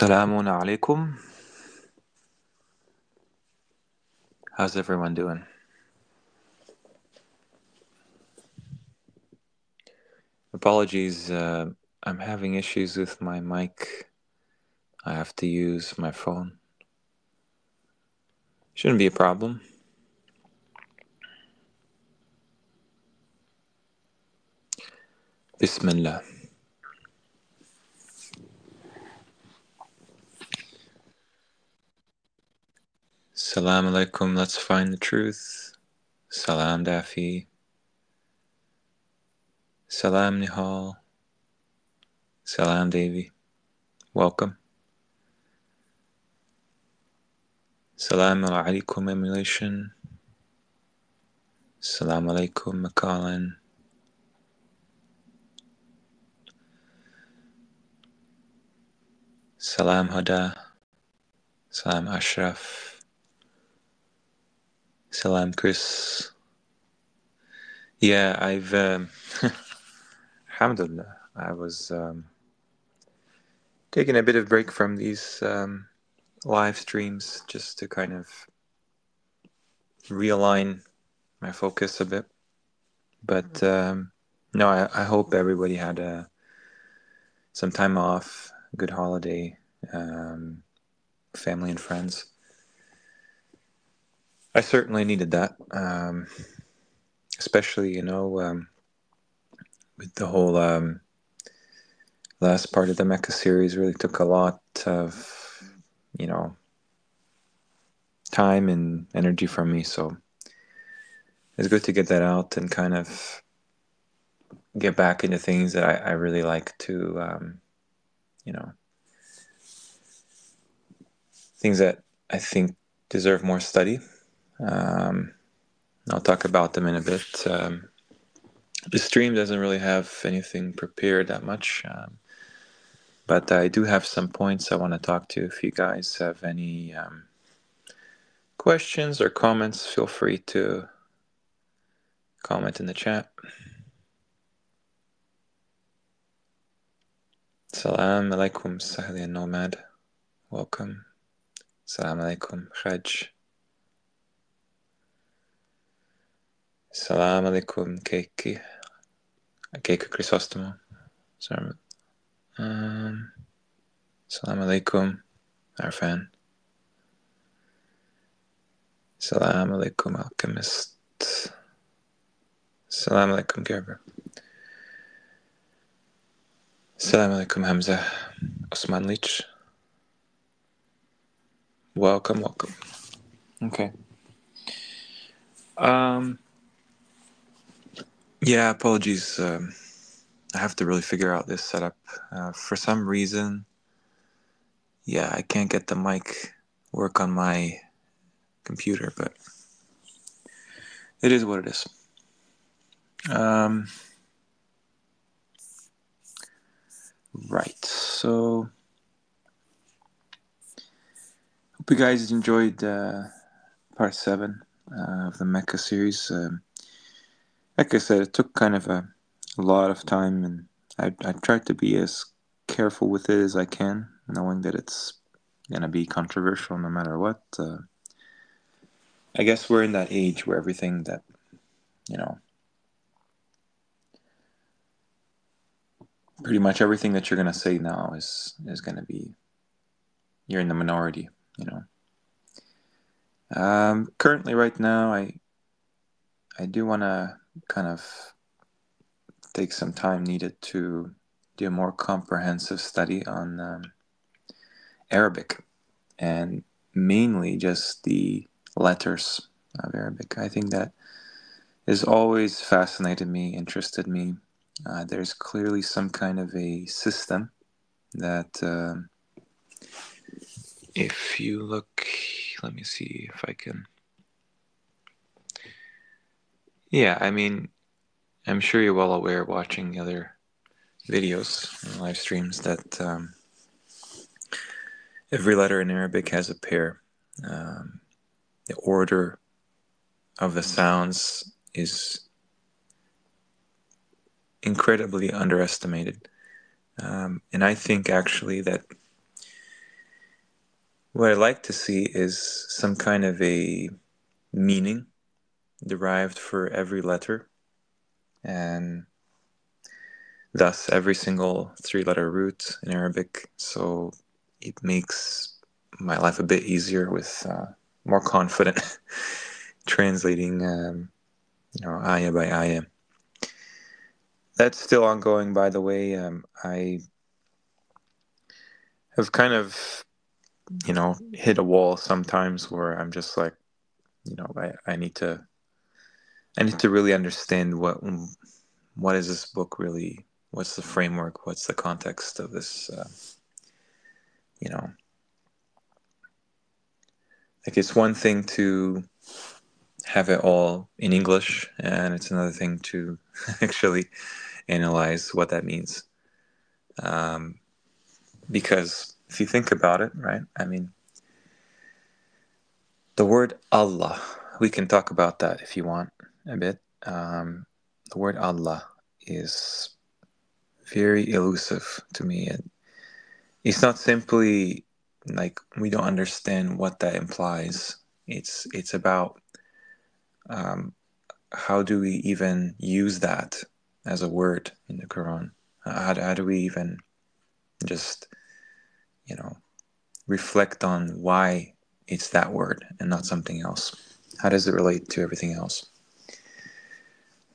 Assalamu alaikum. How's everyone doing? Apologies, I'm having issues with my mic. I have to use my phone. Shouldn't be a problem. Bismillah. Salam alaikum, let's find the truth. Salam Dafi. Salam Nihal. Salam Devi. Welcome. Salam alaikum emulation. Salam alaikum Macallan. Salam Hada. Salam Ashraf. Salam Chris. Yeah, I've alhamdulillah, I was taking a bit of break from these live streams just to kind of realign my focus a bit. But no, I hope everybody had some time off, a good holiday, family and friends. I certainly needed that, especially, with the whole last part of the Mecca series really took a lot of, time and energy from me. So it's good to get that out and kind of get back into things that I really like to, things that I think deserve more study. I'll talk about them in a bit. The stream doesn't really have anything prepared that much, but I do have some points I want to talk to. If you guys have any questions or comments, feel free to comment in the chat. Salam alaikum, Sahli Nomad. Welcome. Salam alaikum, Khaj. Salam alaikum, Keiki. Keiki Chrysostomo. Sorry. Salam alaikum, Arfan. Salam alaikum, Alchemist. Salam alaikum, Gerber. Salam alaikum, Hamza. Osman Leach. Welcome. Okay. Yeah, apologies. I have to really figure out this setup. For some reason, I can't get the mic work on my computer, but it is what it is. Right, so hope you guys enjoyed part 7 of the Mecca series. Like I said, it took kind of a lot of time, and I tried to be as careful with it as I can, knowing that it's going to be controversial no matter what. I guess we're in that age where everything that, pretty much everything that you're going to say now is going to be, you're in the minority, Currently, right now, I do want to kind of take some time needed to do a more comprehensive study on Arabic, and mainly just the letters of Arabic. I think that has always fascinated me, interested me. There's clearly some kind of a system that, if you look, let me see if I can. Yeah, I mean, I'm sure you're well aware, watching the other videos and live streams, that every letter in Arabic has a pair. The order of the sounds is incredibly underestimated. And I think actually that What I'd like to see is some kind of a meaning derived for every letter, and thus every single three-letter root in Arabic. So it makes my life a bit easier with more confident translating, ayah by ayah. That's still ongoing, by the way. I have kind of, hit a wall sometimes where I'm just like, I need to really understand what is this book really. What's the framework? What's the context of this? Like, it's one thing to have it all in English, and it's another thing to actually analyze what that means. Because if you think about it, right? I mean, the word Allah, we can talk about that if you want a bit. The word Allah is very elusive to me. And it's not simply like we don't understand what that implies. It's about how do we even use that as a word in the Quran? How do we even just, reflect on why it's that word and not something else? How does it relate to everything else?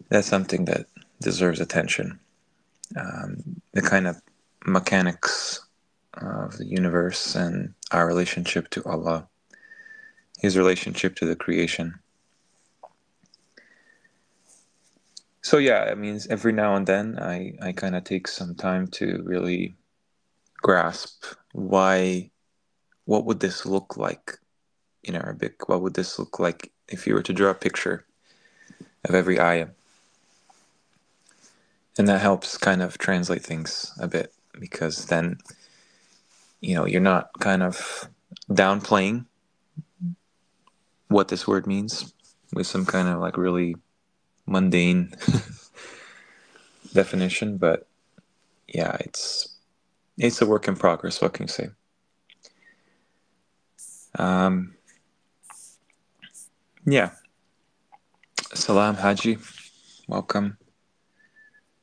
That's something that deserves attention. The kind of mechanics of the universe and our relationship to Allah, His relationship to the creation. So yeah, it means every now and then I kind of take some time to really grasp what would this look like in Arabic? What would this look like if you were to draw a picture of every ayah? And that helps kind of translate things a bit, because then, you're not kind of downplaying what this word means with some kind of like really mundane definition. But yeah, it's a work in progress. What can you say? Yeah. Salam Haji, welcome.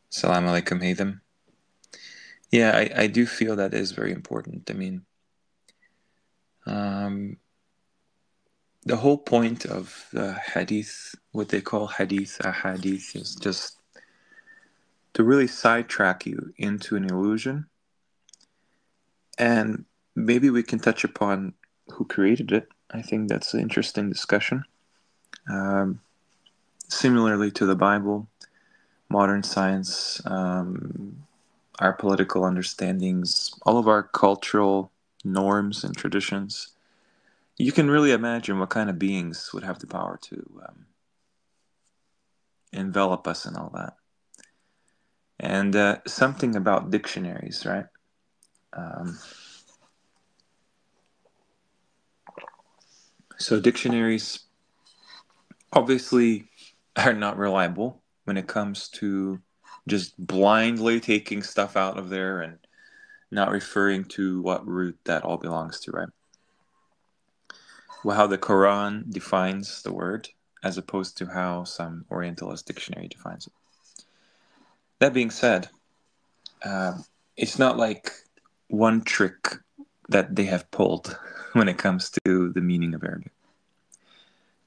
Salam alaikum Haytham. Yeah, I do feel that is very important. I mean, the whole point of the hadith, what they call hadith, a hadith, is just to really sidetrack you into an illusion. And maybe we can touch upon who created it. I think that's an interesting discussion. Similarly to the Bible, modern science, our political understandings, all of our cultural norms and traditions, you can really imagine what kind of beings would have the power to envelop us in all that. And something about dictionaries, right? So dictionaries obviously are not reliable when it comes to just blindly taking stuff out of there and not referring to what root that all belongs to, right? Well, how the Quran defines the word as opposed to how some Orientalist dictionary defines it. That being said, it's not like one trick that they have pulled when it comes to the meaning of Arabic.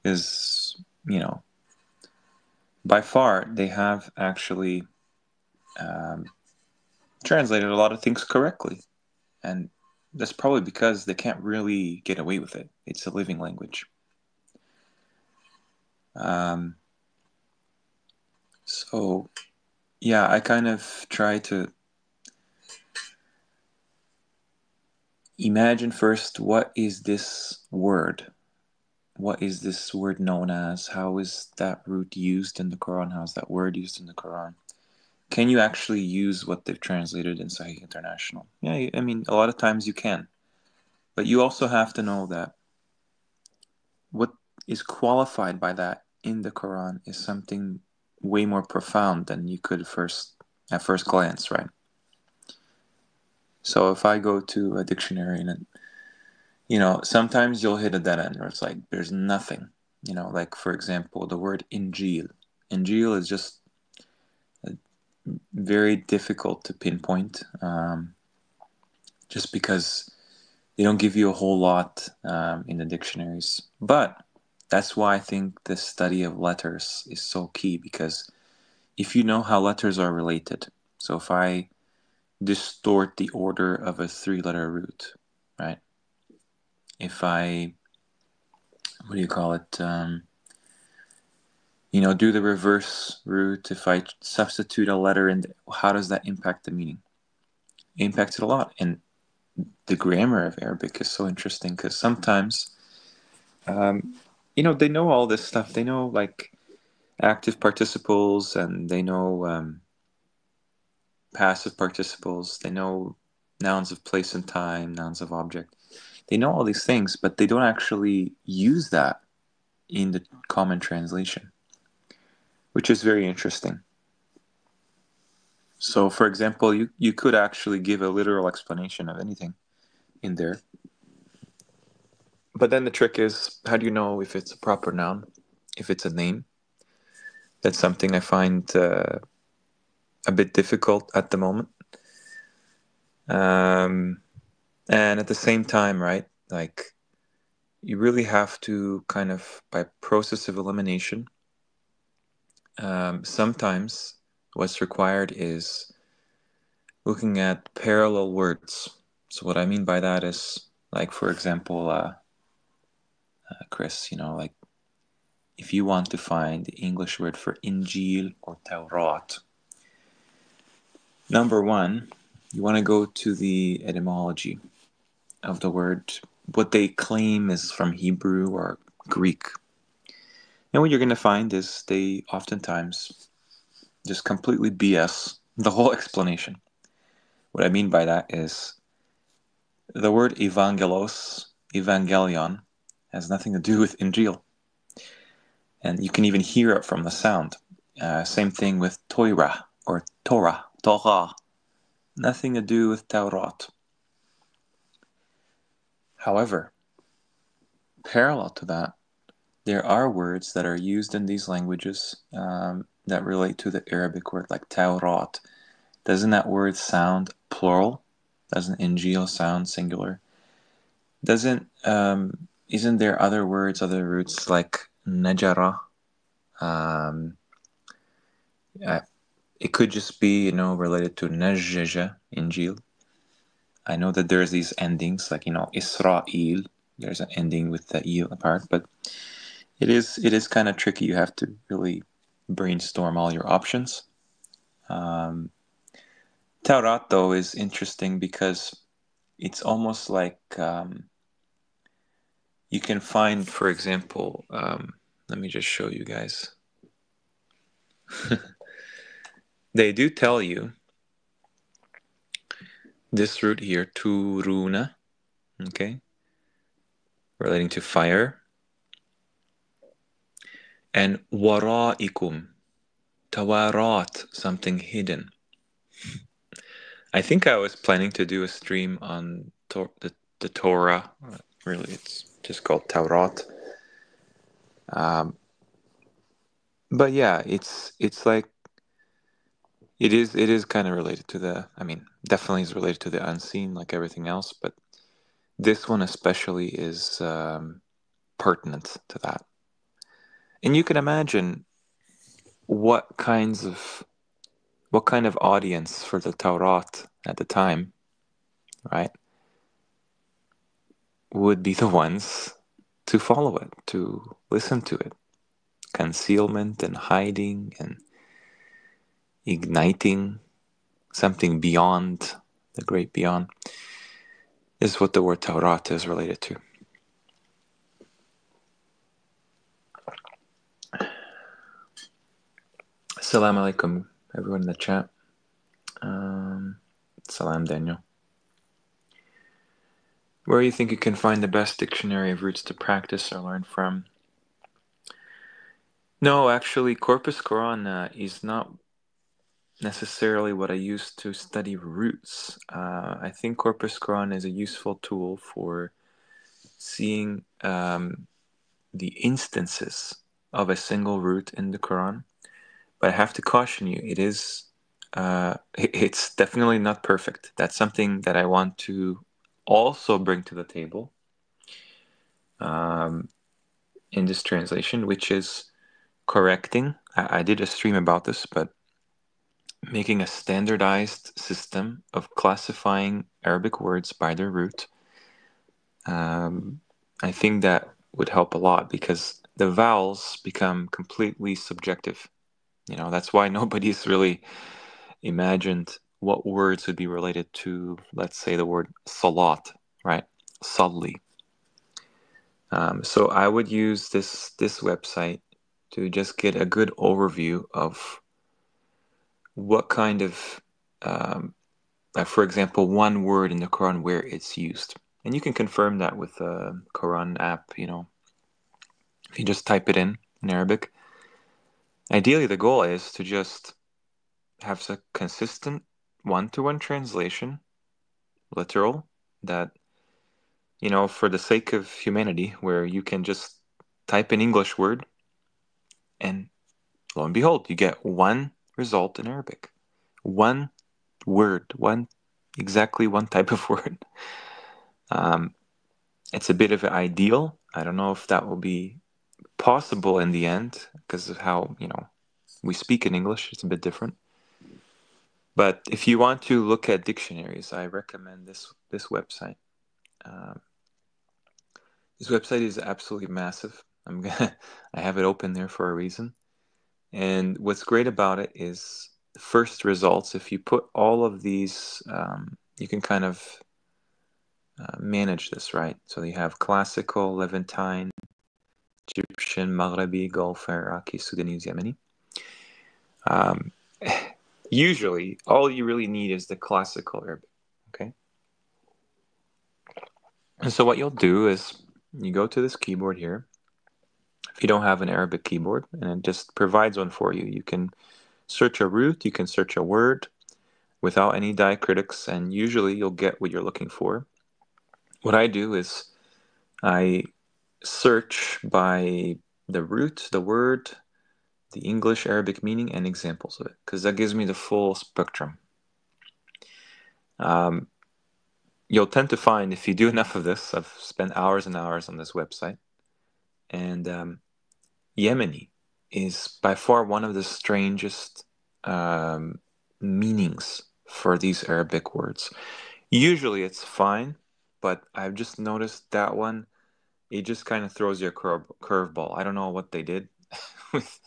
Because, by far, they have actually translated a lot of things correctly. And that's probably because they can't really get away with it. It's a living language. So, yeah, I kind of try to imagine first, what is this word? What is this word known as? How is that root used in the Quran? How is that word used in the Quran? Can you actually use what they've translated in Sahih International? Yeah, I mean, a lot of times you can. But you also have to know that what is qualified by that in the Quran is something way more profound than you could at first glance, right? So if I go to a dictionary and sometimes you'll hit a dead end where it's like there's nothing. Like for example, the word Injil. Injil is just very difficult to pinpoint, just because they don't give you a whole lot in the dictionaries. But that's why I think the study of letters is so key, because if you know how letters are related, so if I distort the order of a three-letter root, right? If I, what do you call it? Do the reverse root. If I substitute a letter in, how does that impact the meaning? It impacts it a lot. And the grammar of Arabic is so interesting because sometimes, they know all this stuff. They know like active participles, and they know passive participles. They know nouns of place and time, nouns of object. They know all these things, but they don't actually use that in the common translation, which is very interesting. So, for example, you could actually give a literal explanation of anything in there. But then the trick is, how do you know if it's a proper noun, if it's a name? That's something I find a bit difficult at the moment. And at the same time, right, like you really have to kind of, by process of elimination, sometimes what's required is looking at parallel words. So what I mean by that is, like, for example, Chris, like if you want to find the English word for Injil or Taurat, number one, you want to go to the etymology of the word, what they claim is from Hebrew or Greek. And what you're going to find is they oftentimes just completely BS the whole explanation. What I mean by that is the word evangelion, has nothing to do with Injil. And you can even hear it from the sound. Same thing with Torah or Torah. Nothing to do with Taurat. However, parallel to that, there are words that are used in these languages that relate to the Arabic word, like Taurat. Doesn't that word sound plural? Doesn't Injil sound singular? Isn't there other words, other roots like Najara? It could just be, related to Najjaja, Injil. I know that there's these endings, like, Israel. There's an ending with the eel apart, but it is kind of tricky. You have to really brainstorm all your options. Taurat, though, is interesting because it's almost like you can find, for example, let me just show you guys. They do tell you this root here, turuna, okay, relating to fire, and waraikum, tawarat, something hidden. I think I was planning to do a stream on the Torah. Really, it's just called Taurat. But yeah, it's like it is kind of related to definitely is related to the unseen, like everything else. But this one especially is pertinent to that. And you can imagine what kind of audience for the Taurat at the time, right, would be the ones to follow it, to listen to it. Concealment and hiding and igniting something beyond, the great beyond, is what the word Taurat is related to. Assalamu alaikum, everyone in the chat. Salam, Daniel. Where do you think you can find the best dictionary of roots to practice or learn from? No, actually, Corpus Qur'ana is not necessarily what I use to study roots. I think Corpus Qur'ana is a useful tool for seeing the instances of a single root in the Quran. But I have to caution you, it's definitely not perfect. That's something that I want to also bring to the table in this translation, which is correcting. I did a stream about this, but making a standardized system of classifying Arabic words by their root. I think that would help a lot because the vowels become completely subjective. That's why nobody's really imagined what words would be related to, let's say, the word salat, right? Salli. So I would use this website to just get a good overview of what kind of, for example, one word in the Quran where it's used. And you can confirm that with the Quran app, if you just type it in Arabic. Ideally, the goal is to just have a consistent one-to-one translation, literal, that, for the sake of humanity, where you can just type an English word and lo and behold, you get one result in Arabic. One word, exactly one type of word. It's a bit of an ideal. I don't know if that will be possible in the end because of how, we speak in English. It's a bit different. But if you want to look at dictionaries, I recommend this website. This website is absolutely massive. I have it open there for a reason. And what's great about it is the first results. If you put all of these, you can kind of manage this, right? So you have classical, Levantine, Egyptian, Maghrebi, Gulf, Iraqi, Sudanese, Yemeni. Usually, all you really need is the classical Arabic, okay? And so what you'll do is you go to this keyboard here. If you don't have an Arabic keyboard, and it just provides one for you, you can search a root, you can search a word without any diacritics, and usually you'll get what you're looking for. What I do is I search by the root, the word, the English Arabic meaning, and examples of it, because that gives me the full spectrum. You'll tend to find, if you do enough of this, I've spent hours and hours on this website, and Yemeni is by far one of the strangest meanings for these Arabic words. Usually it's fine, but I've just noticed that one, it just kind of throws you a curveball. I don't know what they did with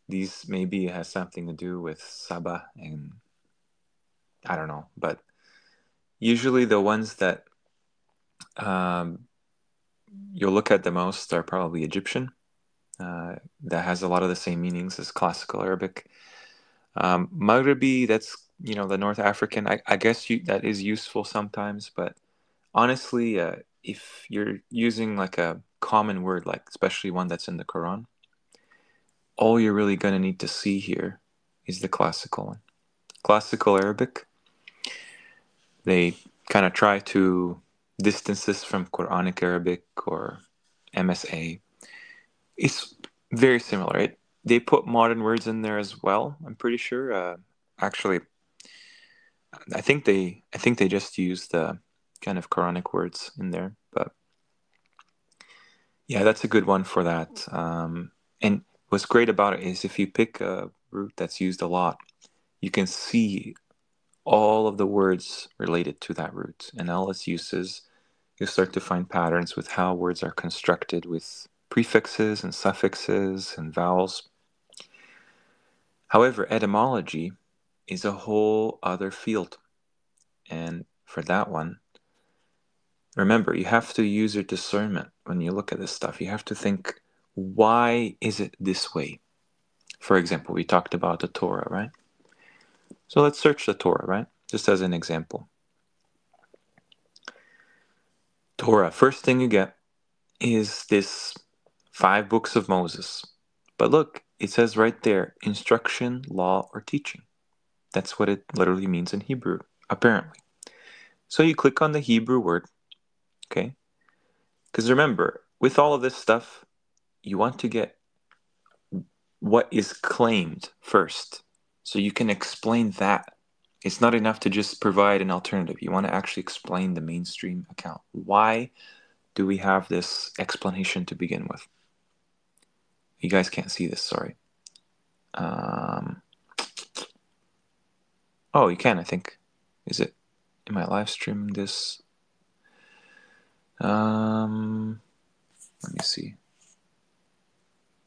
these. Maybe it has something to do with Sabah, and I don't know. But usually the ones that you'll look at the most are probably Egyptian. That has a lot of the same meanings as classical Arabic. Maghrebi, that's, the North African. I guess that is useful sometimes, but honestly, if you're using like a common word, like especially one that's in the Quran, all you're really going to need to see here is the classical one. Classical Arabic, they kind of try to distance this from Quranic Arabic or MSA. It's very similar, right? They put modern words in there as well, I'm pretty sure. Actually, I think they just use the kind of Quranic words in there, but yeah, that's a good one for that. And what's great about it is if you pick a root that's used a lot, you can see all of the words related to that root and all its uses. You'll start to find patterns with how words are constructed with prefixes and suffixes and vowels. However, etymology is a whole other field. And for that one, remember, you have to use your discernment when you look at this stuff. You have to think, why is it this way? For example, we talked about the Torah, right? So let's search the Torah, right? Just as an example. Torah, first thing you get is this 5 books of Moses. But look, it says right there, instruction, law, or teaching. That's what it literally means in Hebrew, apparently. So you click on the Hebrew word, okay? Because remember, with all of this stuff, you want to get what is claimed first. So you can explain that. It's not enough to just provide an alternative. You want to actually explain the mainstream account. Why do we have this explanation to begin with? You guys can't see this, sorry. Oh, you can, I think. Is it? Am I live streaming this? Let me see.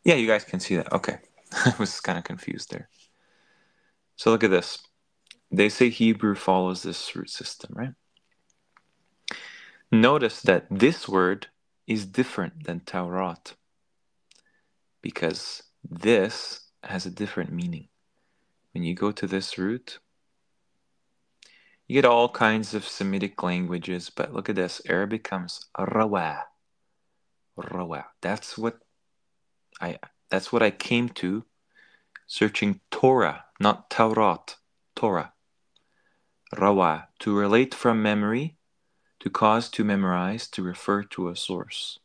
Yeah, you guys can see that. Okay. I was kind of confused there. So look at this. They say Hebrew follows this root system, right? Notice that this word is different than Taurat because this has a different meaning. When you go to this root, you get all kinds of Semitic languages, but look at this. Arabic comes rawa. Rawa. That's what I came to searching Torah, not Taurat. Torah. Rawa. To relate from memory, to cause to memorize, to refer to a source.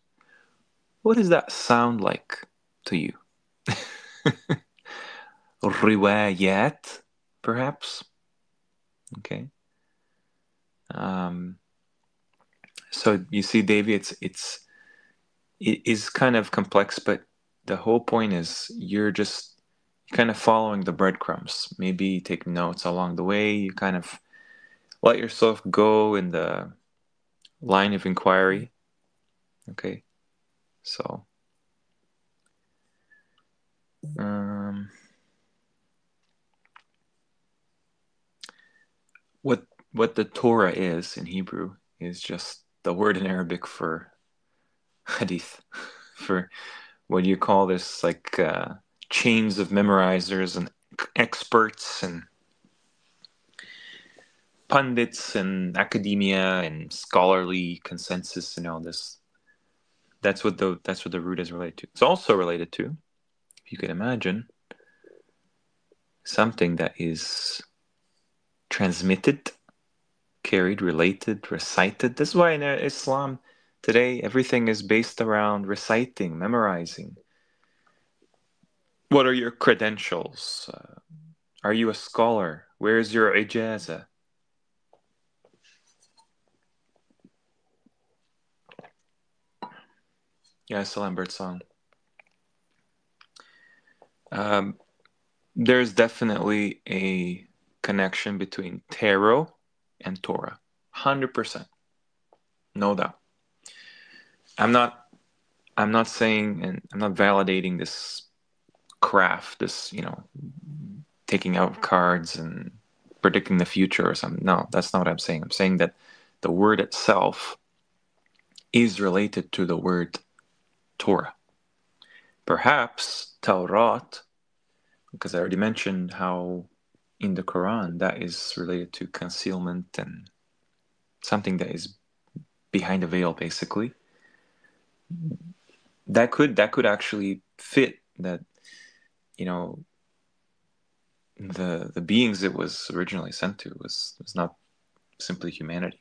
What does that sound like to you? Riwayat, perhaps? Okay. So you see, Davey, it is kind of complex, but the whole point is you're just kind of following the breadcrumbs. Maybe take notes along the way. You kind of let yourself go in the line of inquiry. Okay. So, what the Torah is in Hebrew is just the word in Arabic for hadith, for what do you call this, like chains of memorizers and experts and pundits and academia and scholarly consensus and all this. That's what the root is related to. It's also related to, if you can imagine, something that is transmitted, carried, related, recited. This is why in Islam today everything is based around reciting, memorizing. What are your credentials? Are you a scholar? Where's your ijazah? Yeah, Salam Bird song. There's definitely a connection between tarot and Torah. 100%. No doubt. I'm not saying, and I'm not validating this craft, this, taking out cards and predicting the future or something. No, that's not what I'm saying. I'm saying that the word itself is related to the word Torah. Perhaps Taurat, because I already mentioned how in the Quran that is related to concealment and something that is behind a veil, basically. That could actually fit that, the beings it was originally sent to was not simply humanity,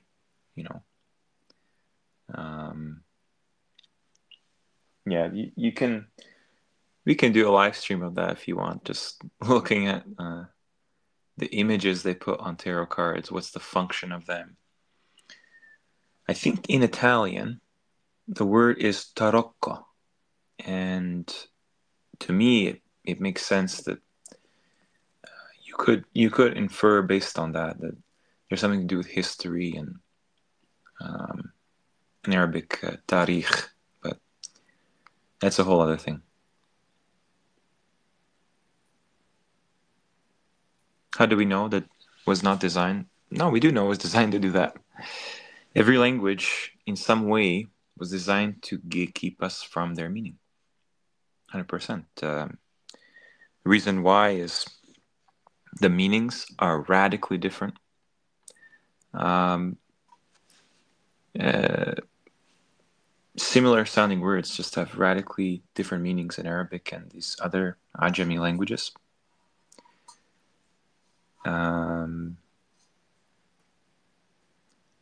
yeah, you can, we can do a live stream of that if you want, just looking at the images they put on tarot cards. What's the function of them? I think in Italian the word is tarocco, and to me it makes sense that you could infer based on that there's something to do with history and in Arabic tarikh, but that's a whole other thing. How do we know that was not designed? No, we do know it was designed to do that. Every language in some way was designed to keep us from their meaning. 100%. The reason why is the meanings are radically different. Similar sounding words just have radically different meanings in Arabic and these other Ajami languages.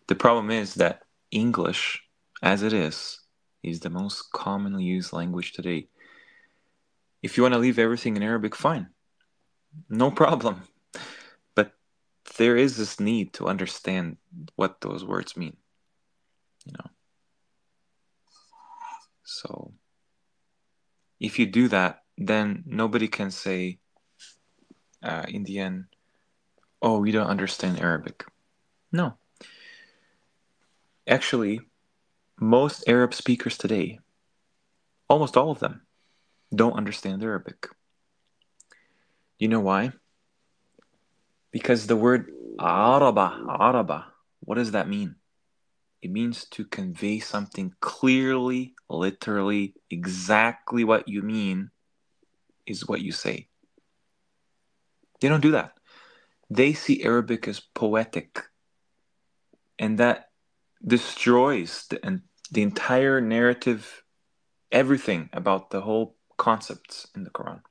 The problem is that English, as it is, is the most commonly used language today. If you want to leave everything in Arabic, fine. No problem. But there is this need to understand what those words mean, you know. So if you do that, then nobody can say in the end, oh, you don't understand Arabic. No. Actually, most Arab speakers today, almost all of them, don't understand Arabic. You know why? Because the word araba, what does that mean? It means to convey something clearly, literally, exactly what you mean is what you say. They don't do that. They see Arabic as poetic, and that destroys the entire narrative, everything about the whole concepts in the Quran.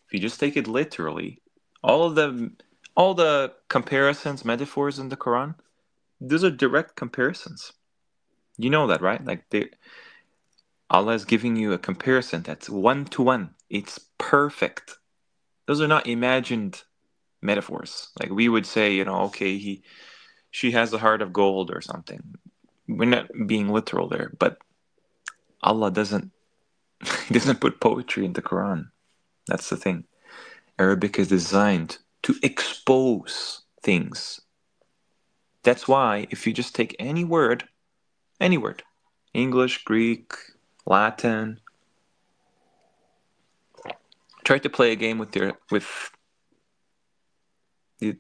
If you just take it literally, all the comparisons, metaphors in the Quran, those are direct comparisons. You know that, right? Like Allah is giving you a comparison that's one to one. It's perfect. Those are not imagined metaphors. Like we would say, okay, she has a heart of gold or something. We're not being literal there, but Allah doesn't he doesn't put poetry in the Quran. That's the thing. Arabic is designed to expose things. That's why if you just take any word, English, Greek, Latin, try to play a game with the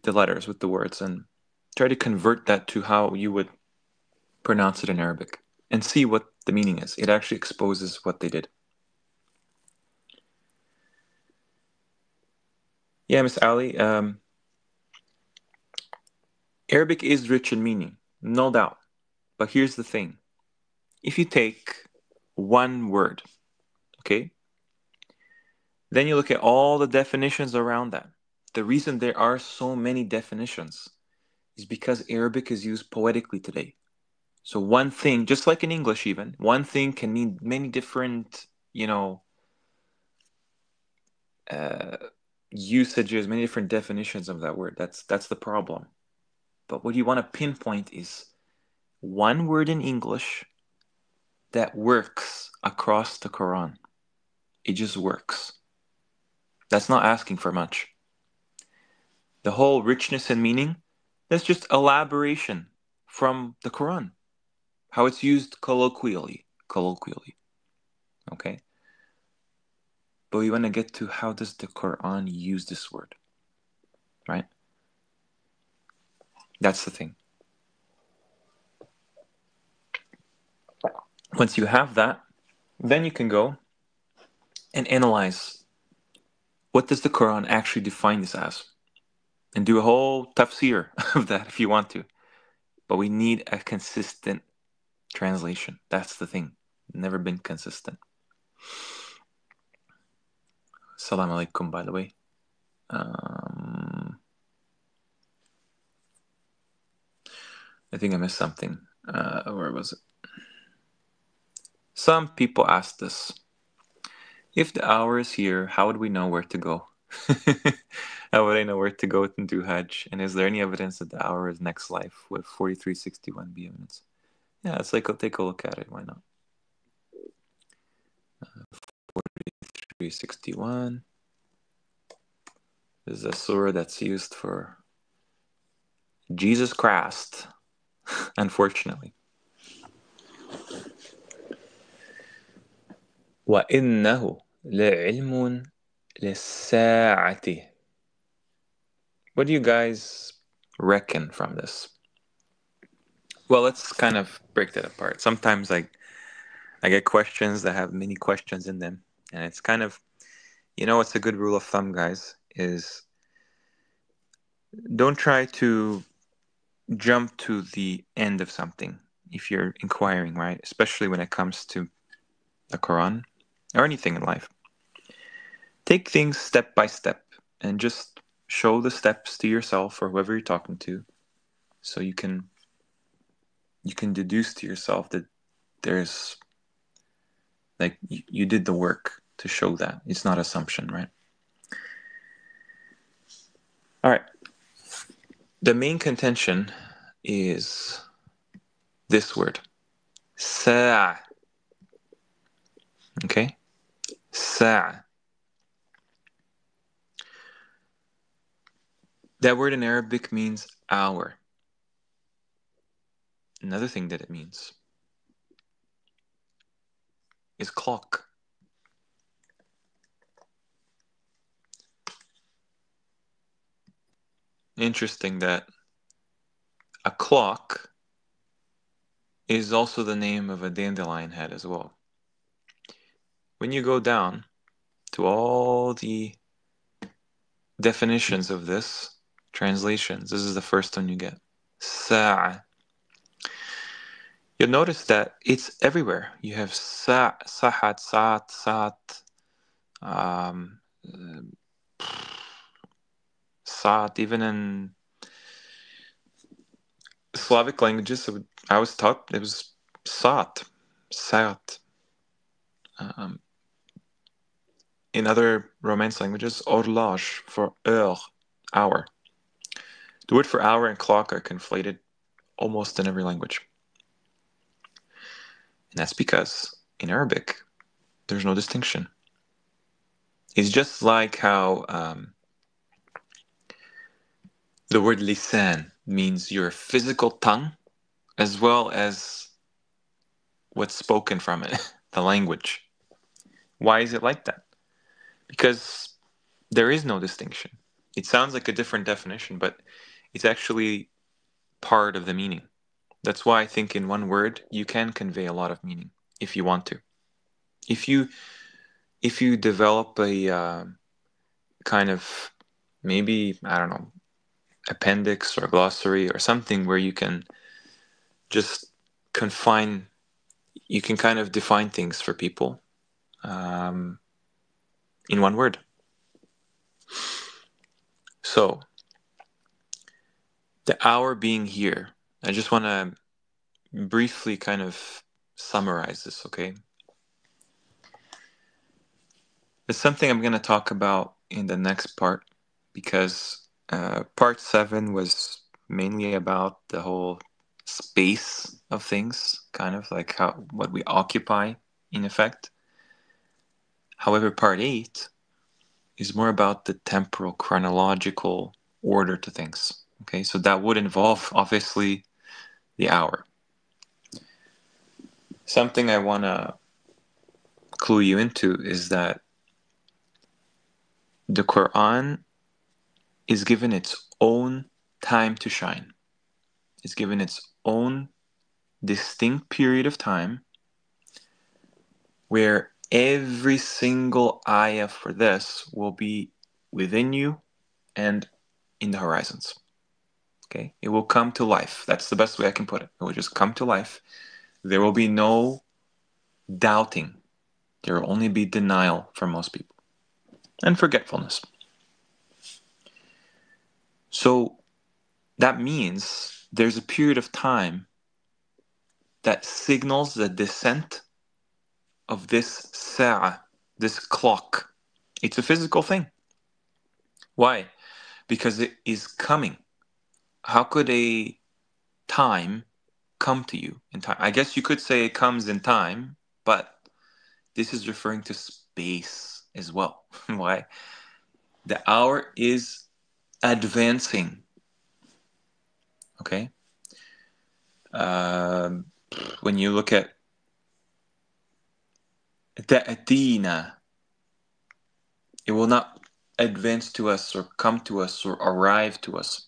letters, with the words, and try to convert that to how you would pronounce it in Arabic and see what the meaning is. It actually exposes what they did. Yeah, Miss Ali, Arabic is rich in meaning, no doubt. But here's the thing. If you take one word, okay, then you look at all the definitions around that. The reason there are so many definitions is because Arabic is used poetically today. So one thing, just like in English even, one thing can mean many different, usages, many different definitions of that word. That's the problem. But what you want to pinpoint is one word in English that works across the Quran. It just works. That's not asking for much. The whole richness and meaning, that's just elaboration from the Quran. How it's used colloquially. Okay? But we want to get to how does the Quran use this word, right? That's the thing. Once you have that, then you can go and analyze what does the Quran actually define this as, and do a whole tafsir of that if you want to. But we need a consistent translation. That's the thing. Never been consistent. Assalamu alaikum, by the way. I think I missed something. Where was it? Some people asked this. If the hour is here, how would we know where to go? How would I know where to go and do Hajj? And is there any evidence that the hour is next life with 4361 B minutes? Yeah, it's like, I'll take a look at it. Why not? 4361. This is a surah that's used for Jesus Christ, unfortunately. وَإِنَّهُ لَعِلْمٌ لِلسَّاعَةِ. What do you guys reckon from this? Well, let's kind of break that apart. Sometimes I get questions that have many questions in them, and it's kind of, what's a good rule of thumb, guys, is don't try to jump to the end of something if you're inquiring, right? Especially when it comes to the Quran or anything in life. Take things step by step and just show the steps to yourself or whoever you're talking to, so you can deduce to yourself that There's, like, you did the work to show that. It's not assumption, right? All right. The main contention is this word. Sa'. Okay? Sa'. That word in Arabic means hour. Another thing that it means is clock. Interesting that a clock is also the name of a dandelion head as well. When you go down to all the definitions of this, translations, this is the first one you get. Sa'. You'll notice that it's everywhere. You have sa', sahat, sa'at, sa'at, um, sa'at, even in Slavic languages, I was taught it was sa'at, sa'at. In other Romance languages, horloge for heure, hour. The word for hour and clock are conflated almost in every language. And that's because in Arabic, there's no distinction. It's just like how the word lisan means your physical tongue as well as what's spoken from it, the language. Why is it like that? Because there is no distinction. It sounds like a different definition, but it's actually part of the meaning. That's why I think in one word you can convey a lot of meaning if you want to. If you develop a kind of, maybe, I don't know, appendix or glossary or something where you can just you can kind of define things for people in one word. So, the hour being here, I just want to briefly kind of summarize this, okay? It's something I'm going to talk about in the next part, because part 7 was mainly about the whole space of things, kind of like what we occupy in effect. However, part 8 is more about the temporal, chronological order to things. Okay, so that would involve, obviously, the hour. Something I want to clue you into is that the Qur'an is given its own time to shine. It's given its own distinct period of time where every single ayah for this will be within you and in the horizons. Okay, it will come to life. That's the best way I can put it. It will just come to life. There will be no doubting. There will only be denial for most people and forgetfulness. So that means there's a period of time that signals the descent of this sa'ah, this clock. It's a physical thing. Why? Because it is coming. How could a time come to you in time? I guess you could say it comes in time, but this is referring to space as well. Why? The hour is advancing. Okay? When you look at ta'tina, it will not advance to us or come to us or arrive to us.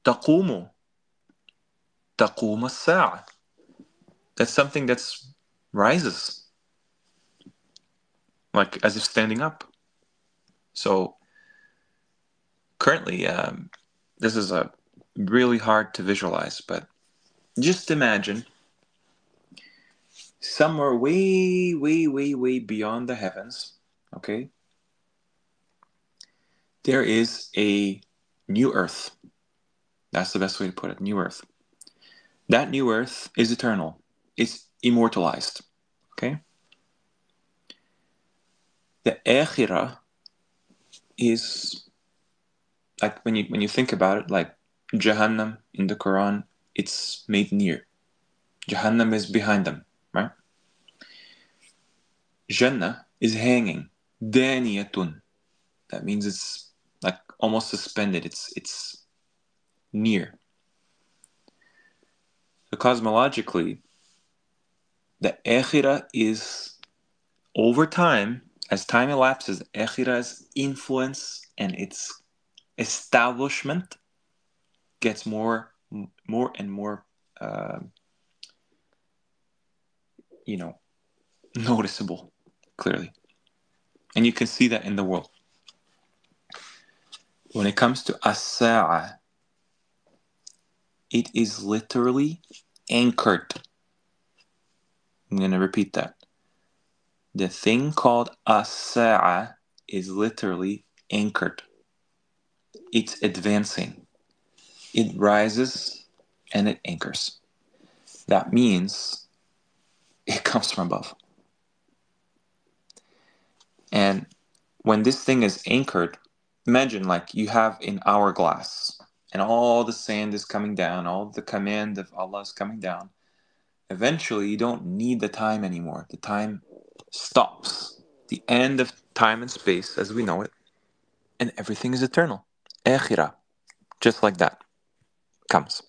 تقوم الساعة. That's something that's rises, like as if standing up. So currently, this is really hard to visualize, but just imagine somewhere way, way, way, way beyond the heavens, okay, there is a new earth. That's the best way to put it, new earth. That new earth is eternal. is immortalized. Okay? The akhirah is, like, when you think about it, like Jahannam in the Quran, it's made near. Jahannam is behind them, right? Jannah is hanging. Daniyatun. That means it's like almost suspended. It's near. So cosmologically, the akhirah is, over time, as time elapses, akhirah's influence and its establishment gets more and more, uh, you know, noticeable, clearly. And you can see that in the world. When it comes to as-sa'ah, it is literally anchored. I'm going to repeat that. The thing called as-sa'ah is literally anchored. It's advancing. It rises and it anchors. That means it comes from above. And when this thing is anchored, imagine like you have an hourglass and all the sand is coming down, all the command of Allah is coming down. Eventually, you don't need the time anymore. The time stops. The end of time and space as we know it. And everything is eternal. Akhirah. Just like that. Comes.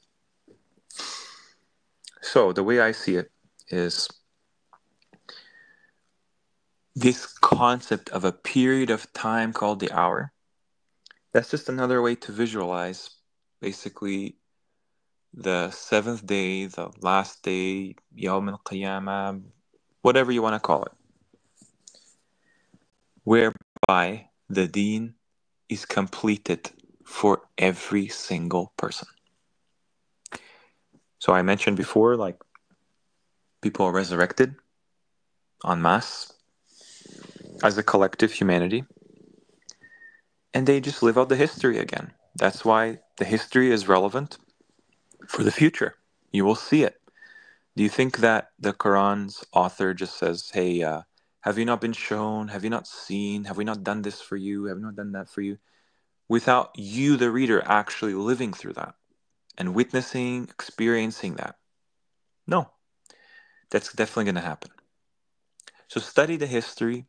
So, the way I see it is this concept of a period of time called the hour. That's just another way to visualize basically the seventh day, the last day, Yawm al-Qiyamah, whatever you want to call it, whereby the deen is completed for every single person. So I mentioned before, like, people are resurrected en masse as a collective humanity, and they just live out the history again. That's why the history is relevant for the future. You will see it. Do you think that the Quran's author just says, hey, have you not been shown? Have you not seen? Have we not done this for you? Have we not done that for you? Without you, the reader, actually living through that and witnessing, experiencing that. No, that's definitely going to happen. So study the history,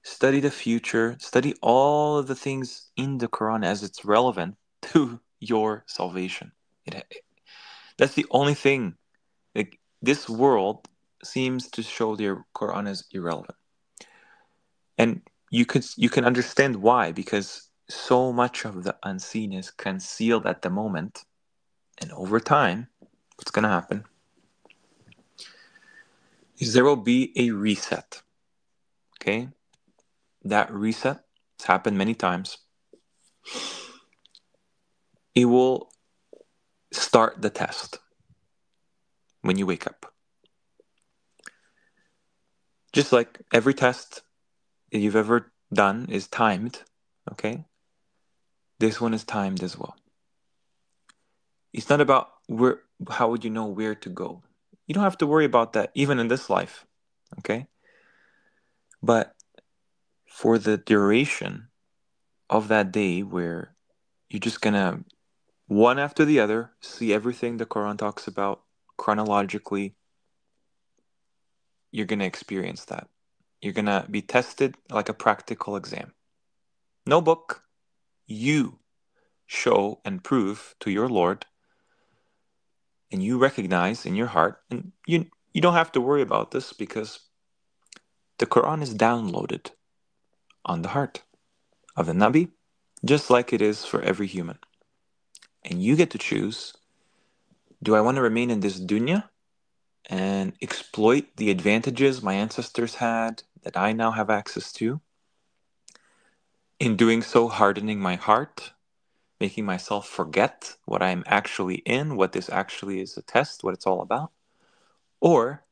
study the future, study all of the things in the Quran as it's relevant to your salvation. That's the only thing. Like, this world seems to show the Quran as irrelevant. And you can understand why, because so much of the unseen is concealed at the moment, and over time, what's going to happen is there will be a reset. Okay? That reset, it's happened many times. It will start the test when you wake up. Just like every test that you've ever done is timed, okay? This one is timed as well. It's not about how would you know where to go. You don't have to worry about that even in this life, okay? But for the duration of that day where you're just gonna, one after the other, see everything the Quran talks about chronologically, you're gonna experience that. You're gonna be tested like a practical exam. No book. You show and prove to your Lord, and you recognize in your heart, and you don't have to worry about this because the Quran is downloaded on the heart of the Nabi, just like it is for every human. And you get to choose, do I want to remain in this dunya and exploit the advantages my ancestors had that I now have access to? In doing so, hardening my heart, making myself forget what I'm actually in, what this actually is a test, what it's all about? Or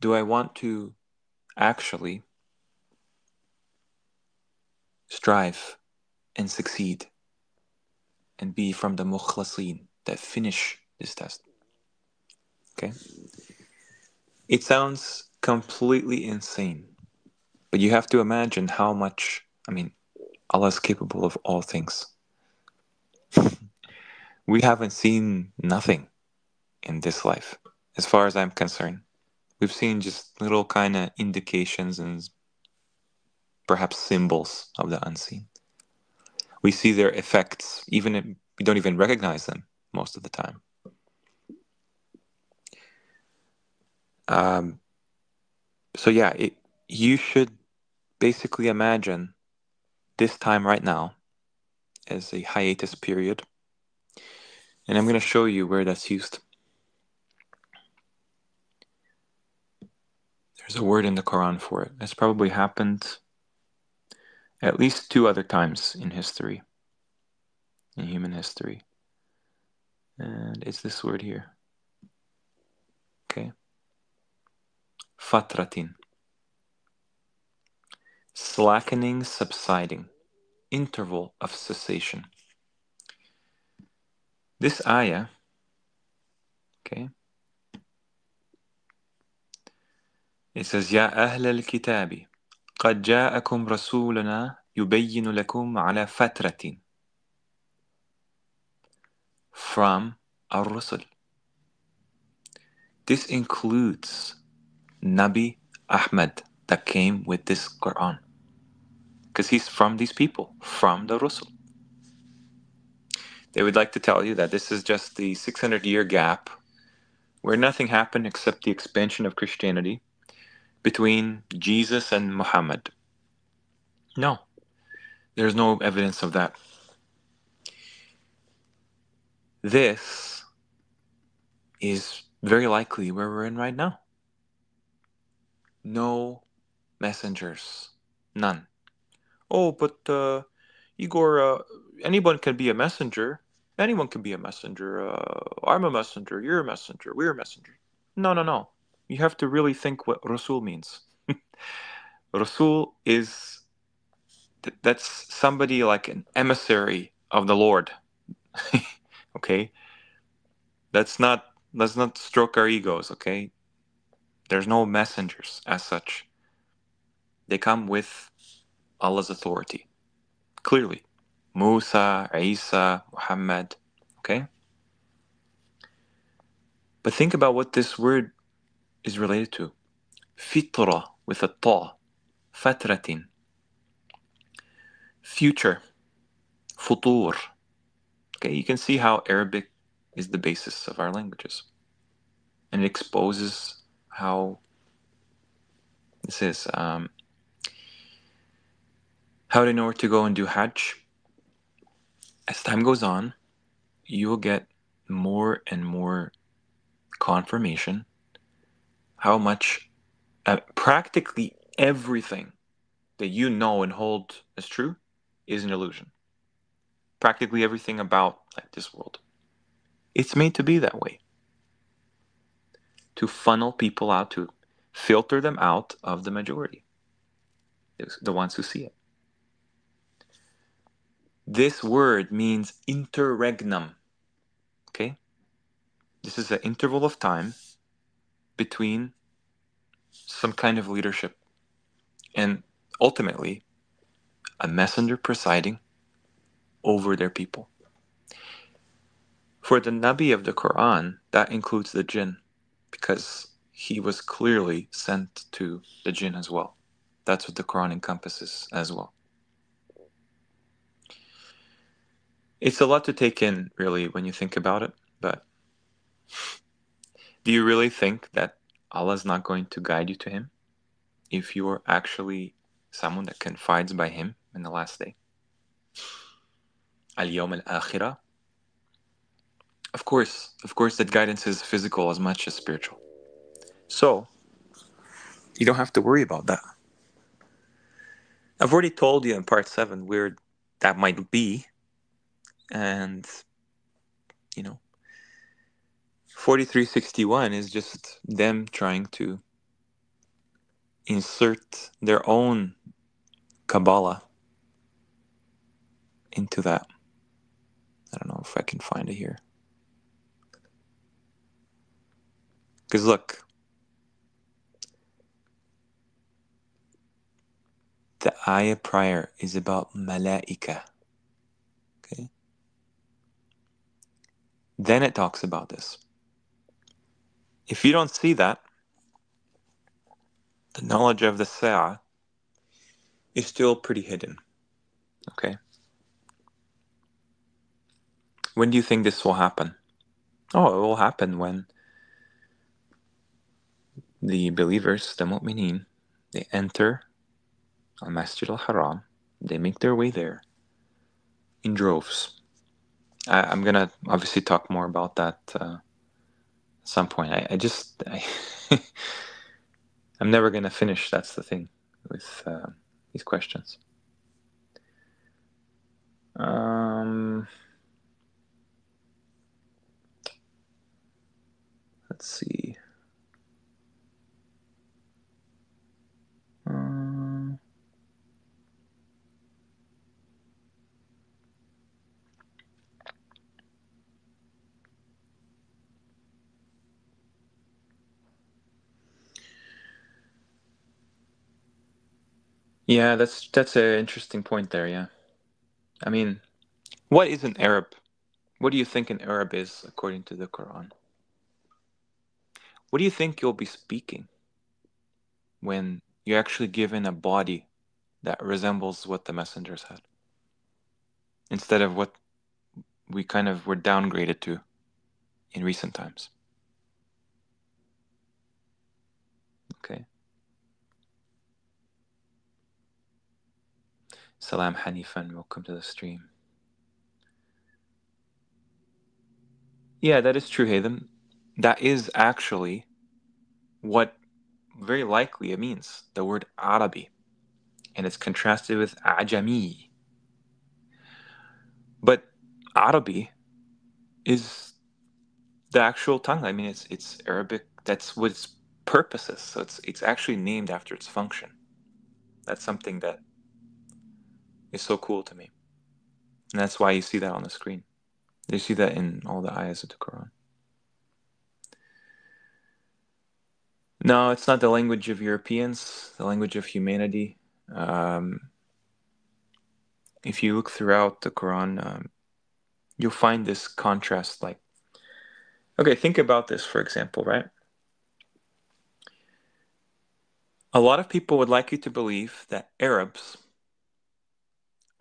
do I want to actually strive and succeed and be from the mukhlasin that finish this test? Okay? It sounds completely insane, but you have to imagine how much, Allah is capable of all things. We haven't seen nothing in this life, as far as I'm concerned. We've seen just little kind of indications and perhaps symbols of the unseen. We see their effects, even if we don't even recognize them most of the time. So yeah, you should basically imagine this time right now as a hiatus period. And I'm going to show you where that's used. There's a word in the Quran for it. It's probably happened at least 2 other times in history, in human history. And it's this word here. Okay. Fatratin. Slackening, subsiding. Interval of cessation. This ayah, okay, it says, يا أهل الكتاب قد جاءكم رسولنا يبين لكم على فترة from الرسل. This includes Nabi Ahmad that came with this Quran. Because he's from these people, from the Rusul. They would like to tell you that this is just the 600-year gap where nothing happened except the expansion of Christianity between Jesus and Muhammad. No, there's no evidence of that. This is very likely where we're in right now. No messengers. None. Oh, but Igor, anyone can be a messenger. Anyone can be a messenger. I'm a messenger. You're a messenger. We're a messenger. No, no, no. You have to really think what Rasul means. Rasul is that's somebody like an emissary of the Lord. Okay, let's not stroke our egos. Okay, there's no messengers as such. They come with Allah's authority. Clearly, Musa, Isa, Muhammad. Okay, but think about what this word is related to. Fitra with a ta. Fatratin. Future. Futur. Okay, you can see how Arabic is the basis of our languages. And it exposes how this is. How to know where to go and do Hajj. As time goes on, you will get more and more confirmation how much practically everything that you know and hold as true is an illusion. Practically everything about this world. It's made to be that way. To funnel people out, to filter them out of the majority. The ones who see it. This word means interregnum. Okay? This is an interval of time between some kind of leadership and ultimately a messenger presiding over their people. For the Nabi of the Quran, that includes the jinn, because he was clearly sent to the jinn as well. That's what the Quran encompasses as well. It's a lot to take in, really, when you think about it, but do you really think that Allah is not going to guide you to Him if you are actually someone that confides by Him in the last day? Al-Yawm al-Akhirah. Of course, that guidance is physical as much as spiritual. So, you don't have to worry about that. I've already told you in part 7 where that might be, and 4361 is just them trying to insert their own Kabbalah into that. I don't know if I can find it here. Because look, The ayah prior is about malaika. Okay. Then it talks about this. If you don't see that, the knowledge of the Sa'ah is still pretty hidden. Okay. When do you think this will happen? Oh, it will happen when the believers, the mu'mineen, they enter al-Masjid al-Haram, they make their way there in droves. I'm going to obviously talk more about that at some point. I'm never going to finish, that's the thing, with these questions. Let's see. Yeah, that's an interesting point there, yeah. I mean, what is an Arab? What do you think an Arab is according to the Quran? What do you think you'll be speaking when you're actually given a body that resembles what the messengers had? Instead of what we kind of were downgraded to in recent times. Okay. Salam Hanifan, welcome to the stream. Yeah, that is true, Haytham. That is actually what very likely it means, the word Arabi. And it's contrasted with Ajami. But Arabi is the actual tongue. I mean, it's Arabic. That's what its purpose is. So it's actually named after its function. That's something that is so cool to me. And that's why you see that on the screen. You see that in all the ayahs of the Quran. No, it's not the language of Europeans, the language of humanity. If you look throughout the Quran, you'll find this contrast. Like, okay, think about this, for example, right? A lot of people would like you to believe that Arabs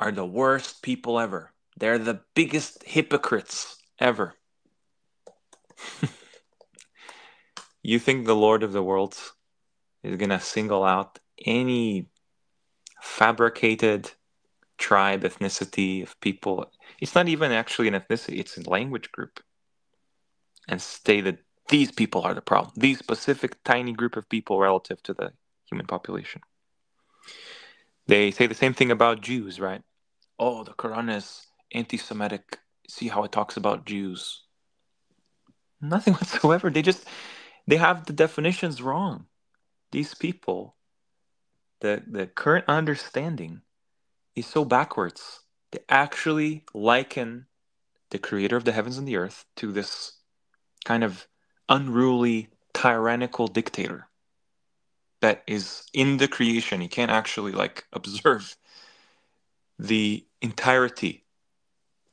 are the worst people ever. They're the biggest hypocrites ever. You think the Lord of the worlds is going to single out any fabricated tribe, ethnicity of people? It's not even actually an ethnicity, it's a language group. And say that these people are the problem. These specific tiny group of people relative to the human population. They say the same thing about Jews, right? Oh, the Quran is anti-Semitic. See how it talks about Jews. Nothing whatsoever. They have the definitions wrong. These people, the current understanding is so backwards. They actually liken the creator of the heavens and the earth to this kind of unruly, tyrannical dictator that is in the creation. He can't actually observe the entirety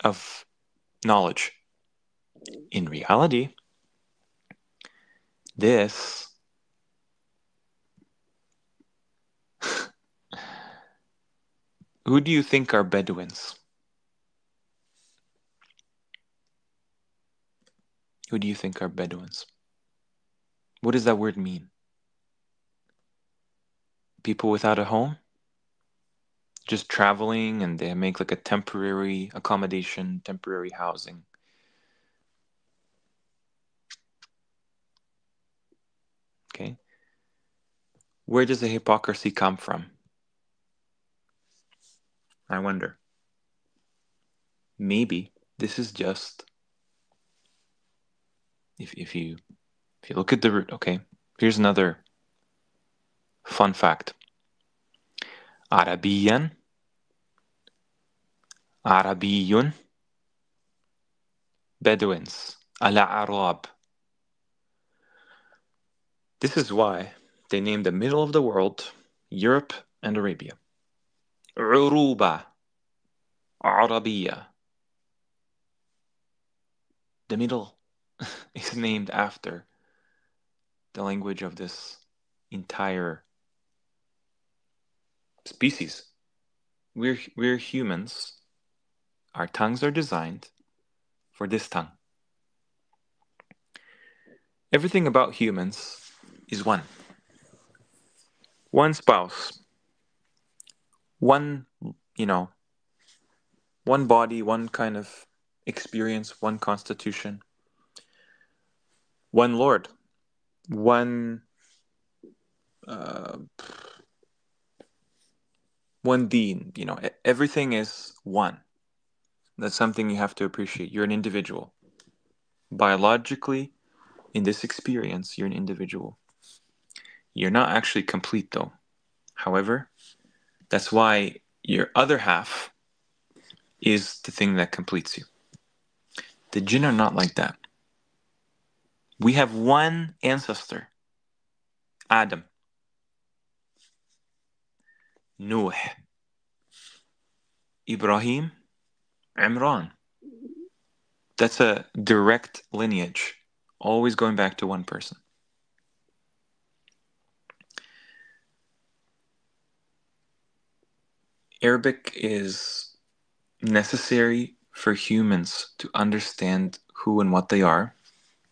of knowledge. In reality, this who do you think are Bedouins? Who do you think are Bedouins? What does that word mean? People without a home? Just traveling and they make a temporary accommodation, temporary housing. Okay. Where does the hypocrisy come from? I wonder. Maybe this is just if you look at the root, okay. Here's another fun fact. Arabiyan, Arabiyun, Bedouins, Al-Arab. This is why they named the middle of the world Europe and Arabia. عروبة عربية. The middle is named after the language of this entire species. We're humans. Our tongues are designed for this tongue. Everything about humans is one. One spouse. One, one body, one kind of experience, one constitution. One Lord. One one deen. Everything is one. That's something you have to appreciate. You're an individual. Biologically, in this experience, you're an individual. You're not actually complete, though. However, that's why your other half is the thing that completes you. The jinn are not like that. We have one ancestor, Adam, Nuh, Ibrahim, Imran. That's a direct lineage, always going back to one person. Arabic is necessary for humans to understand who and what they are.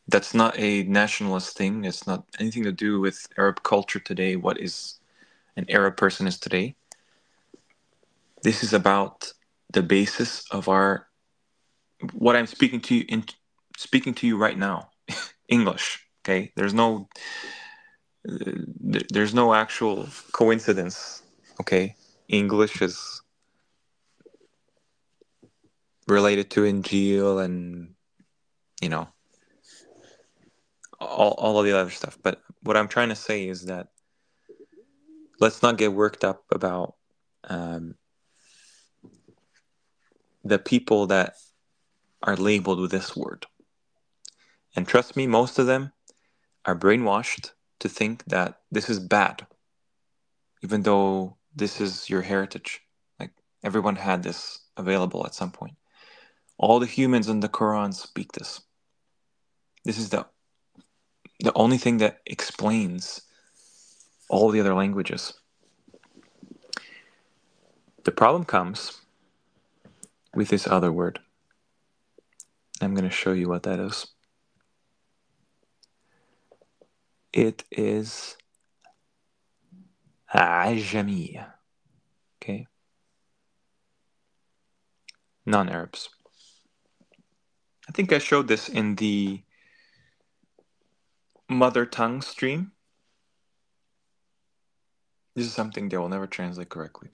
That's not a nationalist thing. It's not anything to do with Arab culture today, what is an Arab person is today. This is about the basis of what I'm speaking to you right now. English, okay? There's no actual coincidence, okay? English is related to Injil and all of the other stuff. But what I'm trying to say is that let's not get worked up about the people that are labeled with this word. And trust me, most of them are brainwashed to think that this is bad, even though this is your heritage. Like everyone had this available at some point. All the humans in the Quran speak this. This is the only thing that explains all the other languages. The problem comes with this other word. I'm going to show you what that is. It is ajami. Okay? Non-Arabs. I think I showed this in the mother tongue stream. This is something they will never translate correctly.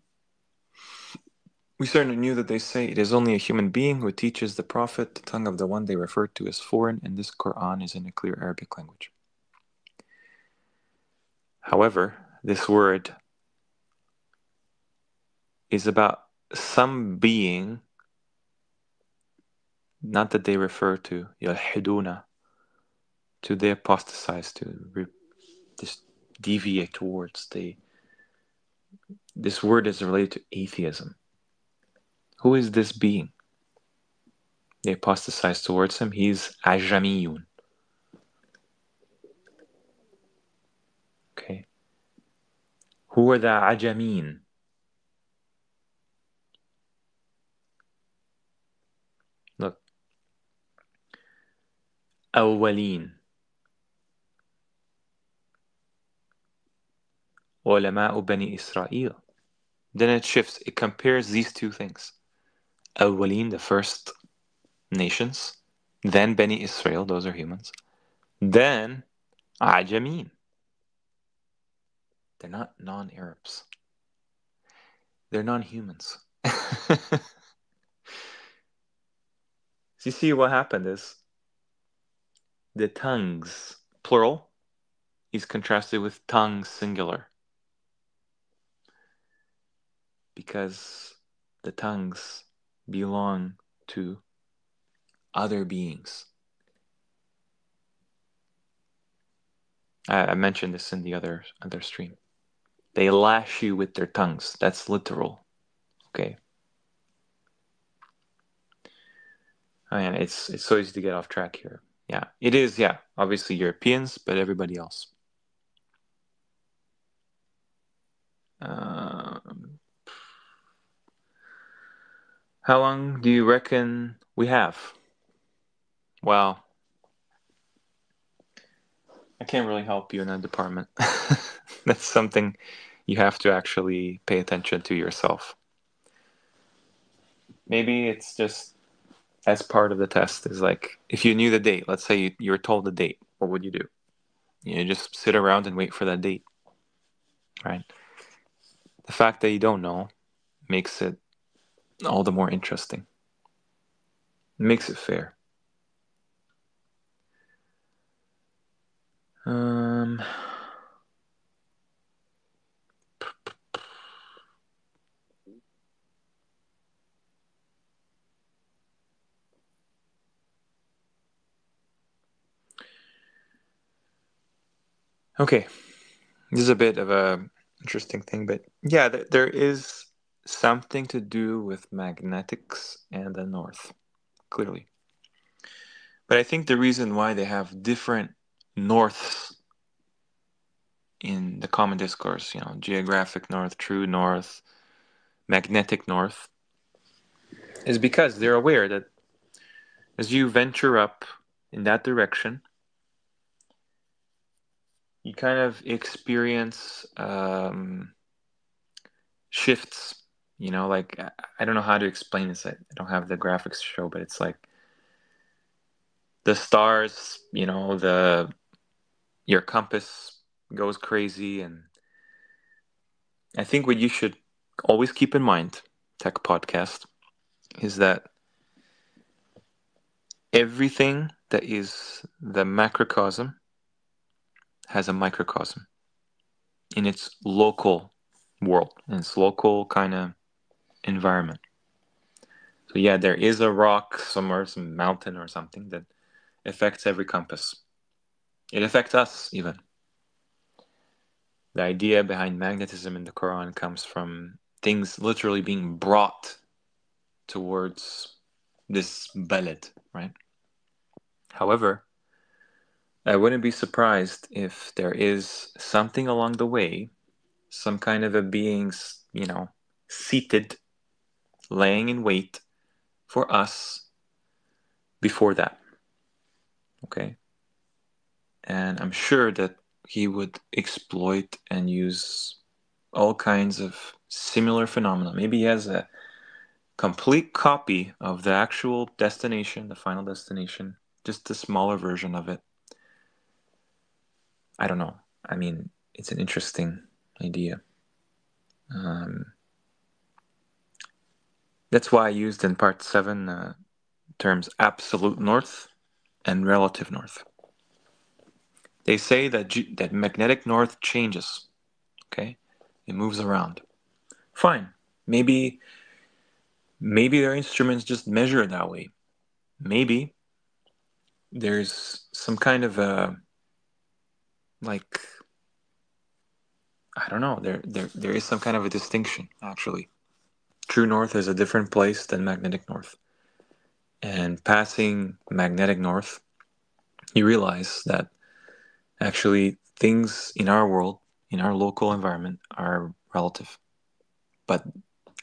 We certainly knew that they say it is only a human being who teaches the Prophet the tongue of the one they refer to as foreign, and this Qur'an is in a clear Arabic language. However, this word is about some being, not that they refer to yalhiduna, to they apostatize, to just deviate towards. This word is related to atheism. Who is this being? They apostatize towards him. He's ajamiyun. Okay. Who are the ajamin? Look. أولين علماء بني إسرائيل. Then it shifts. It compares these two things. أولين, the first nations. Then Beni Israel, those are humans. Then Ajamin. They're not non-Arabs. They're non-humans. So you see what happened is the tongues, plural, is contrasted with tongue, singular. Because the tongues belong to other beings. I mentioned this in the other stream. They lash you with their tongues. That's literal. Okay. And it's so easy to get off track here. Yeah, it is. Yeah, obviously Europeans, but everybody else. How long do you reckon we have? Well, I can't really help you in that department. That's something you have to actually pay attention to yourself. Maybe it's just as part of the test is like, if you knew the date, let's say you were told the date, what would you do? You just sit around and wait for that date, right? The fact that you don't know makes it all the more interesting. It makes it fair. Okay, this is a bit of a interesting thing, but yeah, there is something to do with magnetics and the north, clearly. But I think the reason why they have different norths in the common discourse, geographic north, true north, magnetic north, is because they're aware that as you venture up in that direction, you kind of experience shifts. Like, I don't know how to explain this. I don't have the graphics to show, but it's like the stars, your compass goes crazy. And I think what you should always keep in mind, Tech Podcast, is that everything that is the macrocosm has a microcosm in its local world, in its local kind of environment. So yeah, there is a rock somewhere, some mountain or something that affects every compass. It affects us even. The idea behind magnetism in the Quran comes from things literally being brought towards this balad, right? However, I wouldn't be surprised if there is something along the way, some kind of a being, seated, laying in wait for us before that. Okay? And I'm sure that he would exploit and use all kinds of similar phenomena. Maybe he has a complete copy of the actual destination, the final destination, just a smaller version of it. I don't know. I mean, it's an interesting idea. That's why I used in part 7 terms absolute north and relative north. They say that magnetic north changes. Okay, it moves around. Fine. Maybe their instruments just measure it that way. Maybe there's some kind of a, like, I don't know. There is some kind of a distinction, actually. True north is a different place than magnetic north. And passing magnetic north, you realize that actually things in our world, in our local environment, are relative. But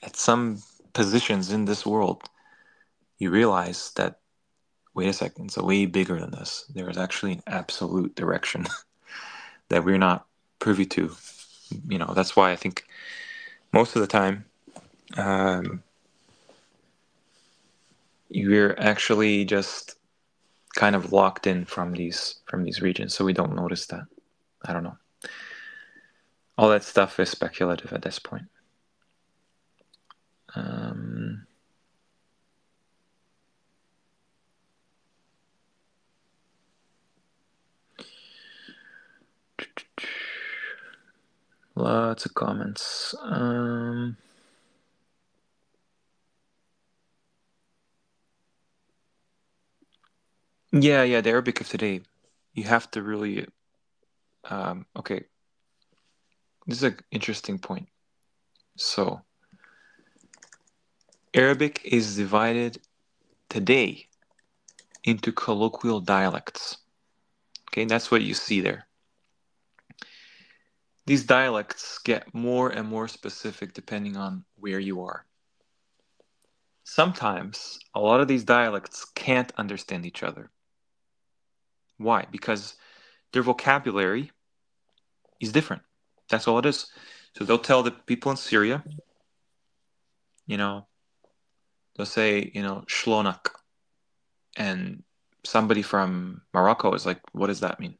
at some positions in this world, you realize that, wait a second, it's way bigger than this. There is actually an absolute direction that we're not privy to. That's why I think most of the time, we're actually just kind of locked in from these regions, so we don't notice that. I don't know. All that stuff is speculative at this point. Lots of comments. Yeah, the Arabic of today. You have to really. Okay, this is an interesting point. So, Arabic is divided today into colloquial dialects. Okay, that's what you see there. These dialects get more and more specific depending on where you are. Sometimes a lot of these dialects can't understand each other. Why? Because their vocabulary is different. That's all it is. So they'll tell the people in Syria, they'll say, shlonak. And somebody from Morocco is like, what does that mean?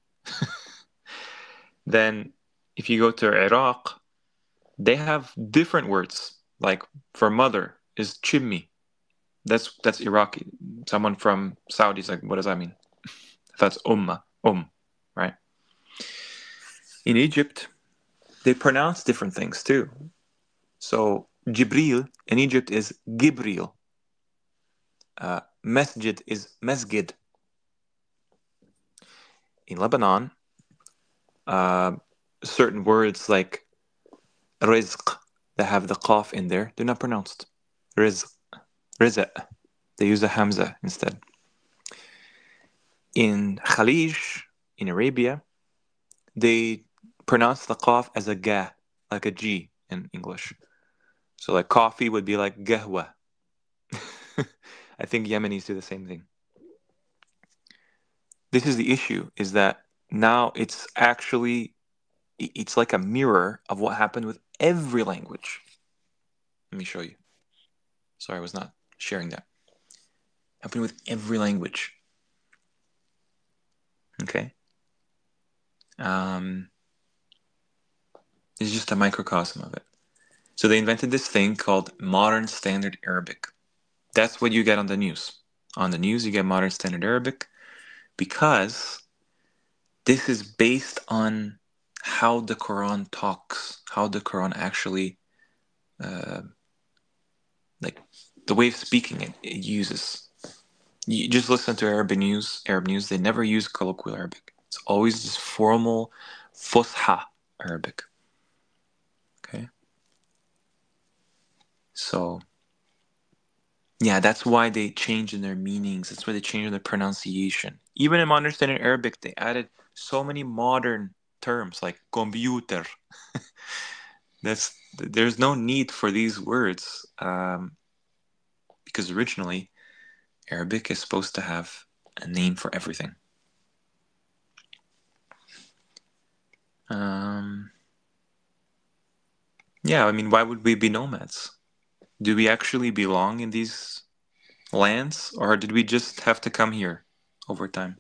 Then if you go to Iraq, they have different words. Like for mother is chimmi. That's Iraqi. Someone from Saudi is like, what does that mean? That's right? In Egypt, they pronounce different things too. So Jibril in Egypt is Gibril. Masjid is Masjid. In Lebanon, certain words like rizq that have the qaf in there, they're not pronounced. Rizq. They use a hamza instead. In Khalij, in Arabia, they pronounce the qaf as a ga, like a G in English. So like coffee would be like gahwa. I think Yemenis do the same thing. This is the issue, is that now it's like a mirror of what happened with every language. Let me show you. Sorry, I was not sharing that. Happened with every language. Okay. It's just a microcosm of it. So they invented this thing called Modern Standard Arabic. That's what you get on the news. On the news, you get Modern Standard Arabic because this is based on how the Quran talks, how the Quran actually, like the way of speaking it uses. You just listen to Arab news, they never use colloquial Arabic. It's always just formal, fusha Arabic. Okay? So, yeah, that's why they change in their meanings. That's why they change in their pronunciation. Even in Modern Standard Arabic, they added so many modern terms like computer. There's no need for these words because originally Arabic is supposed to have a name for everything. Yeah, I mean, why would we be nomads? Do we actually belong in these lands, or did we just have to come here over time?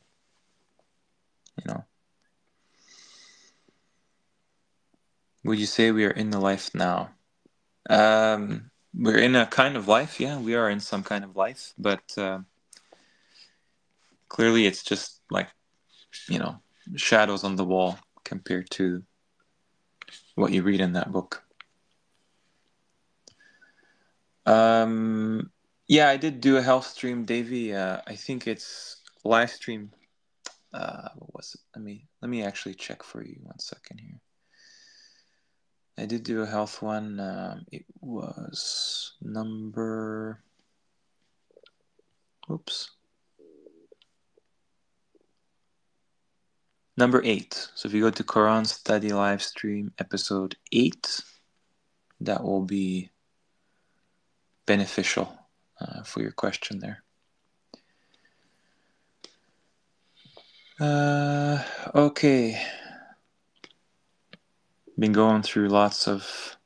Would you say we are in the life now? We're in a kind of life, yeah, we are in some kind of life, but clearly it's just like, shadows on the wall compared to what you read in that book. Yeah, I did do a health stream, Davey. I think it's live stream. What was it? Let me actually check for you 1 second here. I did do a health one. It was number 8. So if you go to Quran Study live stream episode 8, that will be beneficial for your question there. Okay. Been going through lots of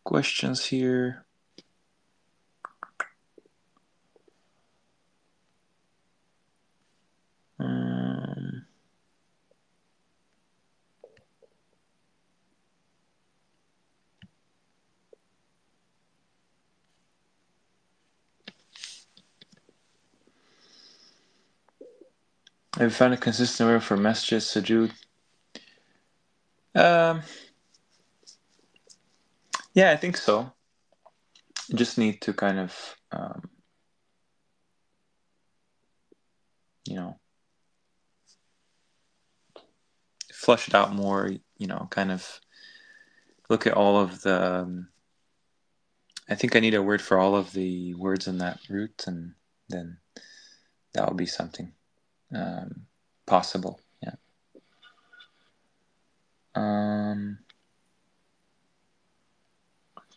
questions here. Have you found a consistent word for masjid, sujood? Yeah, I think so. You just need to kind of, flush it out more, kind of look at all of the I think I need a word for all of the words in that root, and then that will be something possible. Yeah.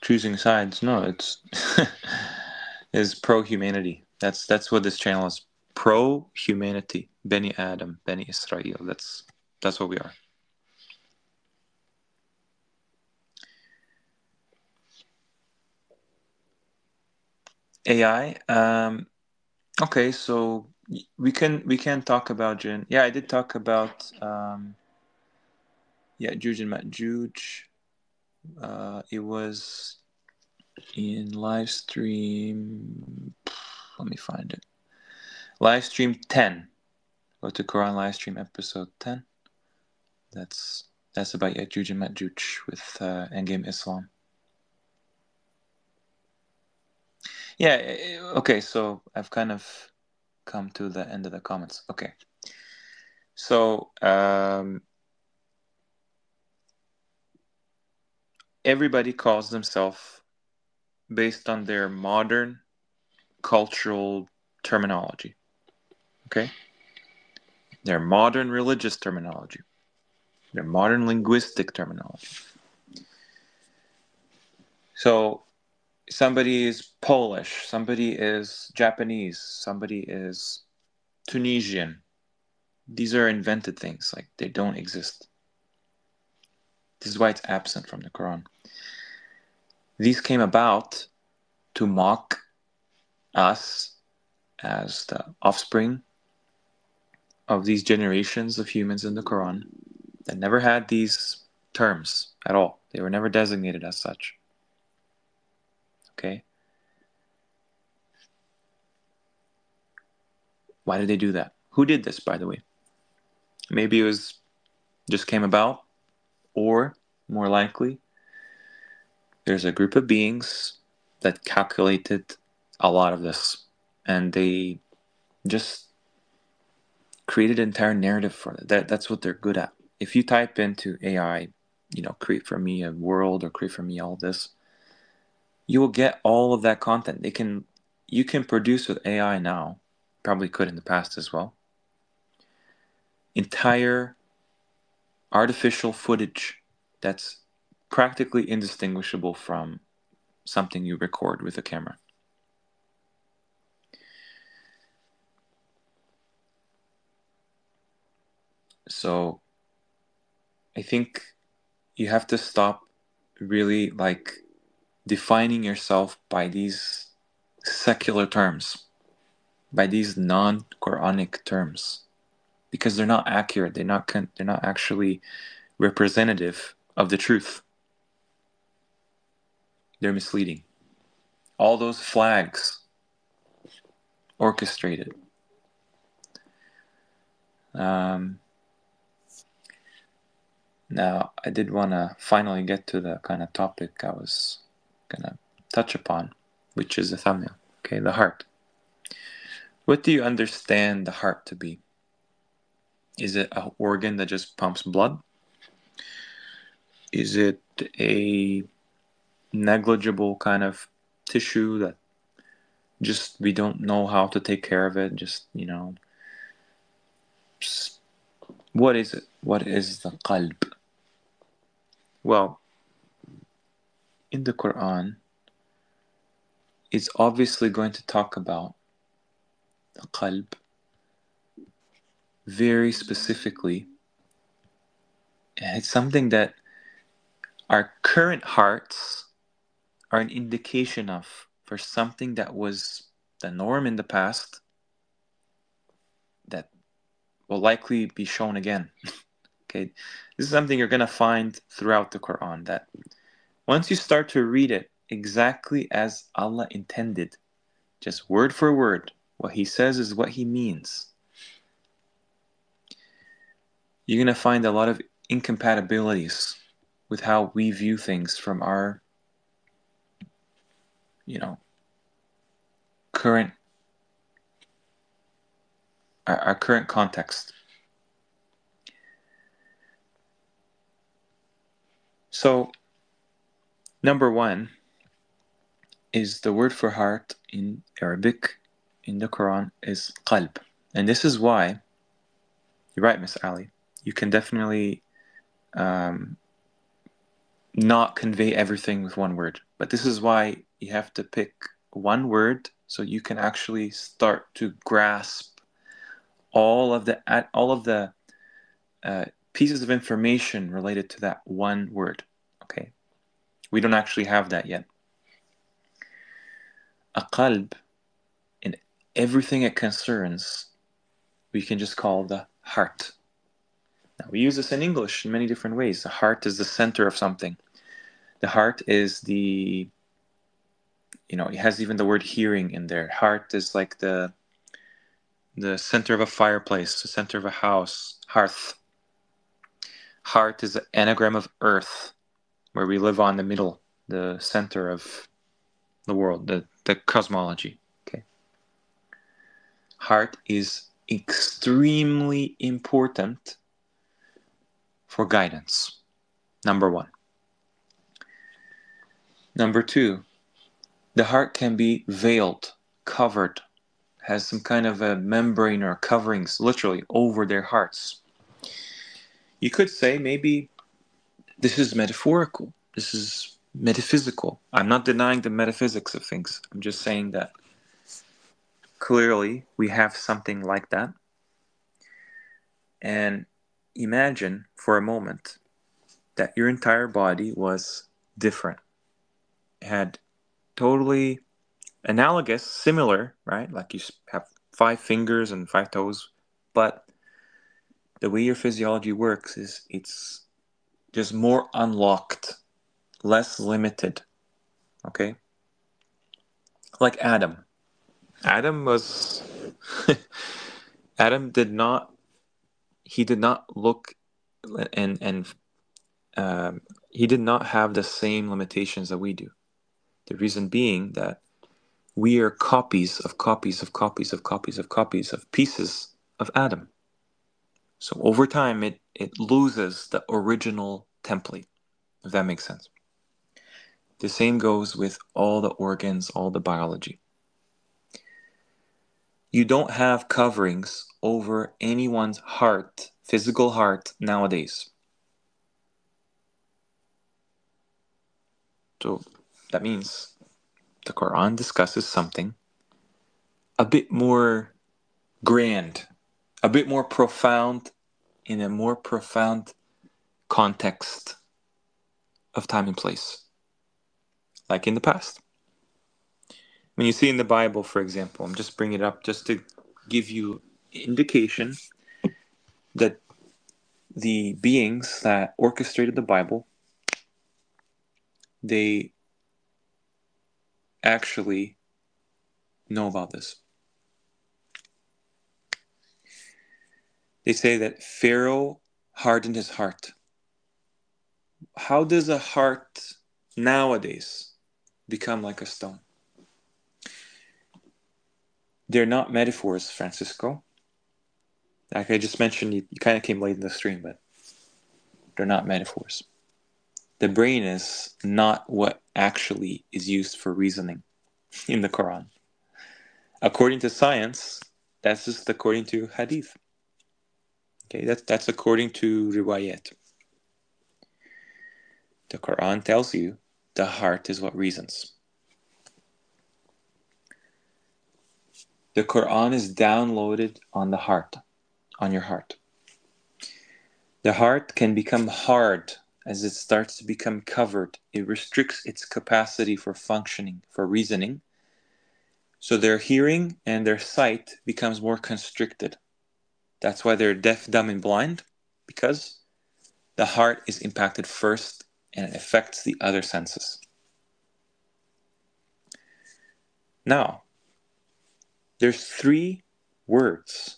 Choosing sides. No, it's is pro-humanity. That's what this channel is. Pro-humanity. Beni Adam, Beni Israel. That's what we are. AI. Okay, so we can talk about jinn. Yeah, I did talk about Juj and Majuj. It was in live stream. Let me find it. Live stream 10. Go to Quran live stream episode 10. That's about Yajuj and Majuj with Endgame Islam. Yeah. Okay. So I've kind of come to the end of the comments. Okay. So everybody calls themselves based on their modern cultural terminology. Okay. Their modern religious terminology. Their modern linguistic terminology. So somebody is Polish, somebody is Japanese, somebody is Tunisian. These are invented things, like they don't exist. This is why it's absent from the Quran. These came about to mock us as the offspring of these generations of humans in the Quran that never had these terms at all. They were never designated as such. Okay? Why did they do that? Who did this, by the way? Maybe it was just came about, or more likely, there's a group of beings that calculated a lot of this, and they just created an entire narrative for it. That's what they're good at. If you type into AI, create for me a world or create for me all this, you will get all of that content. You can produce with AI now, probably could in the past as well, entire artificial footage that's practically indistinguishable from something you record with a camera. So I think you have to stop really defining yourself by these secular terms, by these non-Quranic terms, because they're not accurate. They're not actually representative of the truth. They're misleading. All those flags orchestrated. Now, I did want to finally get to the kind of topic I was going to touch upon, which is the thumbnail. Okay, the heart. What do you understand the heart to be? Is it an organ that just pumps blood? Is it a negligible kind of tissue that just we don't know how to take care of it? What is it? What is the qalb? Well, in the Quran, it's obviously going to talk about the qalb very specifically. And it's something that our current hearts are an indication of for something that was the norm in the past that will likely be shown again. Okay, this is something you're going to find throughout the Quran, that once you start to read it exactly as Allah intended, just word for word, what He says is what He means, you're going to find a lot of incompatibilities with how we view things from our current our current context. So, number one, is the word for heart in Arabic in the Quran is qalb. And this is why, you're right, Miss Ali, you can definitely not convey everything with one word. But this is why you have to pick one word so you can actually start to grasp all of the pieces of information related to that one word. Okay, we don't actually have that yet. A qalb, in everything it concerns, we can just call the heart. Now, we use this in English in many different ways. The heart is the center of something. The heart is the, it has even the word hearing in there. Heart is like the center of a fireplace, the center of a house, hearth. Heart is the anagram of earth, where we live on the middle, the center of the world, the cosmology. Okay. Heart is extremely important for guidance. Number one. Number two, the heart can be veiled, covered, has some kind of a membrane or coverings literally over their hearts. You could say maybe this is metaphorical, this is metaphysical. I'm not denying the metaphysics of things. I'm just saying that clearly we have something like that. And imagine for a moment that your entire body was different. It had totally analogous, similar, right? Like you have 5 fingers and 5 toes, but the way your physiology works is it's just more unlocked, less limited. Okay? Like Adam. Adam was Adam did not look and he did not have the same limitations that we do. The reason being that we are copies of copies of copies of copies of copies of pieces of Adam. So over time, it loses the original template, if that makes sense. The same goes with all the organs, all the biology. You don't have coverings over anyone's heart, physical heart, nowadays. So that means the Quran discusses something a bit more grand, a bit more profound, in a more profound context of time and place, like in the past. When you see in the Bible, for example, I'm just bringing it up just to give you indication that the beings that orchestrated the Bible, they actually know about this. They say that Pharaoh hardened his heart. How does a heart nowadays become like a stone? They're not metaphors, Francisco. Like I just mentioned, you kind of came late in the stream, but they're not metaphors. The brain is not what actually is used for reasoning in the Quran. According to science, that's just according to hadith. Okay, that's according to riwayat. The Quran tells you the heart is what reasons. The Quran is downloaded on the heart, on your heart. The heart can become hard as it starts to become covered. It restricts its capacity for functioning, for reasoning. So their hearing and their sight becomes more constricted. That's why they're deaf, dumb, and blind, because the heart is impacted first and it affects the other senses. Now, there's 3 words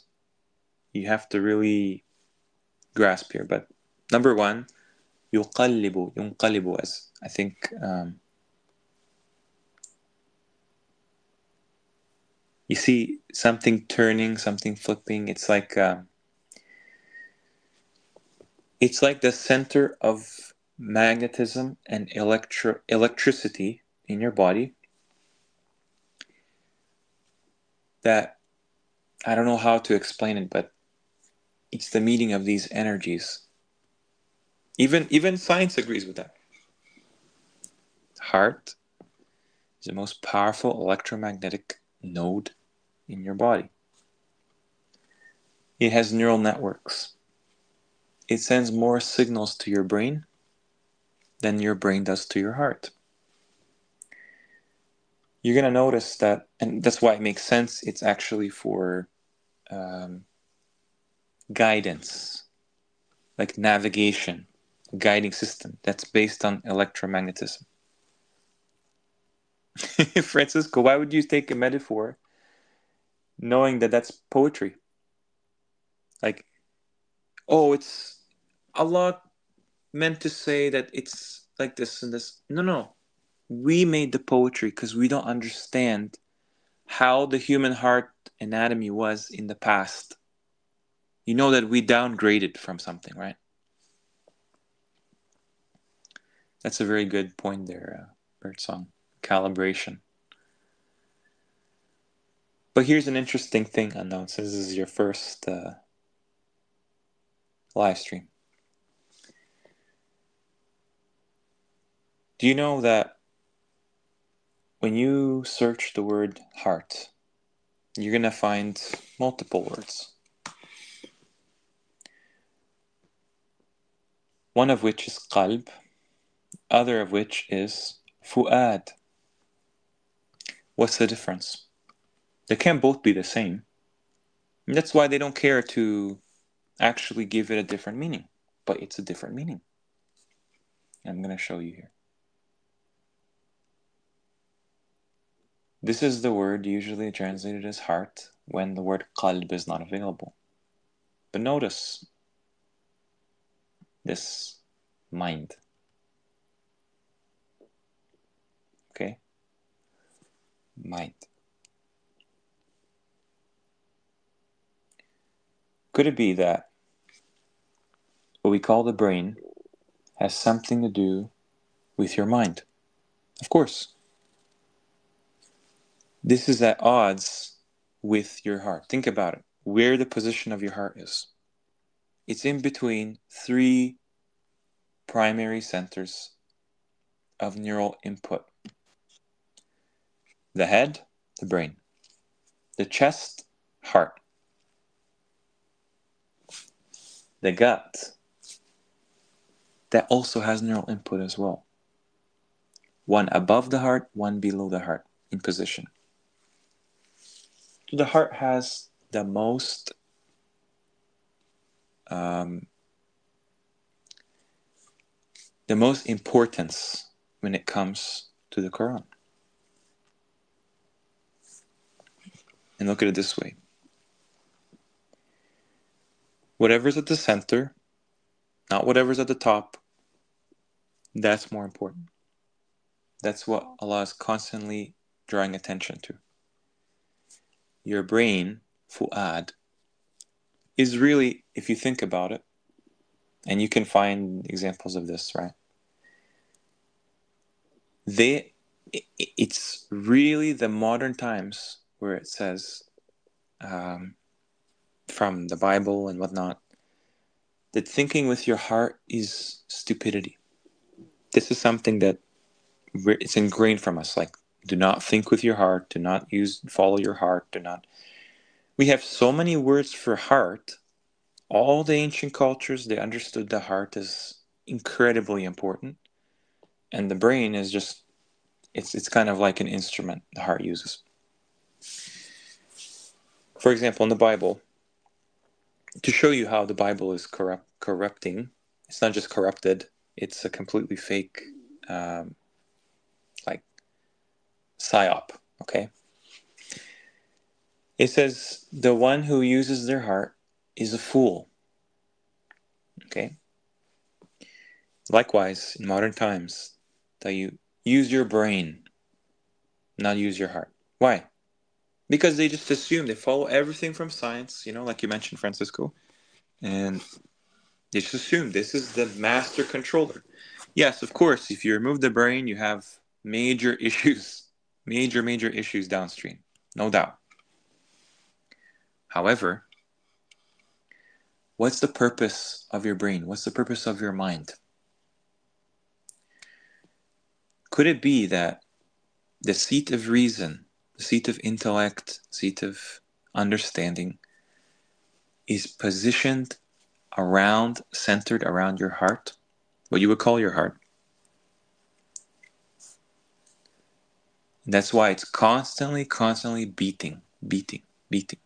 you have to really grasp here. But number 1, ينقلب, as I think you see something turning, something flipping. It's like the center of magnetism and electricity in your body that I don't know how to explain it, but it's the meeting of these energies. Even science agrees with that. Heart is the most powerful electromagnetic node in your body. It has neural networks. It sends more signals to your brain than your brain does to your heart. You're going to notice that, and that's why it makes sense, it's actually for guidance, like navigation, guiding system that's based on electromagnetism. Francisco, why would you take a metaphor knowing that that's poetry? Like, oh, it's Allah meant to say that it's like this and this. No. We made the poetry because we don't understand how the human heart anatomy was in the past. You know that we downgraded from something, right? That's a very good point there, Birdsong. Calibration. But here's an interesting thing, Unknown, since this is your first live stream. Do you know that when you search the word heart, you're going to find multiple words? One of which is qalb, other of which is fu'ad. What's the difference? They can't both be the same. And that's why they don't care to actually give it a different meaning. But it's a different meaning. I'm going to show you here. This is the word usually translated as heart when the word qalb is not available. But notice this mind. Okay? Mind. Could it be that what we call the brain has something to do with your mind? Of course. This is at odds with your heart. Think about it. Where the position of your heart is. It's in between three primary centers of neural input. The head, the brain. The chest, heart. The gut, that also has neural input as well. One above the heart, one below the heart in position. So the heart has the most importance when it comes to the Quran. And look at it this way. Whatever's at the center, not whatever's at the top, that's more important. That's what Allah is constantly drawing attention to. Your brain, fu'ad, is really, if you think about it, and you can find examples of this, right? It's really the modern times where it says, from the Bible and whatnot, that thinking with your heart is stupidity. This is something that it's ingrained from us. Like, do not think with your heart. Do not follow your heart. Do not. We have so many words for heart. All the ancient cultures, they understood the heart as incredibly important, and the brain is just it's kind of like an instrument the heart uses. For example, in the Bible, to show you how the Bible is corrupting, it's not just corrupted, it's a completely fake like psyop, okay? It says, the one who uses their heart is a fool, okay? Likewise, in modern times, that you use your brain, not use your heart. Why? Because they just assume, they follow everything from science, like you mentioned, Francisco, and they just assume this is the master controller. Yes, of course, if you remove the brain, you have major issues, major issues downstream, no doubt. However, what's the purpose of your brain? What's the purpose of your mind? Could it be that the seat of reason, the seat of intellect, seat of understanding is positioned around, centered around your heart, what you would call your heart? And that's why it's constantly beating, beating, beating.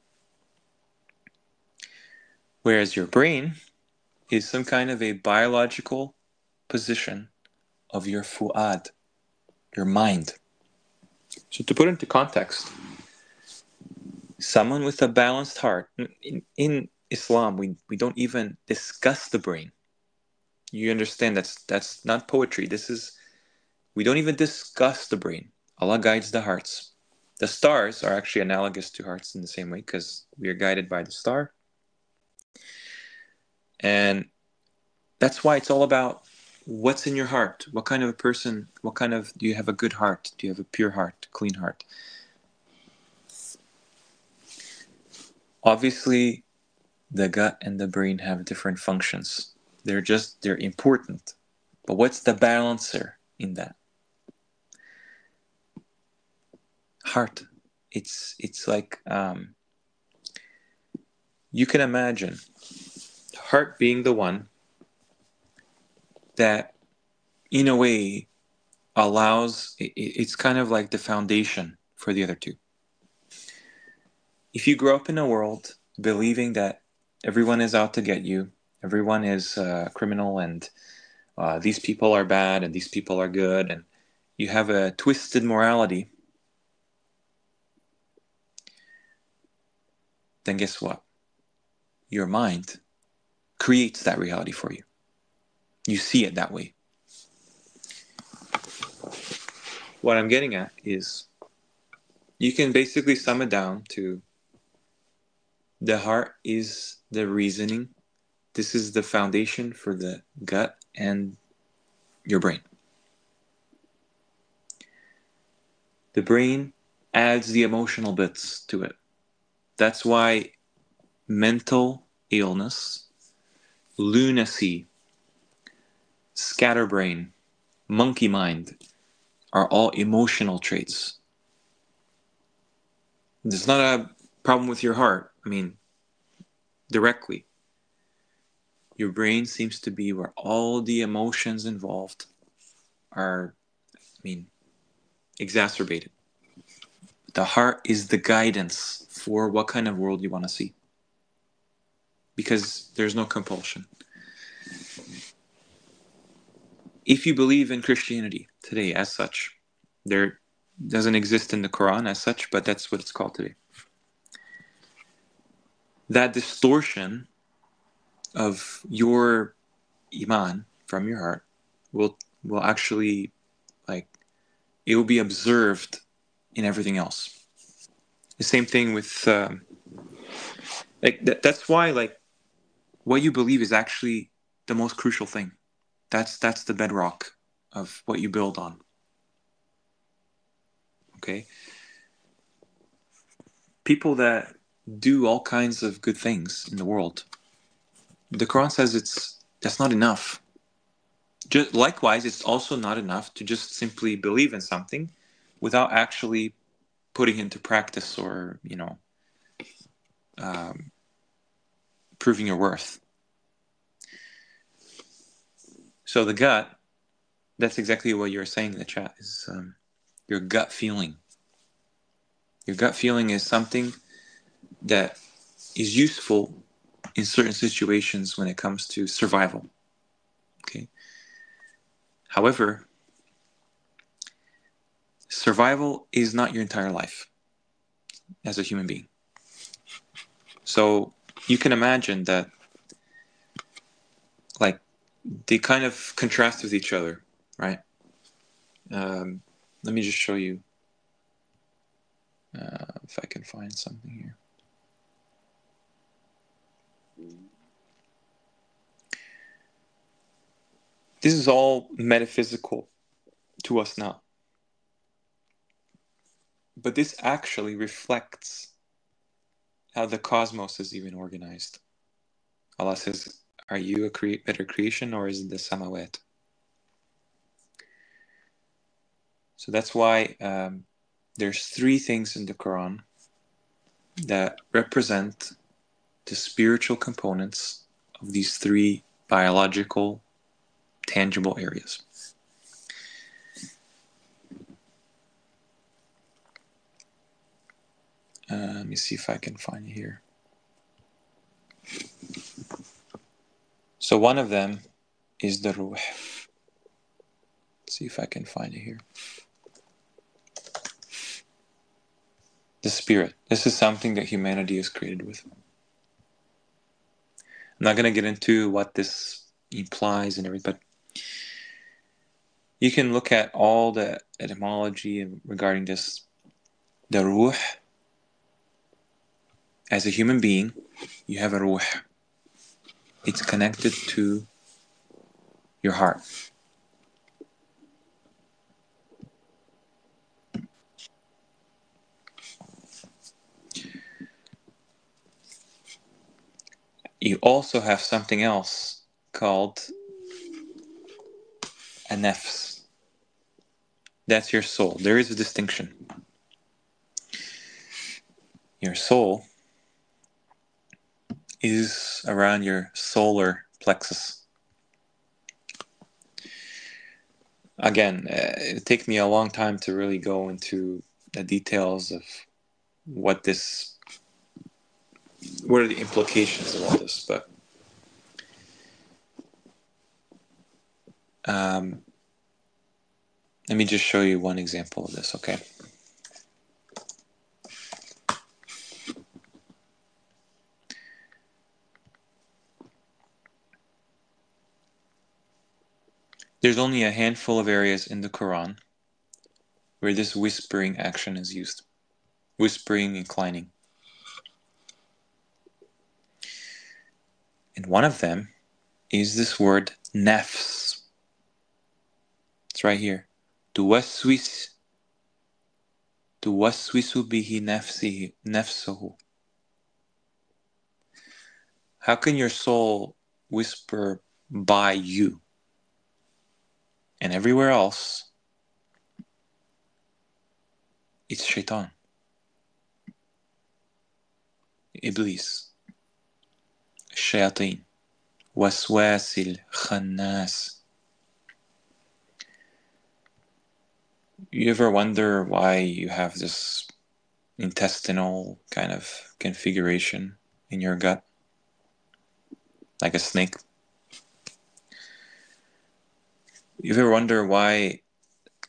Whereas your brain is some kind of a biological position of your fu'ad, your mind. So to put into context, someone with a balanced heart, in Islam, we don't even discuss the brain. You understand that's not poetry. We don't even discuss the brain. Allah guides the hearts. The stars are actually analogous to hearts in the same way because we are guided by the star. And that's why it's all about what's in your heart. What kind of a person, do you have a good heart? Do you have a pure heart, clean heart? Obviously, the gut and the brain have different functions. They're important. But what's the balancer in that? Heart. It's like, you can imagine heart being the one that, in a way, it's kind of like the foundation for the other two. If you grow up in a world believing that everyone is out to get you, everyone is a criminal, and these people are bad and these people are good, and you have a twisted morality, then guess what? Your mind creates that reality for you. You see it that way. What I'm getting at is you can basically sum it down to the heart is the reasoning. This is the foundation for the gut and your brain. The brain adds the emotional bits to it. That's why mental illness, lunacy, scatterbrain, monkey mind are all emotional traits. There's not a problem with your heart. I mean, directly. Your brain seems to be where all the emotions involved are, exacerbated. The heart is the guidance for what kind of world you want to see. Because there's no compulsion. If you believe in Christianity today as such, there doesn't exist in the Quran as such, but that's what it's called today. That distortion of your iman from your heart will actually, it will be observed in everything else. The same thing with that's why what you believe is actually the most crucial thing. That's the bedrock of what you build on. Okay? People that do all kinds of good things in the world, the Quran says that's not enough. Likewise, it's also not enough to just simply believe in something without actually putting into practice or, proving your worth. So the gut, that's exactly what you're saying in the chat, is your gut feeling. Your gut feeling is something that is useful in certain situations when it comes to survival. Okay. However, survival is not your entire life as a human being. So you can imagine that, they kind of contrast with each other, right? Let me just show you if I can find something here. This is all metaphysical to us now. But this actually reflects how the cosmos is even organized. Allah says, are you a better creation, or is it the samawat? So that's why there's 3 things in the Quran that represent the spiritual components of these 3 biological, tangible areas. Let me see if I can find it here. So one of them is the ruh. Let's see if I can find it here. The spirit. This is something that humanity is created with. I'm not going to get into what this implies and everything, but you can look at all the etymology regarding this. The ruh, as a human being, you have a ruh. It's connected to your heart. You also have something else called a nafs. That's your soul. There is a distinction. Your soul is around your solar plexus. Again, it took me a long time to really go into the details of what are the implications of all this, but let me just show you one example of this, okay? There's only a handful of areas in the Quran where this whispering action is used. Whispering, inclining. And one of them is this word nafs. It's right here. Tuwaswisu bihi nafsuhu. How can your soul whisper by you? And everywhere else, it's shaitan. Iblis. Shayateen. Waswasil khannas. You ever wonder why you have this intestinal kind of configuration in your gut? Like a snake? You ever wonder why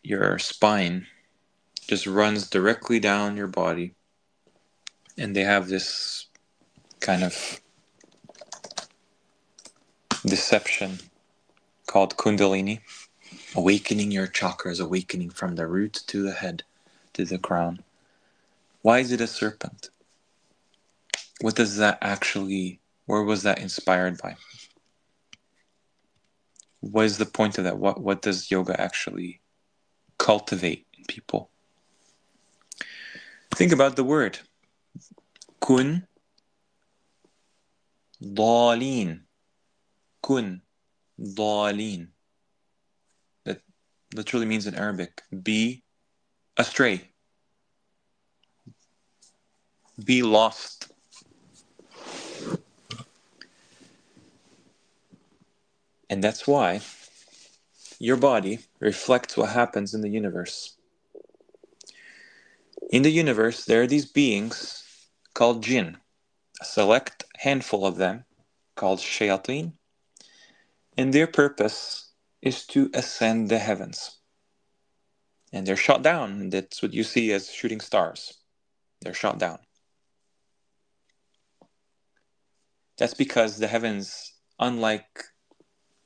your spine just runs directly down your body and they have this kind of deception called kundalini, awakening your chakras, awakening from the root to the head, to the crown? Why is it a serpent? What does that actually, where was that inspired by? What is the point of that? What does yoga actually cultivate in people? Think about the word. Kun dalin. Kun dalin. That literally means in Arabic, be astray. Be lost. And that's why your body reflects what happens in the universe. In the universe, there are these beings called jinn, a select handful of them called shayateen, and their purpose is to ascend the heavens. And they're shot down, and that's what you see as shooting stars. They're shot down. That's because the heavens, unlike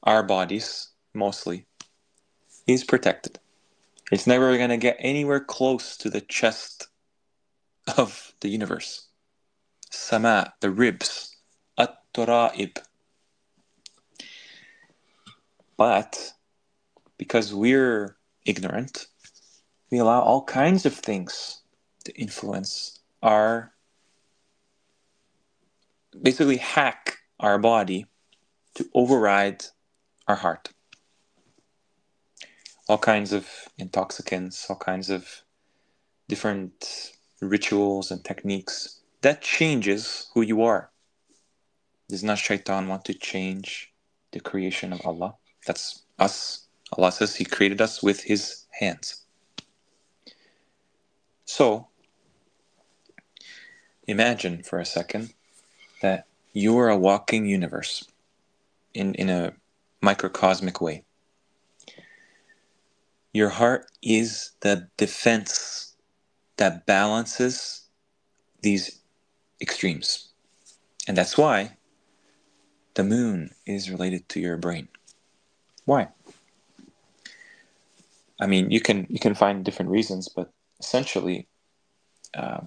our bodies, mostly, is protected. It's never going to get anywhere close to the chest of the universe. Sama, the ribs, at-tura'ib. But because we're ignorant, we allow all kinds of things to influence our basically hack our body to override our heart. All kinds of intoxicants, all kinds of different rituals and techniques. That changes who you are. Does not Shaitan want to change the creation of Allah? That's us. Allah says He created us with His hands. So, imagine for a second that you are a walking universe in a microcosmic way. Your heart is the defense that balances these extremes. And that's why the moon is related to your brain. Why? I mean, you can find different reasons, but essentially, the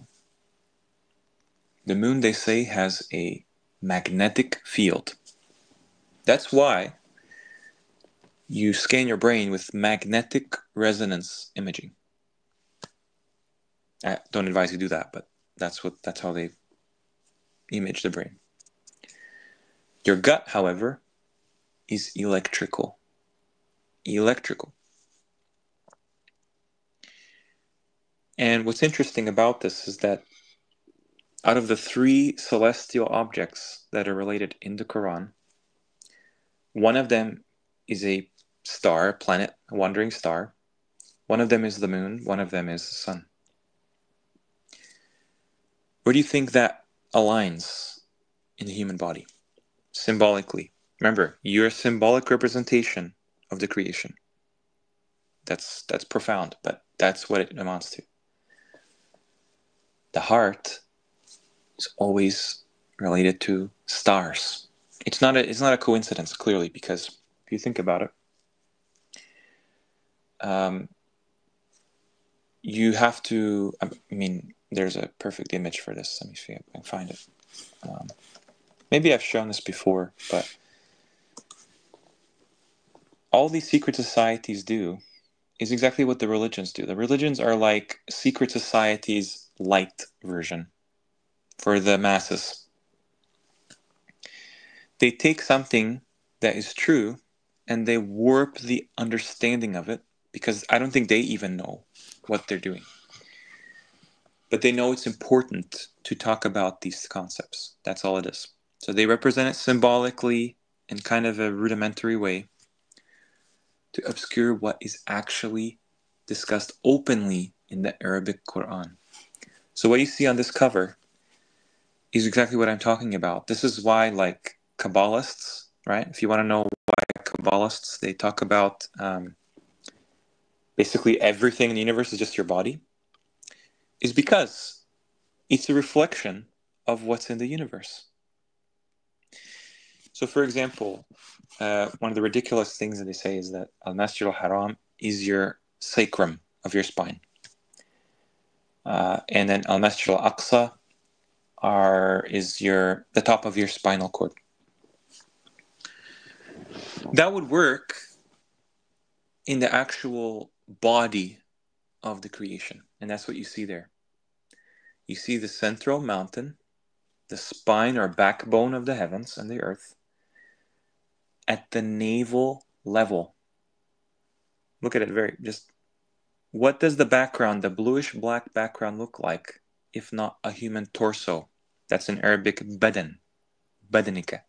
moon, they say, has a magnetic field. That's why you scan your brain with magnetic resonance imaging. I don't advise you do that, but that's how they image the brain. Your gut, however, is electrical. Electrical. And what's interesting about this is that out of the 3 celestial objects that are related in the Quran, one of them is a star, a planet, a wandering star. One of them is the moon. One of them is the sun. Where do you think that aligns in the human body? Symbolically. Remember, you're a symbolic representation of the creation. That's profound, but that's what it amounts to. The heart is always related to stars. It's not a coincidence, clearly, because if you think about it, you have to. I mean, there's a perfect image for this. Let me see if I can find it. Maybe I've shown this before, but all these secret societies do is exactly what the religions do. The religions are like secret societies' light version for the masses. They take something that is true and they warp the understanding of it, because I don't think they even know what they're doing. But they know it's important to talk about these concepts. That's all it is. So they represent it symbolically in kind of a rudimentary way to obscure what is actually discussed openly in the Arabic Qur'an. So what you see on this cover is exactly what I'm talking about. This is why, like, Kabbalists, right? If you want to know why Kabbalists, they talk about basically everything in the universe is just your body, is because it's a reflection of what's in the universe. So, for example, one of the ridiculous things that they say is that Al-Masjid al-Haram is your sacrum of your spine. And then Al-Masjid al-Aqsa is the top of your spinal cord. That would work in the actual body of the creation. And that's what you see there. You see the central mountain, the spine or backbone of the heavens and the earth, at the navel level. Look at it what does the background, the bluish black background, look like if not a human torso? That's in Arabic badan, badanika.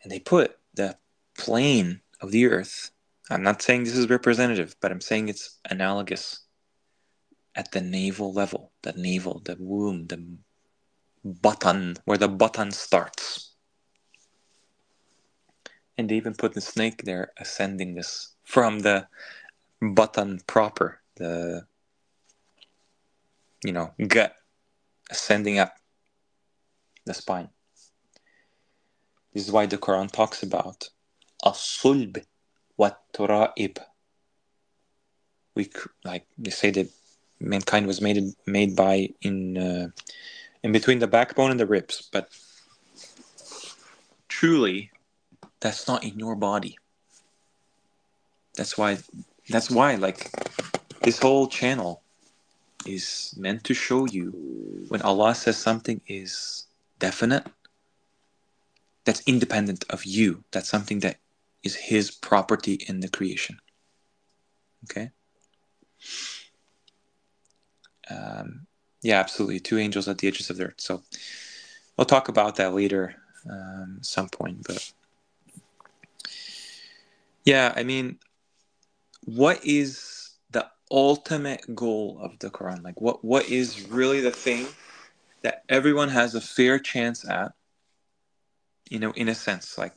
And they put the plane of the earth, I'm not saying this is representative, but I'm saying it's analogous, at the navel level, the navel, the womb, the button, where the button starts. And they even put the snake there ascending this from the button proper, the gut, ascending up the spine. This is why the Quran talks about as-sulb wa tura'ib. Like they say that mankind was made by in between the backbone and the ribs, but truly that's not in your body. That's why like this whole channel is meant to show you when Allah says something is definite, that's independent of you. That's something that is His property in the creation. Okay? Yeah, absolutely. Two angels at the edges of the earth. So we'll talk about that later some point. But yeah, I mean, what is the ultimate goal of the Quran? Like, what is really the thing that everyone has a fair chance at? You know, in a sense, like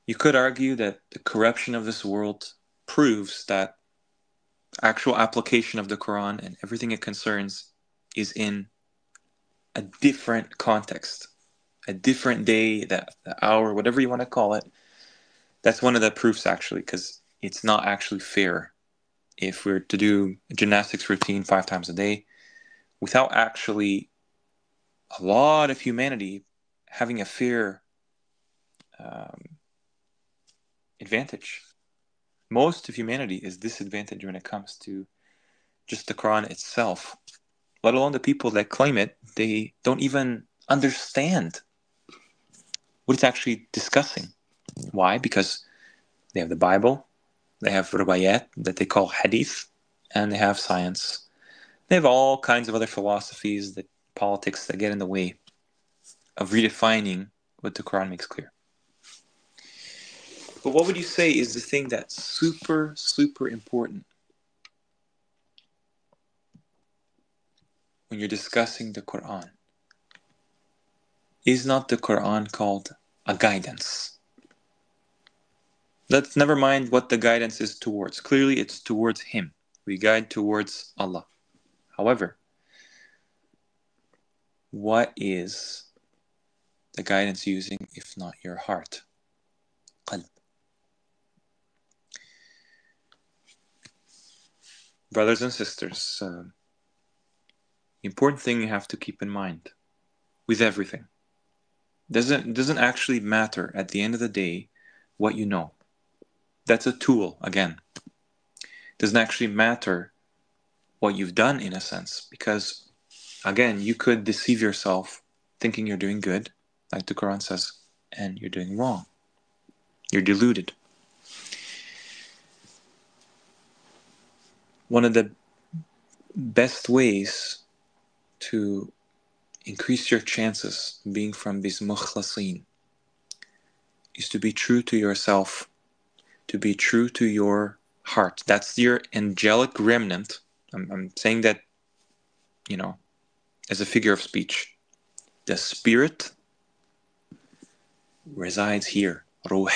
you could argue that the corruption of this world proves that actual application of the Quran and everything it concerns is in a different context, a different day, the hour, whatever you want to call it. That's one of the proofs, actually, because it's not actually fair if we're to do a gymnastics routine 5 times a day without actually a lot of humanity having a fair um, advantage. Most of humanity is disadvantaged when it comes to just the Quran itself, let alone the people that claim it. They don't even understand what it's actually discussing. Why? Because they have the Bible, they have riwayat that they call hadith, and they have science. They have all kinds of other philosophies, that politics that get in the way of redefining what the Quran makes clear. But what would you say is the thing that's super, super important when you're discussing the Quran? Is not the Quran called a guidance? Let's never mind what the guidance is towards. Clearly, it's towards Him. We guide towards Allah. However, what is the guidance using if not your heart? Qalb. Brothers and sisters, the important thing you have to keep in mind with everything doesn't actually matter at the end of the day what you know. That's a tool, again. Doesn't actually matter what you've done in a sense, because again, you could deceive yourself thinking you're doing good, like the Quran says, and you're doing wrong. You're deluded. One of the best ways to increase your chances being from these mukhlasin is to be true to yourself, to be true to your heart. That's your angelic remnant. I'm saying that, you know, as a figure of speech. The spirit resides here. Ruh.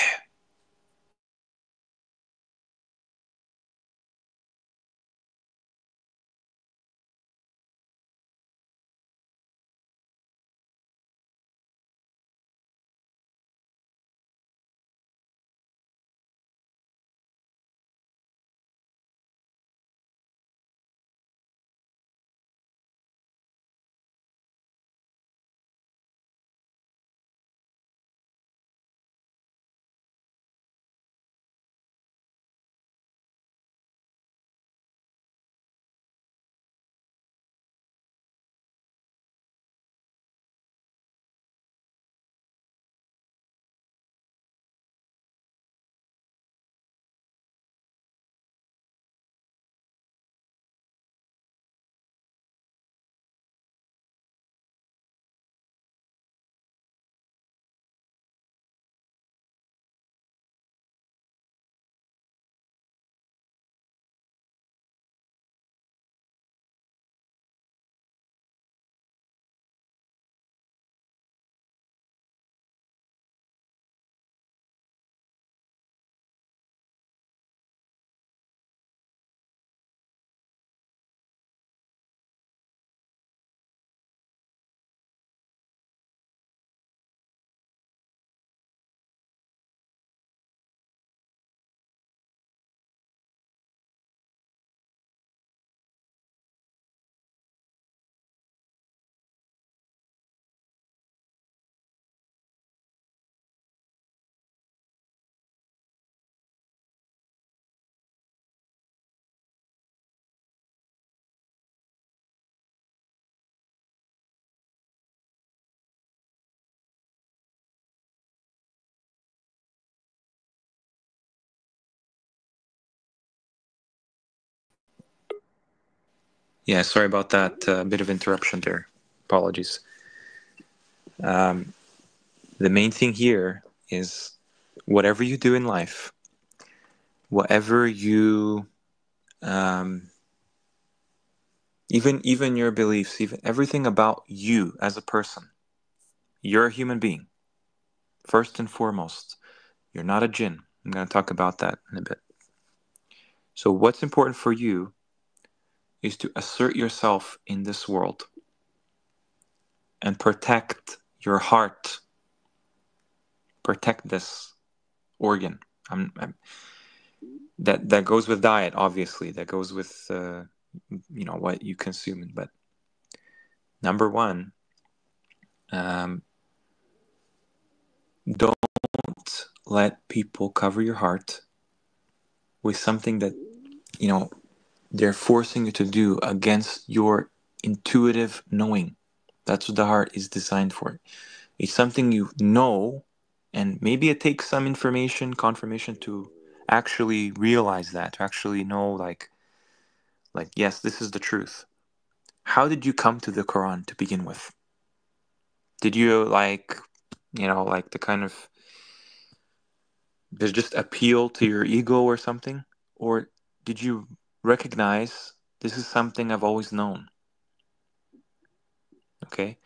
Yeah, sorry about that bit of interruption there. Apologies. The main thing here is whatever you do in life, whatever you, even your beliefs, even everything about you as a person, you're a human being, first and foremost. You're not a jinn. I'm going to talk about that in a bit. So what's important for you is to assert yourself in this world and protect your heart. Protect this organ. That goes with diet, obviously. That goes with what you consume. But number one, don't let people cover your heart with something that they're forcing you to do against your intuitive knowing. That's what the heart is designed for. It's something you know, and maybe it takes some information, confirmation to actually realize that, to actually know, like yes, this is the truth. How did you come to the Quran to begin with? Did you like the kind of, did it just appeal to your ego or something? Or did you recognize this is something I've always known? Okay?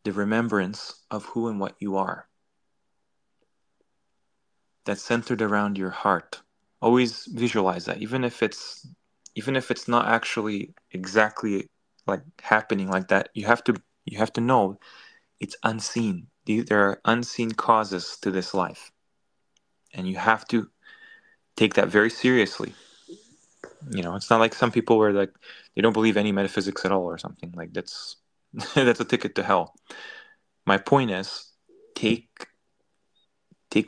The remembrance of who and what you are. That's centered around your heart. Always visualize that, even if it's not actually exactly like happening like that. You have to know it's unseen. There are unseen causes to this life, and you have to take that very seriously. It's not like some people where like they don't believe any metaphysics at all or something. Like that's that's a ticket to hell. My point is, take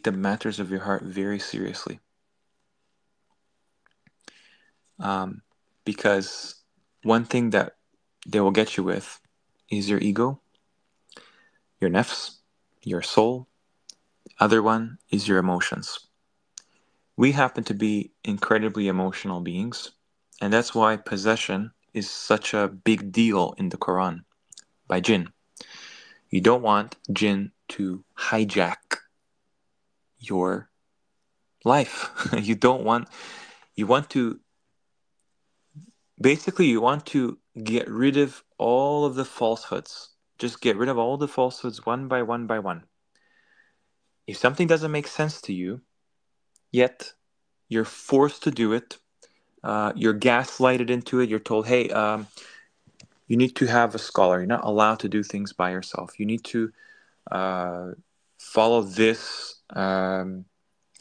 the matters of your heart very seriously, because one thing that they will get you with is your ego, your nafs, your soul. Other one is your emotions. We happen to be incredibly emotional beings, and that's why possession is such a big deal in the Quran by jinn. You don't want jinn to hijack your life. You want to get rid of all of the falsehoods. Just get rid of all the falsehoods one by one by one. If something doesn't make sense to you, yet you're forced to do it, you're gaslighted into it, you're told, hey, you need to have a scholar. You're not allowed to do things by yourself. You need to follow this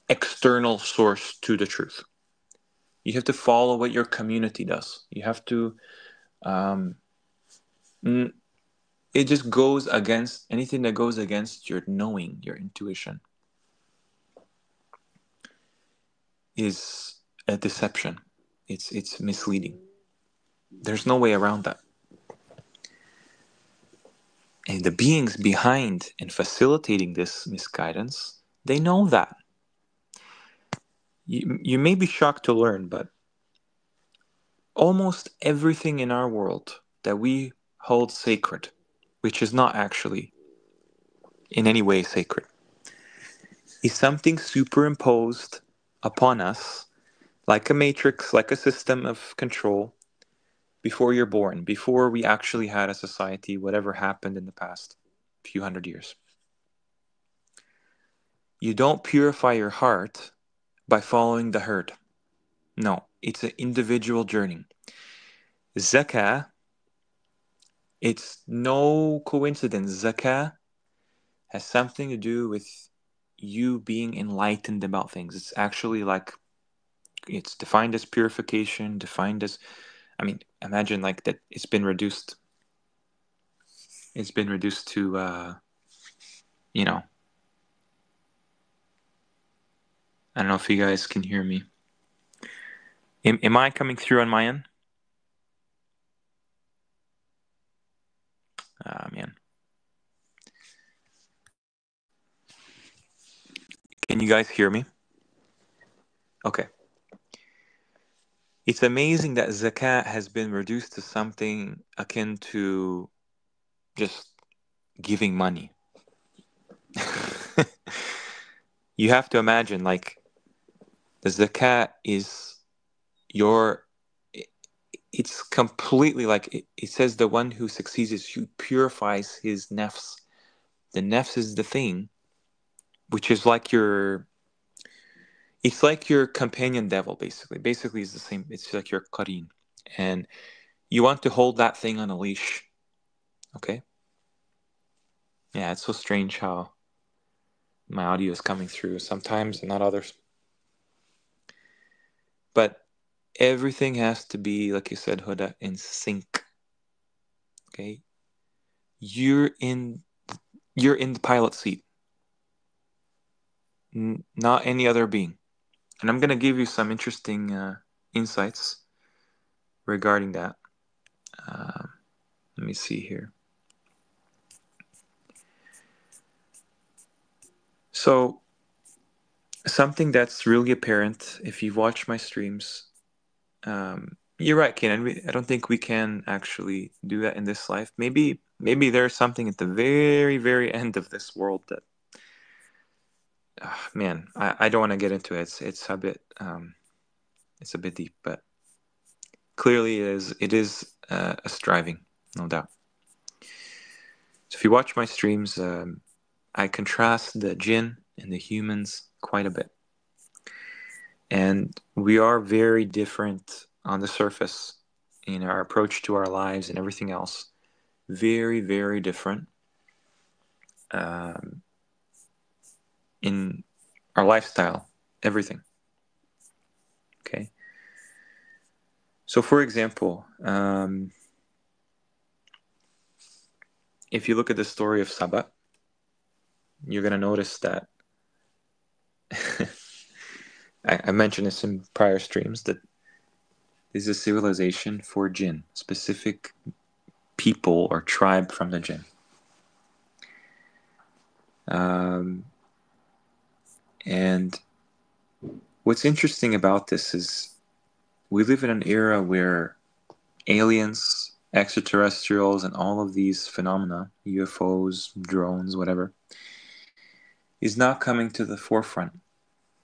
external source to the truth. You have to follow what your community does. You have to. It just goes against anything that goes against your knowing, your intuition, is a deception. It's misleading. There's no way around that. And the beings behind and facilitating this misguidance, they know that. You may be shocked to learn, but almost everything in our world that we hold sacred, which is not actually in any way sacred, is something superimposed upon us like a matrix, like a system of control before you're born, before we actually had a society, whatever happened in the past few hundred years. You don't purify your heart by following the herd. No, it's an individual journey. Zakah, it's no coincidence. Zakah has something to do with you being enlightened about things. It's actually like, it's defined as purification, defined as, I mean, imagine like that it's been reduced to, I don't know if you guys can hear me. Am I coming through on my end? Man. Can you guys hear me? Okay. It's amazing that zakat has been reduced to something akin to just giving money. You have to imagine, like, the zakat is it's completely like it says the one who succeeds is who purifies his nafs. The nafs is the thing which is like it's like your companion devil, basically. Basically, it's the same. It's like your qarin. And you want to hold that thing on a leash. Okay? Yeah, it's so strange how my audio is coming through sometimes and not others. But everything has to be, like you said, Huda, in sync. Okay? You're in the pilot seat, not any other being. And I'm going to give you some interesting insights regarding that. Let me see here. So, something that's really apparent if you've watched my streams, you're right, Kenan. I don't think we can actually do that in this life. Maybe there's something at the very, very end of this world that, man, I don't want to get into it. It's a bit deep, but clearly it is a striving, no doubt. So if you watch my streams, I contrast the jinn and the humans quite a bit. And we are very different on the surface in our approach to our lives and everything else. Very, very different in our lifestyle, everything. Okay? So, for example, if you look at the story of Saba, you're going to notice that I mentioned this in prior streams, that this is a civilization for jinn, specific people or tribe from the jinn. And what's interesting about this is we live in an era where aliens, extraterrestrials, and all of these phenomena, UFOs, drones, whatever, is not coming to the forefront,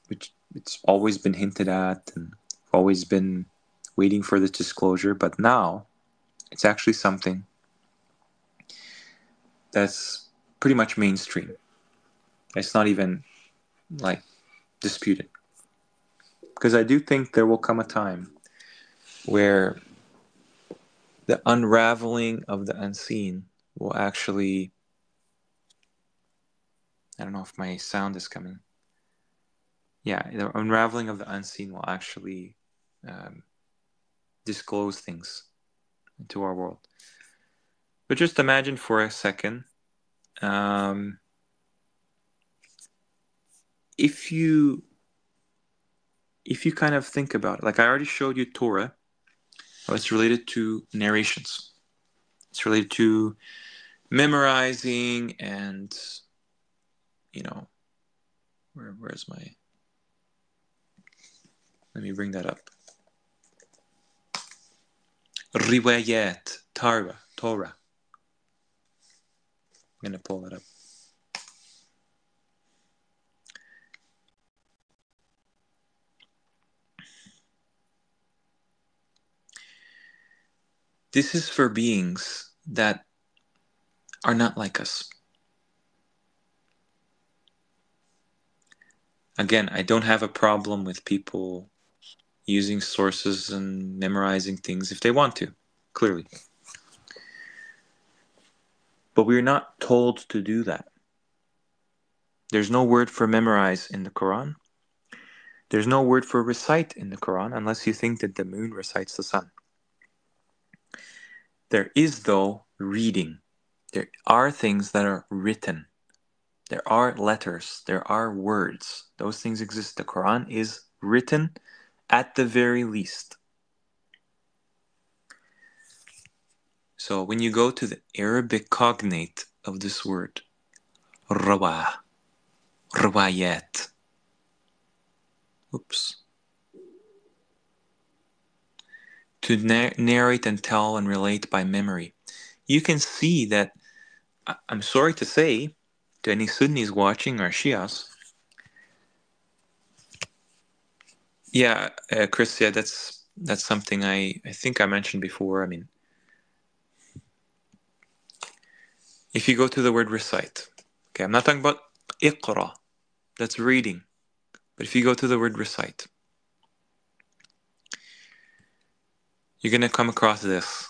which it's always been hinted at and always been waiting for this disclosure, but now it's actually something that's pretty much mainstream. It's not even like disputed. Because I do think there will come a time where the unraveling of the unseen will actually, I don't know if my sound is coming. Yeah, the unraveling of the unseen will actually disclose things into our world. But just imagine for a second, if you kind of think about it, like I already showed you Torah, how it's related to narrations. It's related to memorizing and, where's my, let me bring that up. Riwayat, Torah. I'm going to pull that up. This is for beings that are not like us. Again, I don't have a problem with people using sources and memorizing things if they want to, clearly. But we're not told to do that. There's no word for memorize in the Quran. There's no word for recite in the Quran unless you think that the moon recites the sun. There is, though, reading. There are things that are written. There are letters. There are words. Those things exist. The Quran is written at the very least. So when you go to the Arabic cognate of this word, rawa, riwayat. Oops. to narrate and tell and relate by memory. You can see that, I'm sorry to say, to any Sunnis watching or Shias, yeah, Chris, yeah, that's something I think I mentioned before. I mean, if you go to the word recite, okay, I'm not talking about iqra, that's reading, but if you go to the word recite, you're going to come across this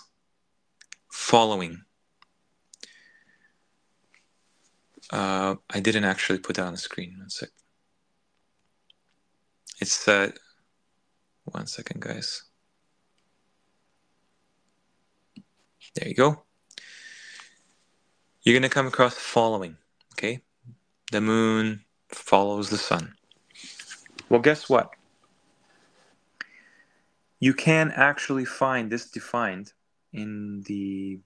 following. I didn't actually put that on the screen. One sec. It's 1 second, guys. There you go. You're going to come across following, okay? The moon follows the sun. Well, guess what? You can actually find this defined in the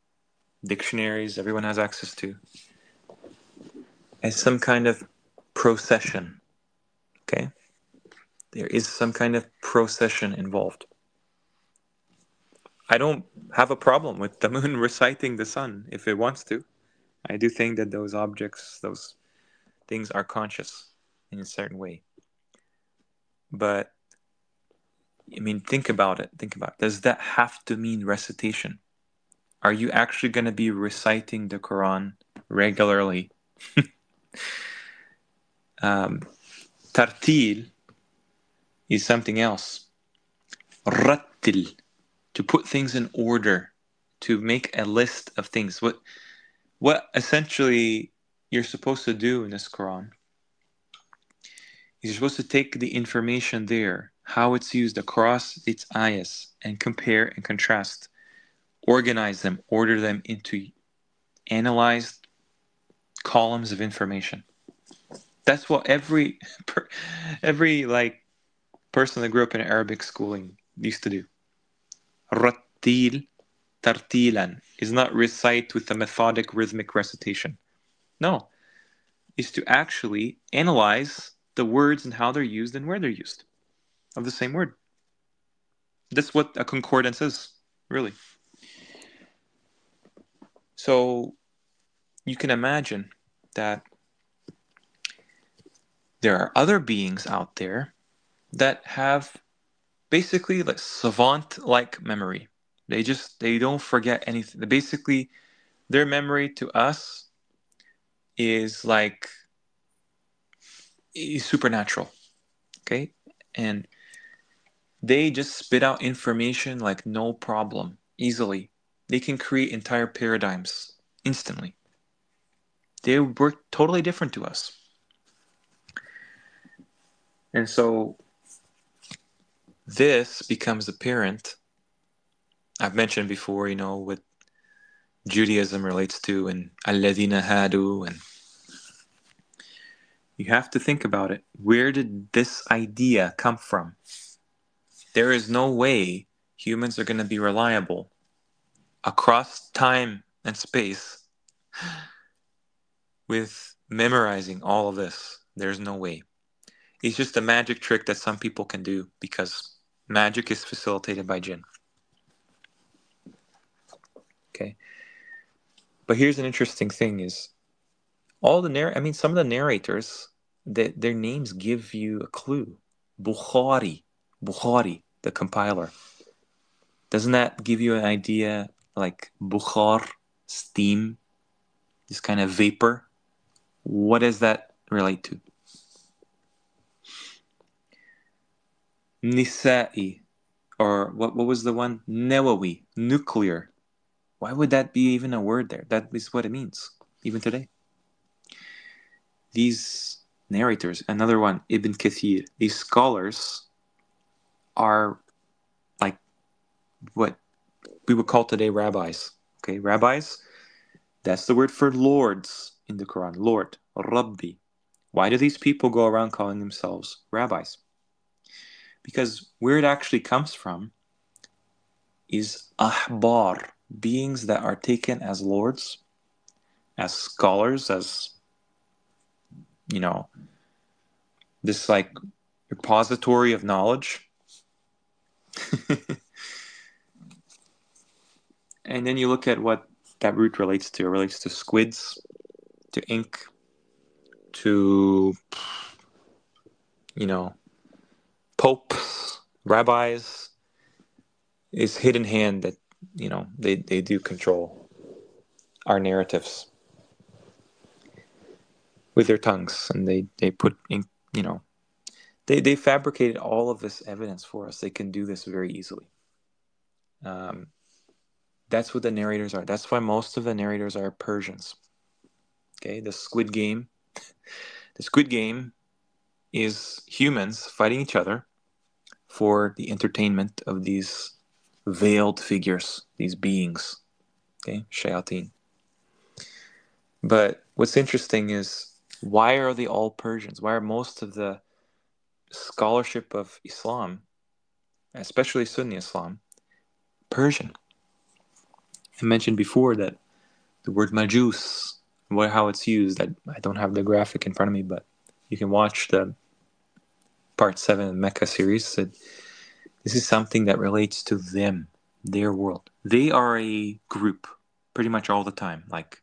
dictionaries everyone has access to as some kind of procession, okay? There is some kind of procession involved. I don't have a problem with the moon reciting the sun if it wants to. I do think that those objects, those things are conscious in a certain way. But, I mean, think about it. Think about it. Does that have to mean recitation? Are you actually going to be reciting the Quran regularly? Tartil is something else. Rattil, to put things in order, to make a list of things. What essentially you're supposed to do in this Quran is you're supposed to take the information there, how it's used across its ayahs, and compare and contrast, organize them, order them into analyzed columns of information. That's what every like person that grew up in Arabic schooling used to do. Rattil tartilan is not recite with a methodic rhythmic recitation. No, is to actually analyze the words and how they're used and where they're used of the same word. That's what a concordance is, really. So you can imagine that there are other beings out there that have basically like savant-like memory. They don't forget anything. Basically, their memory to us is like is supernatural. Okay, and they just spit out information like no problem, easily. They can create entire paradigms instantly. They work totally different to us. And so this becomes apparent. I've mentioned before, what Judaism relates to, and alladhina hadu, and you have to think about it. Where did this idea come from? There is no way humans are going to be reliable across time and space with memorizing all of this. There's no way. It's just a magic trick that some people can do because magic is facilitated by jinn. Okay. But here's an interesting thing is some of the narrators, their names give you a clue. Bukhari, the compiler. Doesn't that give you an idea, like bukhar, steam, this kind of vapor? What does that relate to? Nisa'i, or what was the one? Nawawi, nuclear. Why would that be even a word there? That is what it means, even today. These narrators, another one, Ibn Kathir, these scholars are like what we would call today rabbis. Okay, rabbis, that's the word for lords in the Quran. Lord, Rabbi. Why do these people go around calling themselves rabbis? Because where it actually comes from is ahbar, beings that are taken as lords, as scholars, as, this like repository of knowledge. And then you look at what that root relates to. It relates to squids, to ink, to, popes, rabbis. Is hidden hand that, they do control our narratives with their tongues. And they put ink, they fabricated all of this evidence for us. They can do this very easily. That's what the narrators are. That's why most of the narrators are Persians. Okay, the Squid Game. The Squid Game is humans fighting each other for the entertainment of these veiled figures, these beings. Okay, shayateen. But what's interesting is, why are they all Persians? Why are most of the scholarship of Islam, especially Sunni Islam, Persian? I mentioned before that the word majus, how it's used, I don't have the graphic in front of me, but you can watch the part 7 of the Mecca series. That this is something that relates to them, their world. They are a group pretty much all the time. Like,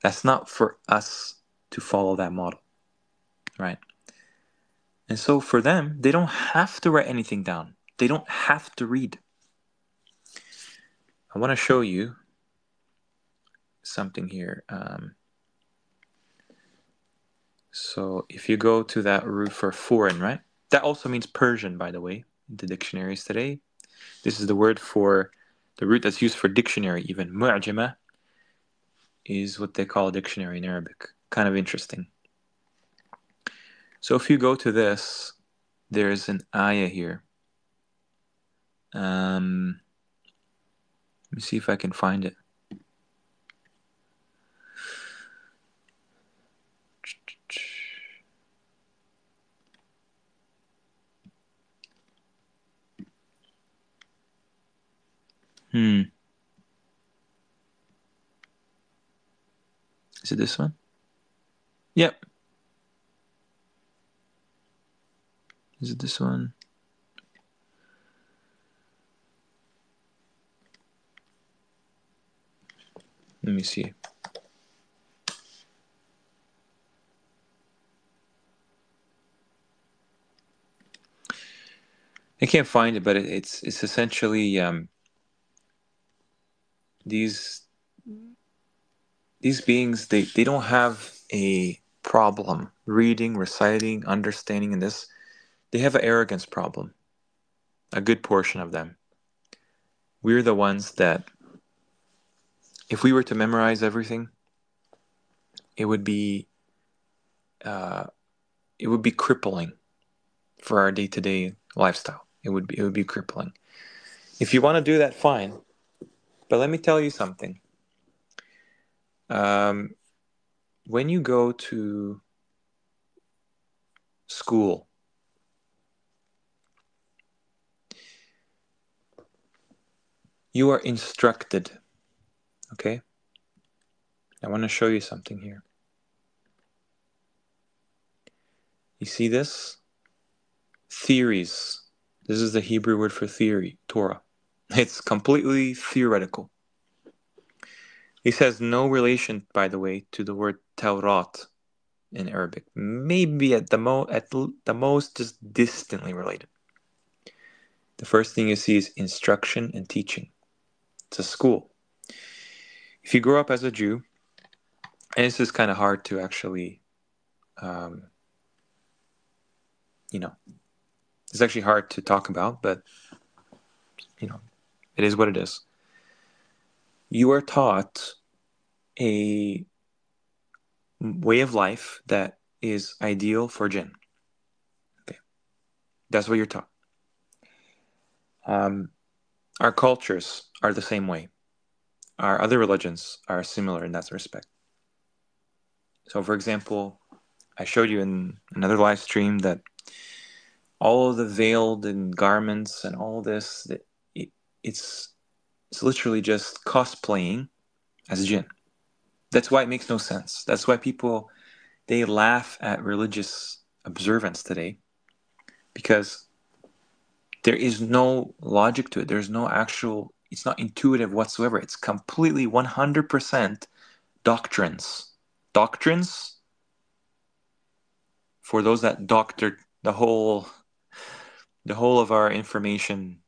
that's not for us to follow that model, right? And so for them, they don't have to write anything down. They don't have to read. I want to show you something here. So if you go to that root for foreign, right? That also means Persian, by the way, in the dictionaries today. This is the word for the root that's used for dictionary, even. Mu'jama is what they call a dictionary in Arabic. Kind of interesting. So if you go to this, there's an ayah here. Let me see if I can find it. Is it this one? Yep. Is it this one? Let me see. I can't find it, but it's essentially these beings, they don't have a problem reading, reciting, understanding in this. They have an arrogance problem. A good portion of them. We're the ones that, if we were to memorize everything, it would be crippling for our day-to-day lifestyle. It would be crippling. If you want to do that, fine. But let me tell you something. When you go to school, you are instructed. Okay? I want to show you something here. You see this? Theories. This is the Hebrew word for theory, Torah. It's completely theoretical. This has no relation, by the way, to the word Taurat in Arabic. Maybe at the most just distantly related. The first thing you see is instruction and teaching. It's a school. If you grow up as a Jew, and this is kind of hard to actually, it's actually hard to talk about, but, it is what it is. You are taught a way of life that is ideal for jinn. Okay, that's what you're taught. Our cultures are the same way. Our other religions are similar in that respect. So, for example, I showed you in another live stream that all of the veiled and garments and all this, it's literally just cosplaying as jinn. That's why it makes no sense. That's why people, they laugh at religious observance today, because there is no logic to it. There's no actual It's not intuitive whatsoever. It's completely 100% doctrines. Doctrines, for those that doctor the whole of our information,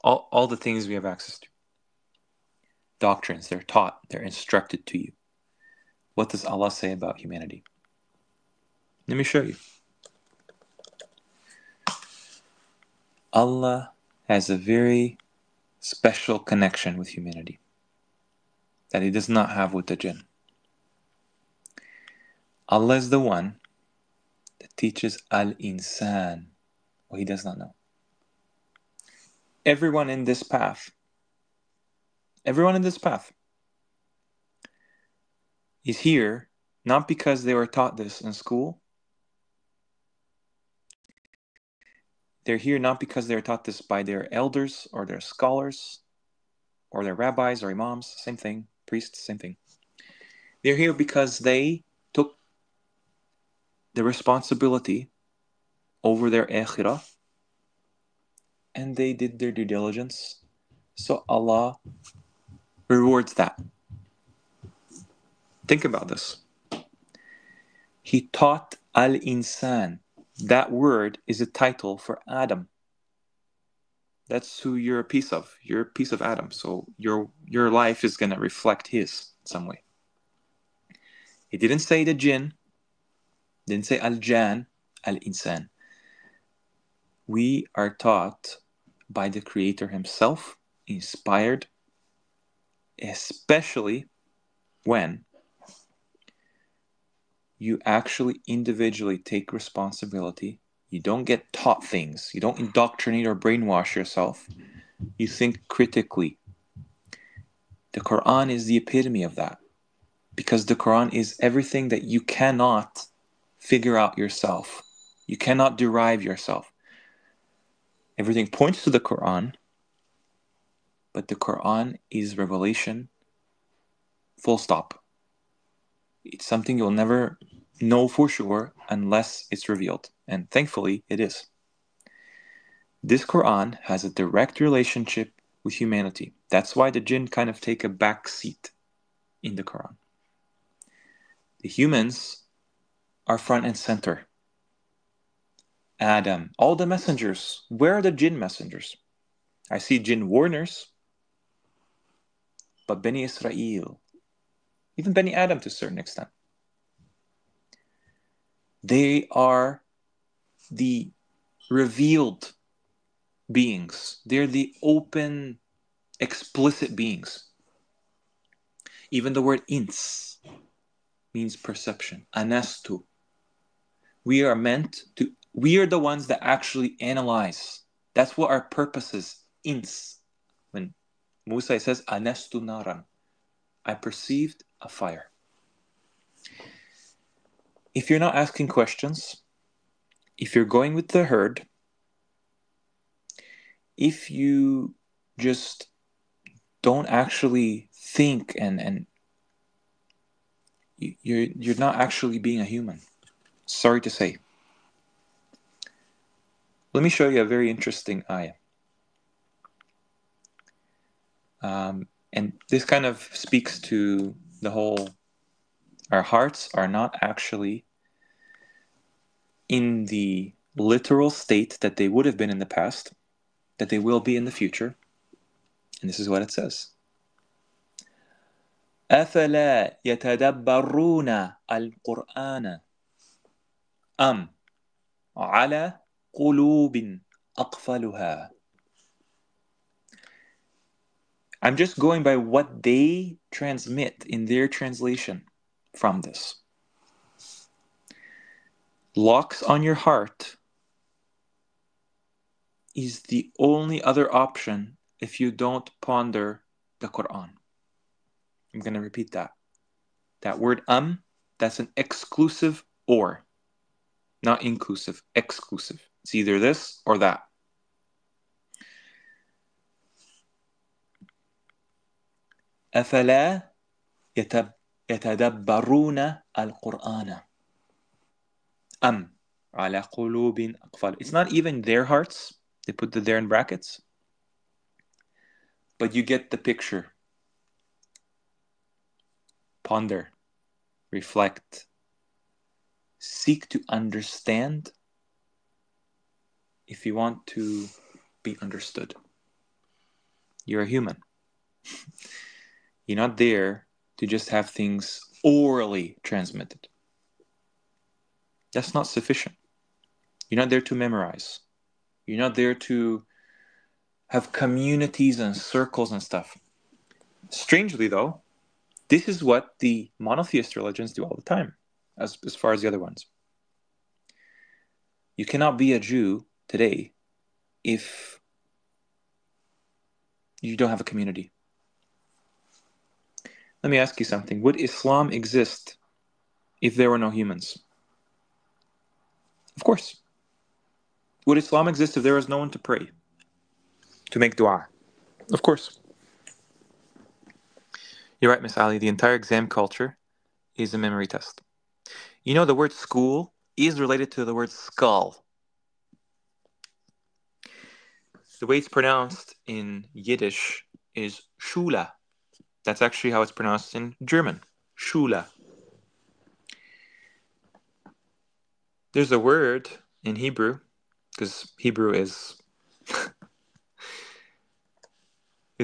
all the things we have access to. Doctrines, they're taught, they're instructed to you. What does Allah say about humanity? Let me show you. Allah has a very special connection with humanity that He does not have with the jinn. Allah is the one that teaches al-insan what he does not know. Everyone in this path is here not because they were taught this in school. They're here not because they were taught this by their elders or their scholars or their rabbis or imams, same thing, priests, same thing. They're here because they took the responsibility over their akhirah and they did their due diligence. So Allah rewards that. Think about this. He taught al-insan. That word is a title for Adam. That's who you're a piece of. You're a piece of Adam. So your life is going to reflect his in some way. He didn't say the jinn. Didn't say al-jan, al-insan. We are taught by the Creator himself, inspired, especially when you actually individually take responsibility. You don't get taught things. You don't indoctrinate or brainwash yourself. You think critically. The Qur'an is the epitome of that. Because the Qur'an is everything that you cannot figure out yourself. You cannot derive yourself. Everything points to the Qur'an, but the Qur'an is revelation, full stop. It's something you'll never know for sure unless it's revealed. And thankfully, it is. This Qur'an has a direct relationship with humanity. That's why the jinn kind of take a back seat in the Qur'an. The humans are front and center. Adam, all the messengers. Where are the jinn messengers? I see jinn warners, but Bani Israel, even Bani Adam to a certain extent, they are the revealed beings. They're the open, explicit beings. Even the word ins means perception. Anastu. We are the ones that actually analyze. That's what our purpose is. Ins. When Musa says, Anastu naran, I perceived a fire. If you're not asking questions, if you're going with the herd, if you just don't actually think and you're not actually being a human. Sorry to say. Let me show you a very interesting ayah. And this kind of speaks to the whole, our hearts are not actually in the literal state that they would have been in the past, that they will be in the future. And this is what it says. أَفَلَا يَتَدَبَّرُونَ الْقُرْآنَ أَمْ عَلَى قُلُوبٍ أَقْفَلُهَا. I'm just going by what they transmit in their translation from this. Locks on your heart is the only other option if you don't ponder the Qur'an. I'm going to repeat that. That word that's an exclusive or. Not inclusive, exclusive. It's either this or that. أَفَلَا يَتَدَبَّرُونَ الْقُرْآنَ عَلَى قُلُوبٍ أَقْفَالٍ. It's not even their hearts. They put the there in brackets. but you get the picture. Ponder, reflect, seek to understand if you want to be understood. You're a human. You're not there to just have things orally transmitted. That's not sufficient. You're not there to memorize. You're not there to have communities and circles and stuff. Strangely, though, this is what the monotheist religions do all the time, as far as the other ones. You cannot be a Jew today if you don't have a community. Let me ask you something. Would Islam exist if there were no humans? Of course. Would Islam exist if there was no one to pray, to make dua? Of course. You're right, Miss Ali. The entire exam culture is a memory test. You know, the word school is related to the word skull. The way it's pronounced in Yiddish is Schule. That's actually how it's pronounced in German. Schule. There's a word in Hebrew, because Hebrew is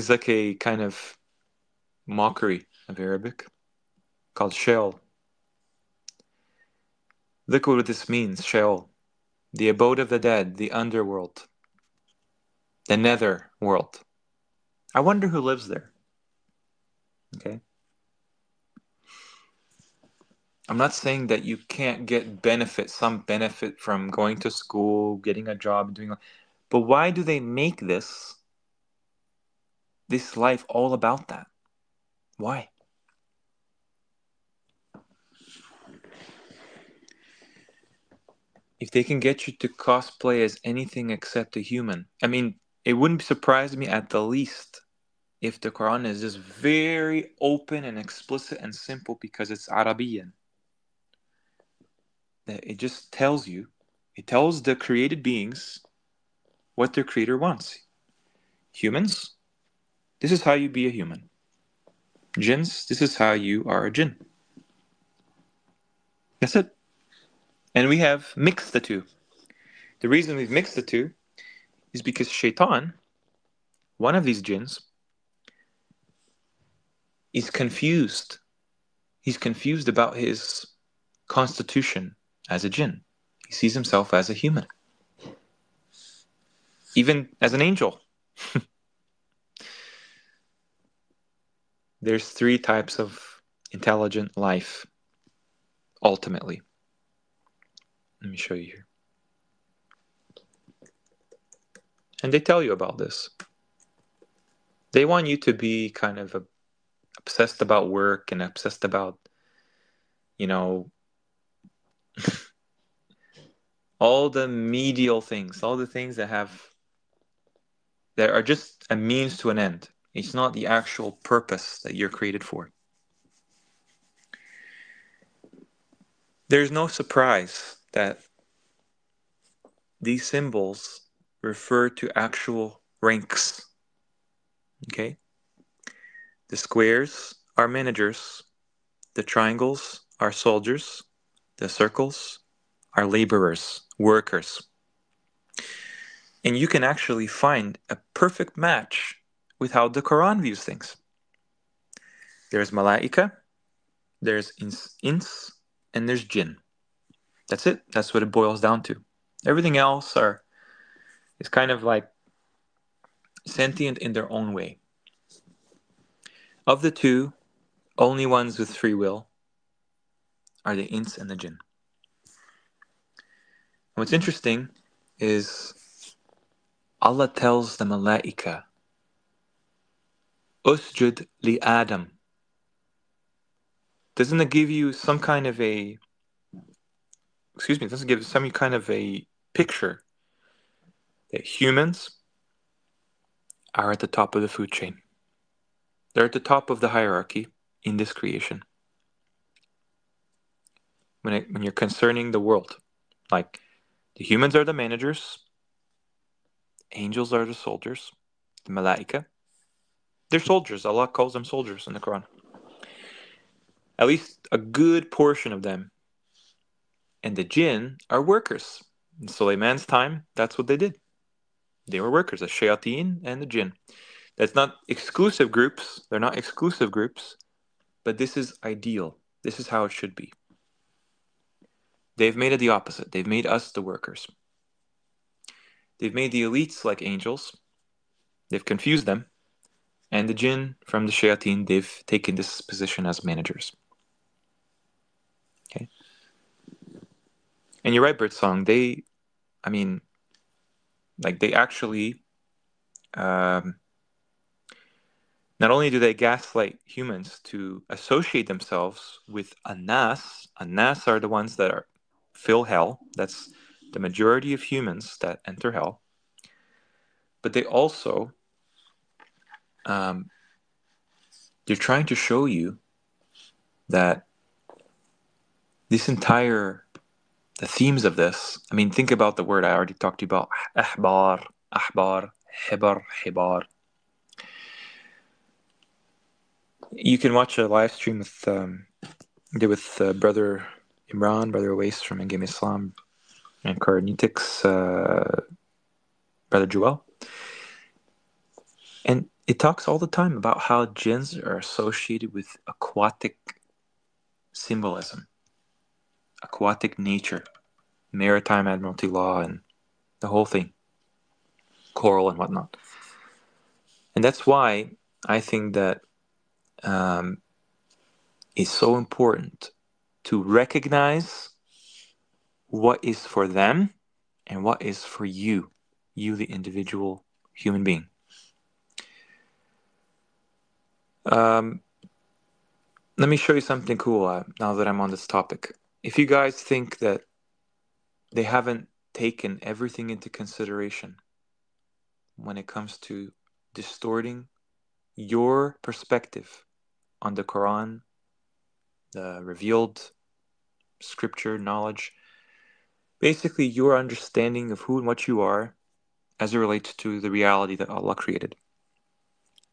like a kind of mockery of Arabic, called Sheol. Look what this means, Sheol. The abode of the dead, the underworld, the nether world. I wonder who lives there. Okay? I'm not saying that you can't get some benefit from going to school, getting a job, but why do they make this life all about that? Why? If they can get you to cosplay as anything except a human, I mean, it wouldn't surprise me at the least if the Quran is just very open and explicit and simple because it's Arabian. That it just tells the created beings what their creator wants. Humans, this is how you be a human. Jinns, this is how you are a jinn. That's it. And we have mixed the two. The reason we've mixed the two is because Shaitan, one of these jinns, is confused. He's confused about his constitution as a jinn. He sees himself as a human. Even as an angel. There's 3 types of intelligent life, ultimately. Let me show you here. And they tell you about this. They want you to be kind of obsessed about work and obsessed about, all the medial things, all the things that are just a means to an end. It's not the actual purpose that you're created for. There's no surprise that these symbols refer to actual ranks. Okay? The squares are managers. The triangles are soldiers. The circles are laborers, workers. And you can actually find a perfect match with how the Quran views things. There's malaika, there's ins, and there's jinn. That's it. That's what it boils down to. Everything else is kind of like sentient in their own way. Of the two, only ones with free will are the ins and the jinn. And what's interesting is Allah tells the malaika, Usjud li Adam. Doesn't it give you some kind of a picture that humans are at the top of the food chain. They're at the top of the hierarchy in this creation. When you're concerning the world, like the humans are the managers, angels are the soldiers, the malaika, They're soldiers. Allah calls them soldiers in the Quran. At least a good portion of them. And the jinn are workers. In Sulaiman's time, that's what they did. They were workers, the shayateen and the jinn. That's not exclusive groups. They're not exclusive groups. But this is ideal. This is how it should be. They've made it the opposite. They've made us the workers. They've made the elites like angels. They've confused them. And the jinn from the shayateen, they've taken this position as managers. Okay. And you're right, Birdsong. They actually, not only do they gaslight humans to associate themselves with anas are the ones that fill hell. That's the majority of humans that enter hell. But they also, they're trying to show you that the themes of this, think about the word I already talked to you about, ahbar, hibar. You can watch a live stream with Brother Imran, Brother Awais from Engame Islam, and Carnetics, Brother Joel. And it talks all the time about how jinns are associated with aquatic symbolism, aquatic nature, maritime admiralty law, and the whole thing, coral and whatnot. And that's why I think that it's so important to recognize what is for them and what is for you, the individual human being. Let me show you something cool now that I'm on this topic. If you guys think that they haven't taken everything into consideration when it comes to distorting your perspective on the Quran, the revealed scripture knowledge, basically your understanding of who and what you are as it relates to the reality that Allah created.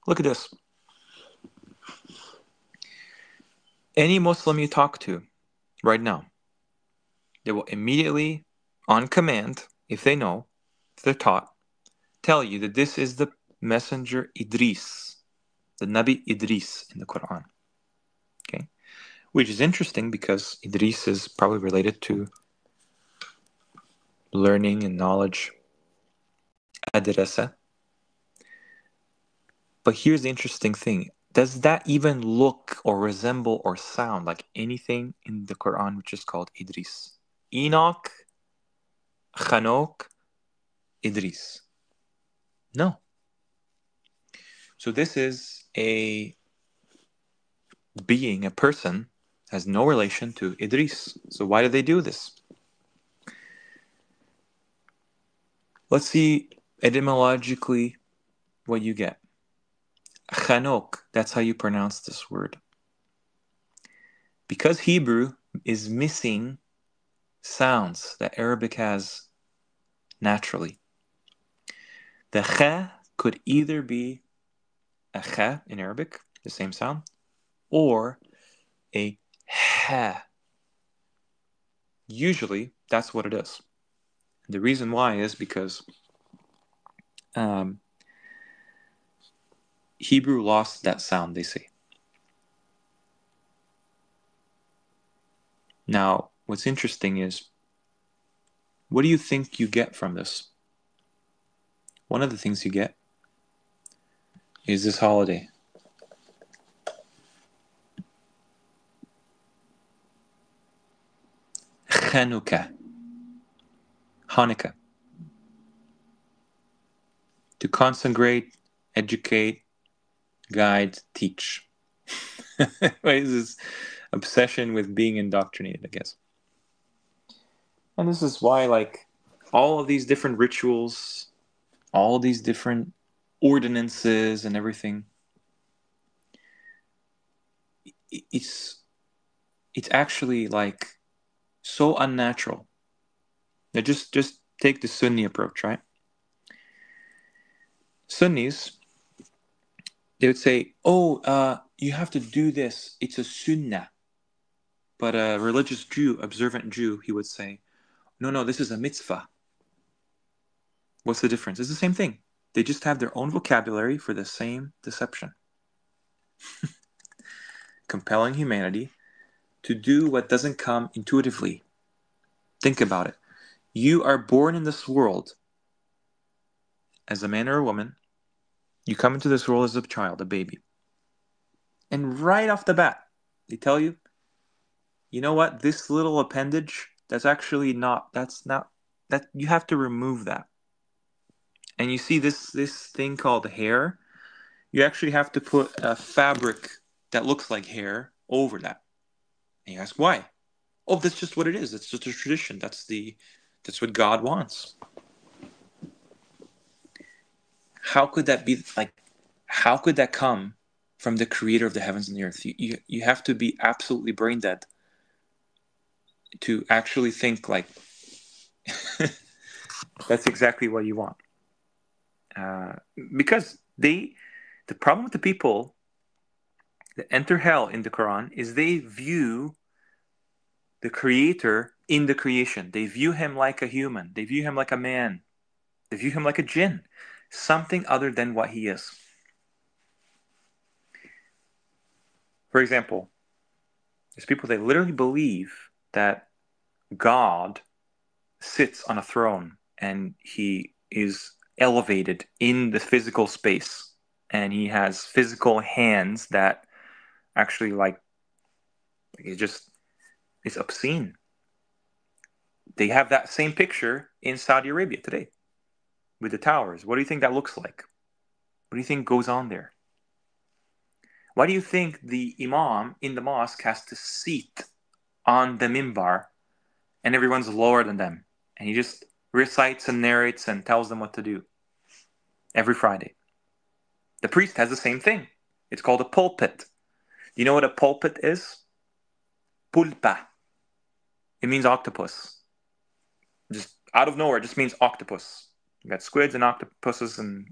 Look at this. Any Muslim you talk to right now, they will immediately, on command, if they know, if they're taught, tell you that this is the messenger Idris, the Nabi Idris in the Quran. Okay? Which is interesting because Idris is probably related to learning and knowledge, adrasa. But here's the interesting thing. Does that even look or resemble or sound like anything in the Quran which is called Idris? Enoch, Hanok, Idris. No. So this is a being, a person, has no relation to Idris. So why do they do this? Let's see etymologically what you get. Hanok, that's how you pronounce this word. Because Hebrew is missing sounds that Arabic has naturally. The kha could either be a kha in Arabic, the same sound, or a ha. Usually, that's what it is. The reason why is because Hebrew lost that sound, they say. Now, what's interesting is, what do you think you get from this? One of the things you get is this holiday. Chanukah. Hanukkah. To consecrate, educate, guide, teach. Right? This obsession with being indoctrinated, I guess. And this is why, all of these different rituals, all these different ordinances and everything, it's actually so unnatural. Now just take the Sunni approach, right? Sunnis, They would say, oh, you have to do this. It's a sunnah. But a religious Jew, observant Jew, he would say, no, this is a mitzvah. What's the difference? It's the same thing. They just have their own vocabulary for the same deception. Compelling humanity to do what doesn't come intuitively. Think about it. You are born in this world as a man or a woman. You come into this world as a child, a baby. And right off the bat, they tell you, you know what? This little appendage, that you have to remove that. And you see this thing called hair, you actually have to put a fabric that looks like hair over that. And you ask why? Oh, that's just what it is. It's just a tradition. That's what God wants. How could that be? Like, how could that come from the creator of the heavens and the earth? You have to be absolutely brain dead to actually think like that's exactly what you want. Because the problem with the people that enter hell in the Quran is they view the creator in the creation. They view him like a human. They view him like a man. They view him like a jinn. Something other than what he is. For example, there's people that literally believe that God sits on a throne and he is elevated in the physical space. And he has physical hands that actually it's obscene. They have that same picture in Saudi Arabia today with the towers. What do you think that looks like? What do you think goes on there? Why do you think the imam in the mosque has to sit on the mimbar and everyone's lower than them? And he just recites and narrates and tells them what to do every Friday. The priest has the same thing. It's called a pulpit. Do you know what a pulpit is? Pulpa. It means octopus. Just out of nowhere, it just means octopus. You got squids and octopuses, and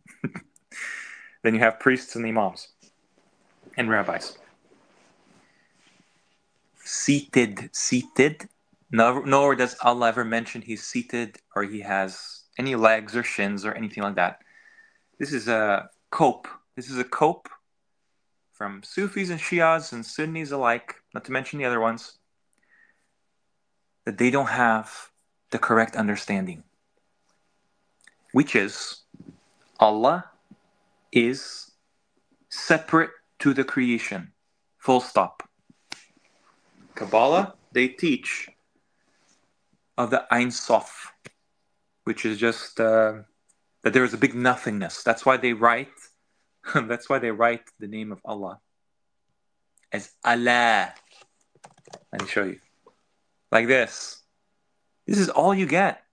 then you have priests and imams and rabbis. Seated. Nowhere does Allah ever mention he's seated or he has any legs or shins or anything like that. This is a cope. This is a cope from Sufis and Shias and Sunnis alike, not to mention the other ones, that they don't have the correct understanding, which is Allah is separate to the creation. Full stop. Kabbalah, they teach of the Ein Sof, which is just that there is a big nothingness. That's why they write the name of Allah as Allah. Let me show you. Like this. This is all you get.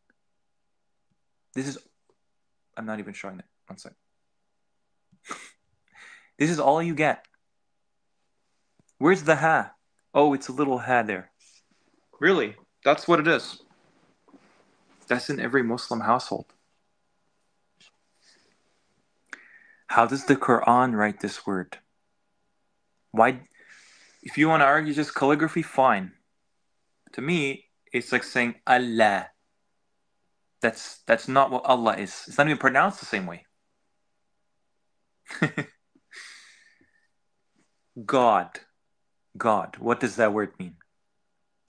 I'm not even showing it. One sec. This is all you get. Where's the ha? Oh, it's a little ha there. Really? That's what it is. That's in every Muslim household. How does the Quran write this word? Why? If you want to argue just calligraphy, fine. To me, it's like saying Allah. That's not what Allah is. It's not even pronounced the same way. God. What does that word mean?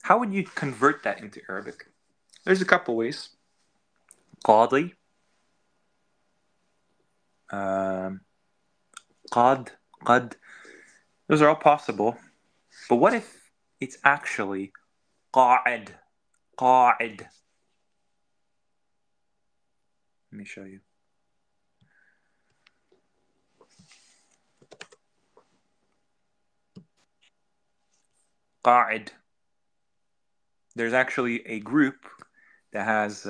How would you convert that into Arabic? There's a couple ways. Qadi. Qad. Those are all possible. But what if it's actually Qa'id? Let me show you. Qa'id. There's actually a group that has,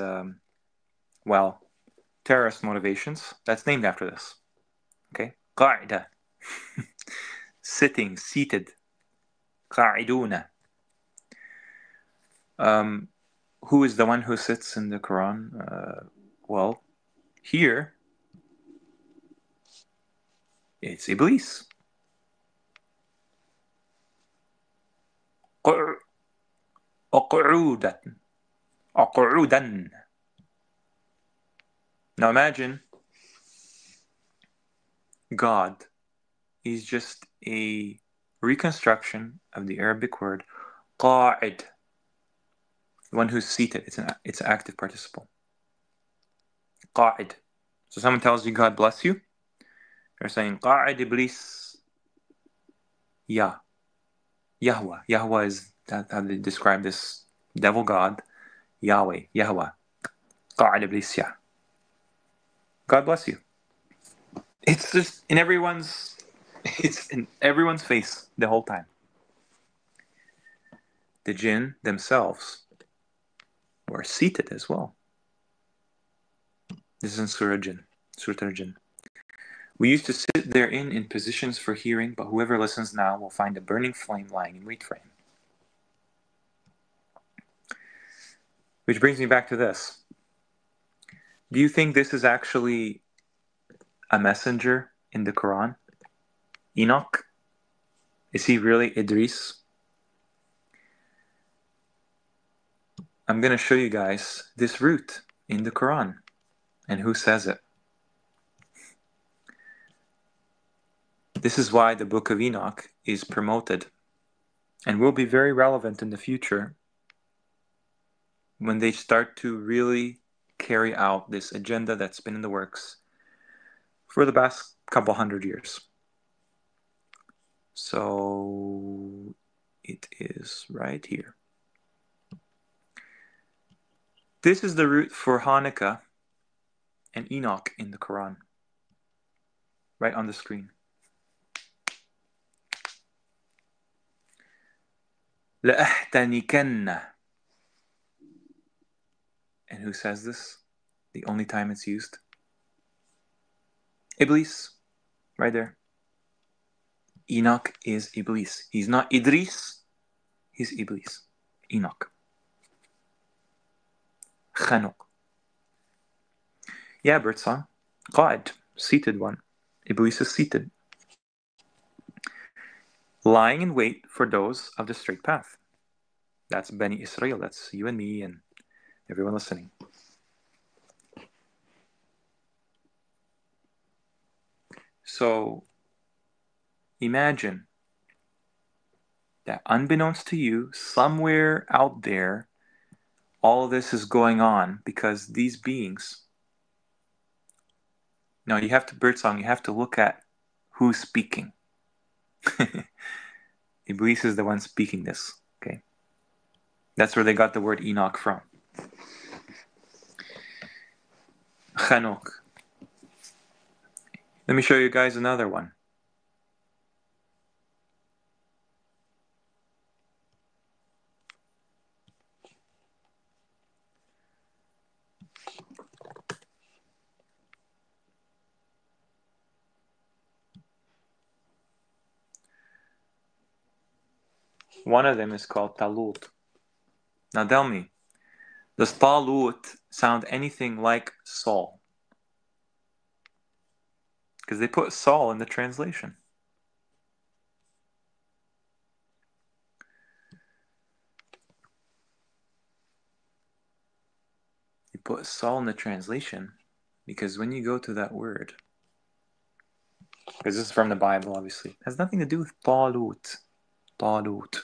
terrorist motivations that's named after this. Okay? Qa'ida. Seated. Qa'iduna. Who is the one who sits in the Quran? Here, It's Iblis. قعودا. قعودا. Now imagine God is just a reconstruction of the Arabic word قاعد, the one who's seated. It's an active participle. قاعد. So someone tells you God bless you, you're saying قاعد إبليس. Yeah. Yahweh. Yahweh is how they describe this devil god. Yahweh. Yahweh. قاعد إبليس. Yeah. God bless you. It's just it's in everyone's face the whole time. The jinn themselves were seated as well. This is in Surah Jinn. Surah Jinn. We used to sit therein in positions for hearing, but whoever listens now will find a burning flame lying in wait for him. Which brings me back to this. Do you think this is actually a messenger in the Quran? Enoch? Is he really Idris? I'm going to show you guys this root in the Quran and who says it. This is why the Book of Enoch is promoted and will be very relevant in the future when they start to really carry out this agenda that's been in the works for the past couple hundred years. So it is right here. This is the root for Hanukkah and Enoch in the Quran, right on the screen. لَأَحْتَنِكَنَّ. And who says this? The only time it's used? Iblis, right there. Enoch is Iblis. He's not Idris, he's Iblis. Enoch. Khanuk. Yeah, birdsong. Qa'id, seated one. Iblis is seated. Lying in wait for those of the straight path. That's Bani Israel. That's you and me and everyone listening. So imagine that unbeknownst to you, somewhere out there, all of this is going on because these beings. Now you have to birdsong. You have to look at who's speaking. Iblis is the one speaking this. Okay, that's where they got the word Enoch from. Chanuk. Let me show you guys another one. One of them is called Talut. Now tell me, does Talut sound anything like Saul? Because they put Saul in the translation. They put Saul in the translation because when you go to that word, because this is from the Bible, obviously, it has nothing to do with Talut. Talut.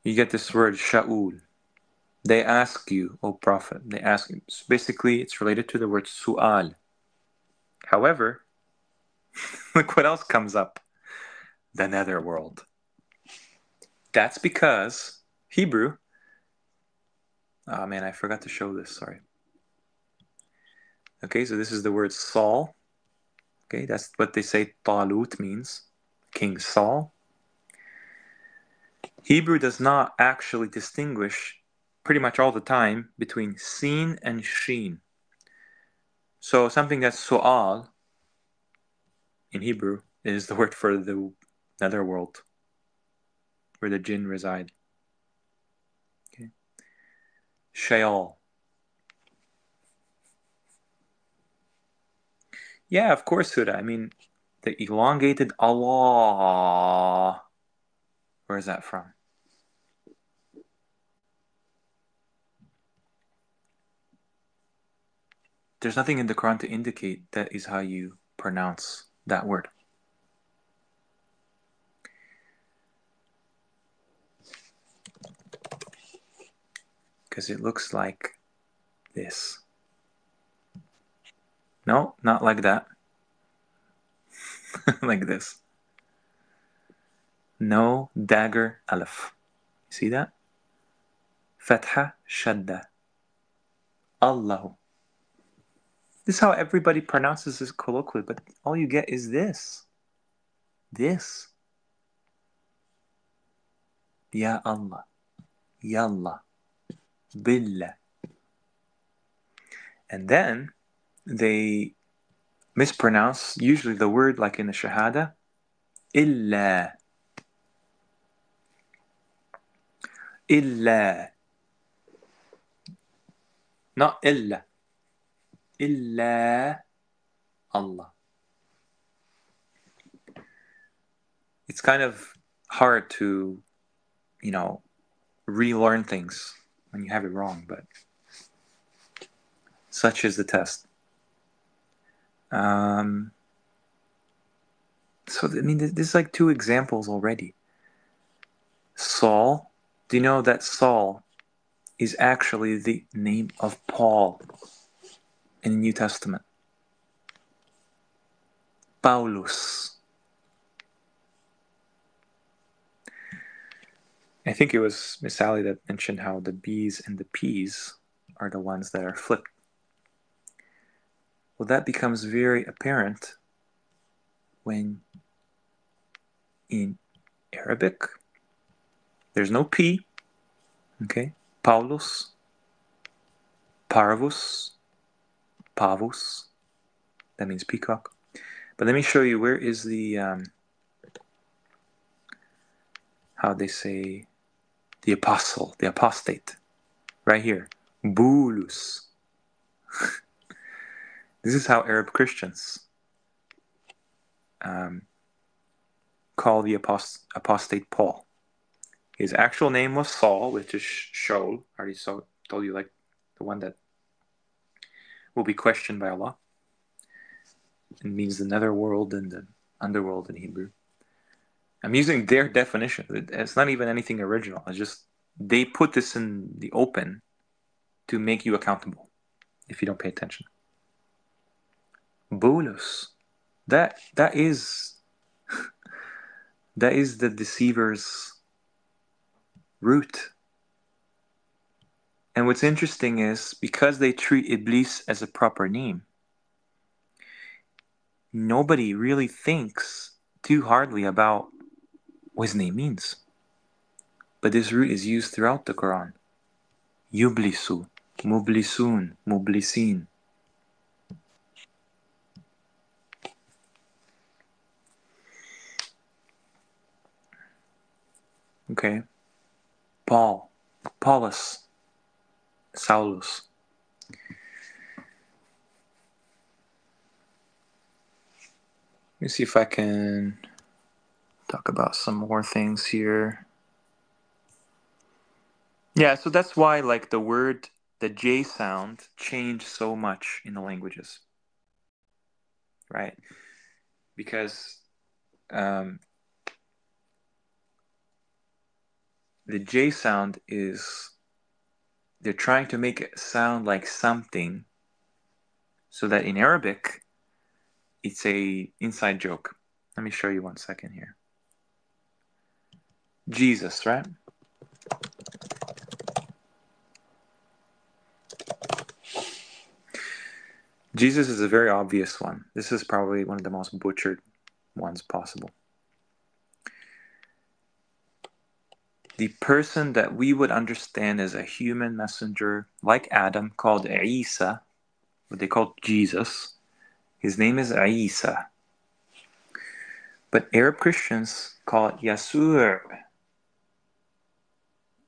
You get this word Sha'ul. They ask you, O Prophet, they ask you. So basically, it's related to the word Su'al. However, look what else comes up. The netherworld. That's because Hebrew. Oh man, I forgot to show this, sorry. Okay, so this is the word Saul. Okay, that's what they say Talut means. King Saul. Hebrew does not actually distinguish pretty much all the time between sin and sheen. So something that's su'al in Hebrew is the word for the netherworld, where the jinn reside. Okay. Sheol. Yeah, of course, surah. I mean, the elongated Allah. Where is that from? There's nothing in the Quran to indicate that is how you pronounce that word. Because it looks like this. No, not like that. Like this. No, dagger, alif. See that? Fatha, shadda. Allahu. This is how everybody pronounces this colloquially, but all you get is this. This. Ya Allah. Yallah. Billah. And then they mispronounce usually the word like in the Shahada. Illa. Illa. Not illa. Illa Allah. It's kind of hard to, relearn things when you have it wrong, but such is the test. So, I mean, this is like two examples already. Saul. Do you know that Saul is actually the name of Paul in the New Testament? Paulus. I think it was Miss Sally that mentioned how the B's and the P's are the ones that are flipped. Well, that becomes very apparent when in Arabic there's no P, okay? Paulus, Parvus, Pavus, that means peacock. But let me show you where is the, how they say, the apostle, the apostate. Right here. Bulus. This is how Arab Christians call the apostate Paul. His actual name was Saul, which is Shaul. I already told you, like the one that will be questioned by Allah. It means the netherworld and the underworld in Hebrew. I'm using their definition. It's not even anything original. It's just they put this in the open to make you accountable if you don't pay attention. Bolus. That is the deceiver's root. And what's interesting is because they treat Iblis as a proper name, nobody really thinks too hardly about what his name means. But this root is used throughout the Quran. Yublisu, mublisun, mublisin. Okay. Paul, Paulus, Saulus. Let me see if I can talk about some more things here. Yeah, so that's why like the J sound changed so much in the languages. Right? Because the J sound is, they're trying to make it sound like something so that in Arabic it's a inside joke. Let me show you 1 second here. Jesus, right? Jesus is a very obvious one. This is probably one of the most butchered ones possible. The person that we would understand as a human messenger, like Adam, called Isa, what they called Jesus, his name is Isa. But Arab Christians call it Yasur.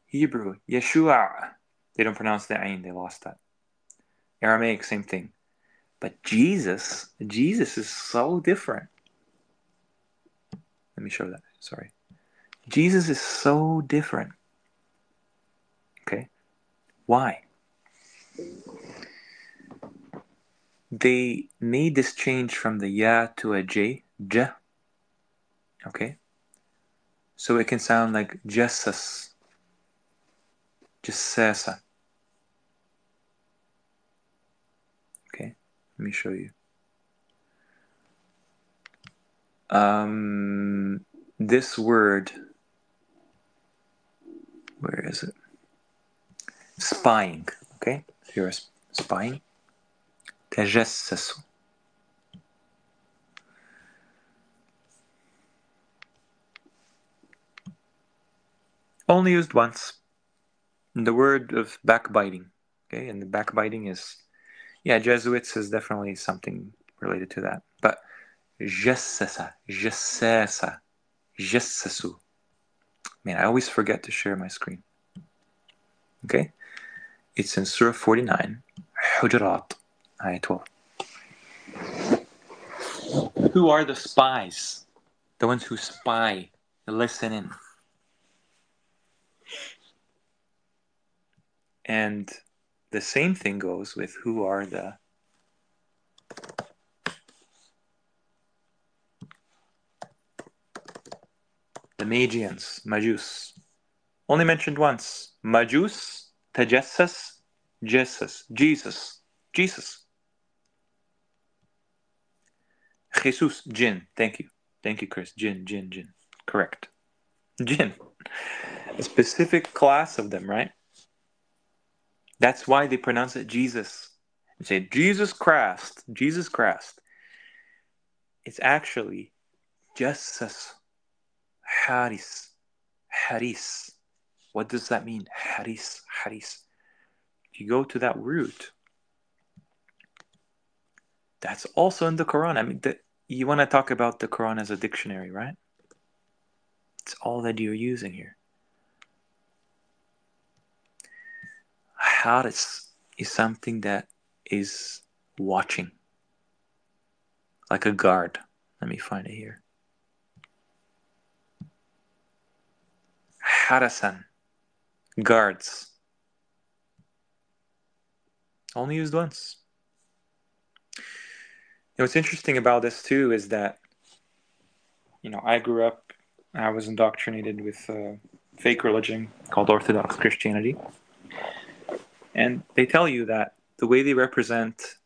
Hebrew, Yeshua. They don't pronounce the Ain, they lost that. Aramaic, same thing. But Jesus is so different. Let me show that. Sorry. Jesus is so different. Okay? Why? They made this change from the ya to a j. J. Okay? So it can sound like Jesus. Jessasa. Okay? Let me show you. This word, where is it? Spying. Okay? If you're spying. تجسسوا. Only used once. The word of backbiting. Okay, and the backbiting is, yeah, Jesuits is definitely something related to that. But jassasa, jassasa, jassasu. Man, I always forget to share my screen. Okay? It's in Surah 49, Hujurat, Ayah 12. Who are the spies? The ones who spy, listen in. And the same thing goes with who are the Magians, Majus. Only mentioned once. Majus, Tajassas, Jesus. Jesus, jinn. Thank you, Chris. Jinn. Correct. Jinn. A specific class of them, right? That's why they pronounce it Jesus. They say Jesus Christ. It's actually Jesus. Haris. What does that mean? Haris. If you go to that root, that's also in the Quran. I mean, you want to talk about the Quran as a dictionary, right? It's all that you're using here. Haris is something that is watching, like a guard. Let me find it here. Harasan, guards. Only used once. And what's interesting about this too is that, I was indoctrinated with a fake religion called Orthodox Christianity. And they tell you that the way they represent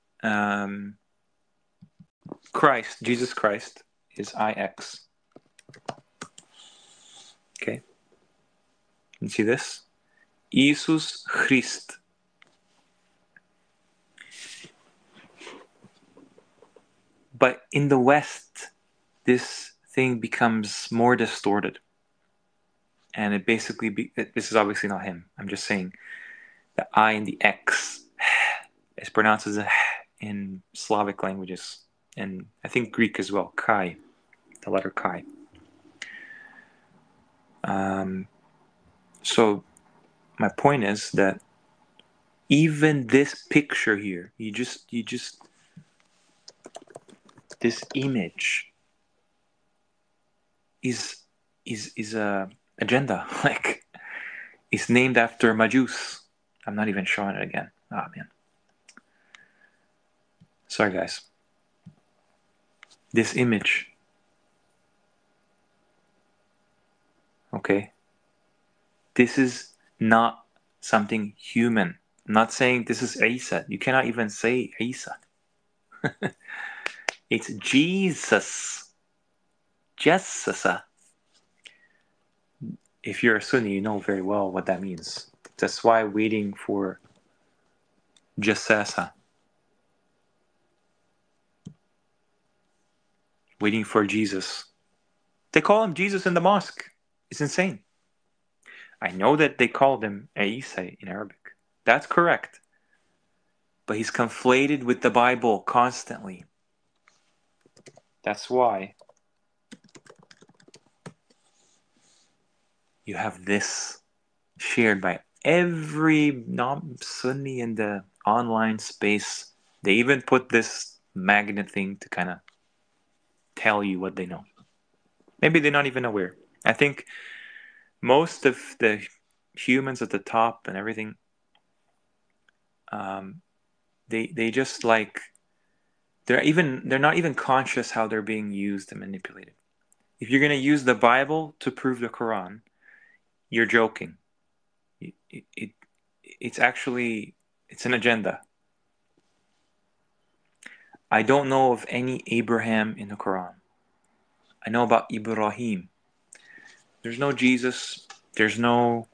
Christ, Jesus Christ, is IX. Okay? You see this? Jesus Christ. But in the West, this thing becomes more distorted. And it basically, this is obviously not him. I'm just saying the I and the X is pronounced as a in Slavic languages. And I think Greek as well. Chi. The letter Chi. So my point is that even this picture here, you just this image is a agenda. Like, it's named after Majus. I'm not even showing it again. Oh man. Sorry guys. This image. Okay. This is not something human. I'm not saying this is Isa. You cannot even say Isa. It's Jesus. Jesus. If you're a Sunni, you know very well what that means. That's why waiting for Jassasa. Waiting for Jesus. They call him Jesus in the mosque. It's insane. I know that they called him Isa in Arabic. That's correct. But he's conflated with the Bible constantly. That's why you have this shared by every non-Sunni in the online space They even put this magnet thing to kind of tell you what they know. Maybe they're not even aware. I think most of the humans at the top and everything, they just like they're not even conscious how they're being used and manipulated. If you're going to use the Bible to prove the Quran, you're joking. It's actually it's an agenda. I don't know of any Abraham in the Quran. I know about Ibrahim. There's no Jesus. There's no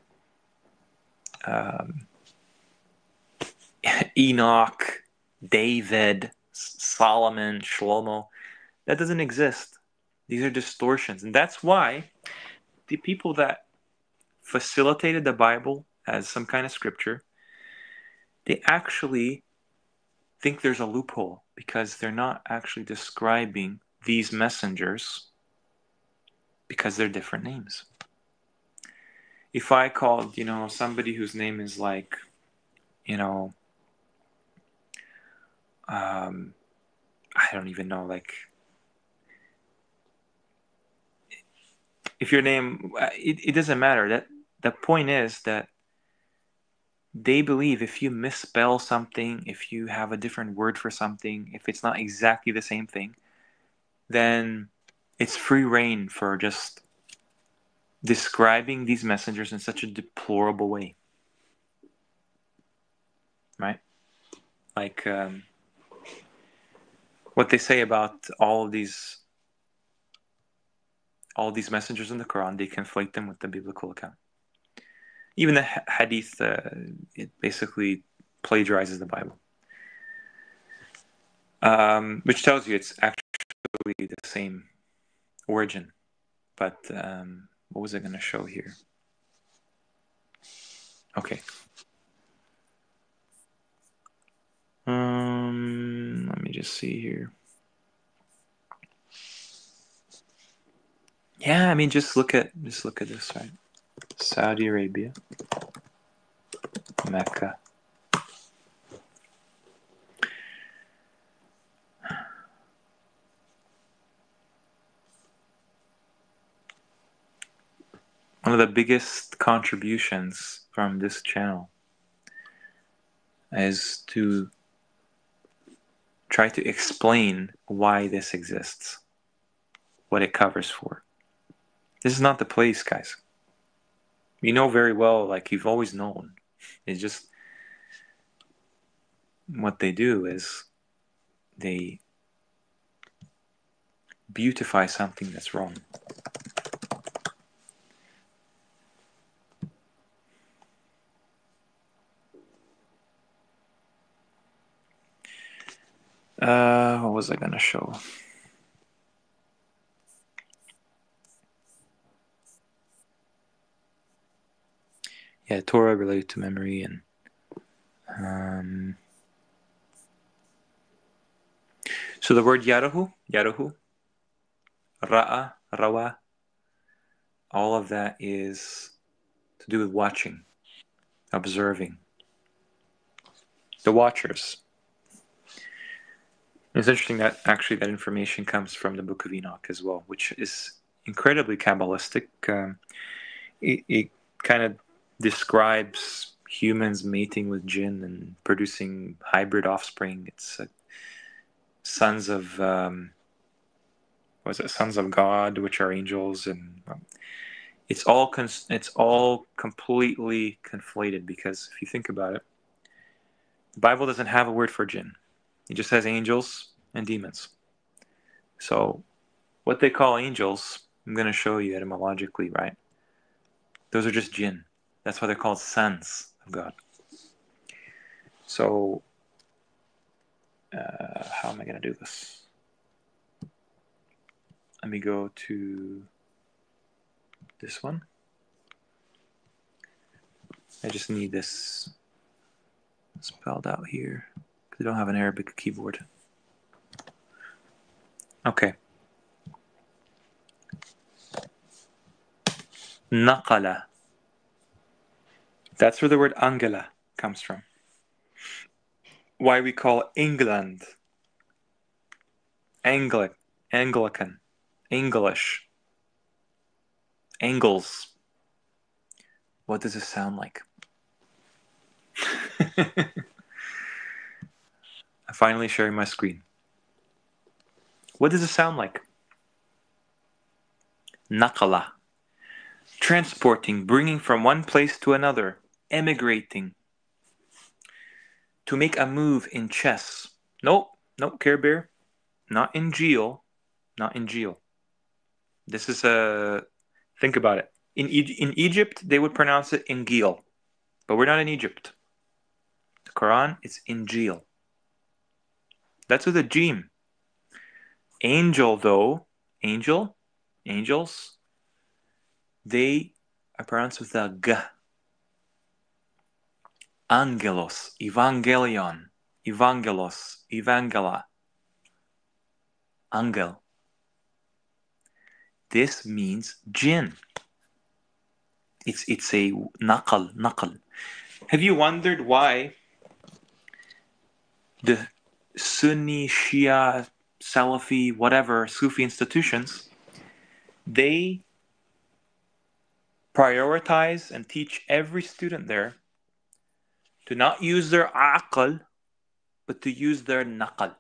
Enoch, David, Solomon, Shlomo. That doesn't exist. These are distortions. And that's why the people that facilitated the Bible as some kind of scripture, they actually think there's a loophole because they're not actually describing these messengers because they're different names. If I called, somebody whose name is like, I don't even know, like, if your name, it doesn't matter. That the point is that they believe if you misspell something, if you have a different word for something, if it's not exactly the same thing, then it's free reign for just describing these messengers in such a deplorable way. Right? Like what they say about all these messengers in the Quran, they conflate them with the biblical account. Even the hadith, it basically plagiarizes the Bible. Which tells you it's actually the same origin. But what was I going to show here? Okay. Let me just see here. Yeah, I mean, just look at this, right? Saudi Arabia, Mecca. One of the biggest contributions from this channel is to try to explain why this exists, what it covers for. This is not the place, guys. You know very well, like you've always known. It's just what they do is they beautify something that's wrong. What was I going to show? Yeah, Torah related to memory and so the word Yaruhu, Ra'a, Rawa, all of that is to do with watching, observing. The watchers. It's interesting that actually that information comes from the Book of Enoch as well, which is incredibly Kabbalistic. It kind of describes humans mating with jinn and producing hybrid offspring. It's sons of sons of God, which are angels, and it's all completely conflated because if you think about it, the Bible doesn't have a word for jinn. It just has angels and demons. So what they call angels, I'm going to show you etymologically, right? Those are just jinn. That's why they're called sons of God. So how am I going to do this? Let me go to this one. I just need this spelled out here because I don't have an Arabic keyboard. Okay. Naqala. That's where the word angala comes from. why we call England Anglican, English, Angles. What does it sound like? I'm finally sharing my screen. What does it sound like? Naqala. Transporting, bringing from one place to another, emigrating. To make a move in chess. Nope, Care Bear. Not in Geo. Not in Geo. This is a... Think about it. In Egypt, they would pronounce it Ingil. But we're not in Egypt. The Quran is Injil. That's with a Jim. Angel, though, angels, they are pronounced with a G. Angelos, Evangelion, Evangelos, Evangela, Angel. This means jinn. It's a naqal. Have you wondered why the Sunni, Shia, Salafi, whatever, Sufi institutions, they prioritize and teach every student there to not use their aql, but to use their naqal.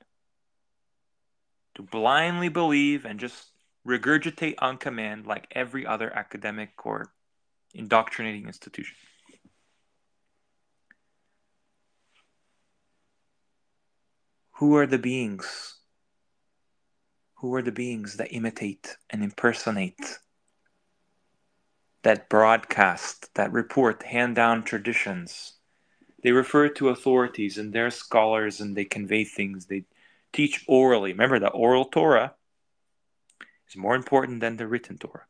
To blindly believe and just regurgitate on command like every other academic or indoctrinating institution. Who are the beings? Who are the beings that imitate and impersonate, that broadcast, that report, hand down traditions? They refer to authorities and their scholars and they convey things. They teach orally. Remember, the oral Torah is more important than the written Torah.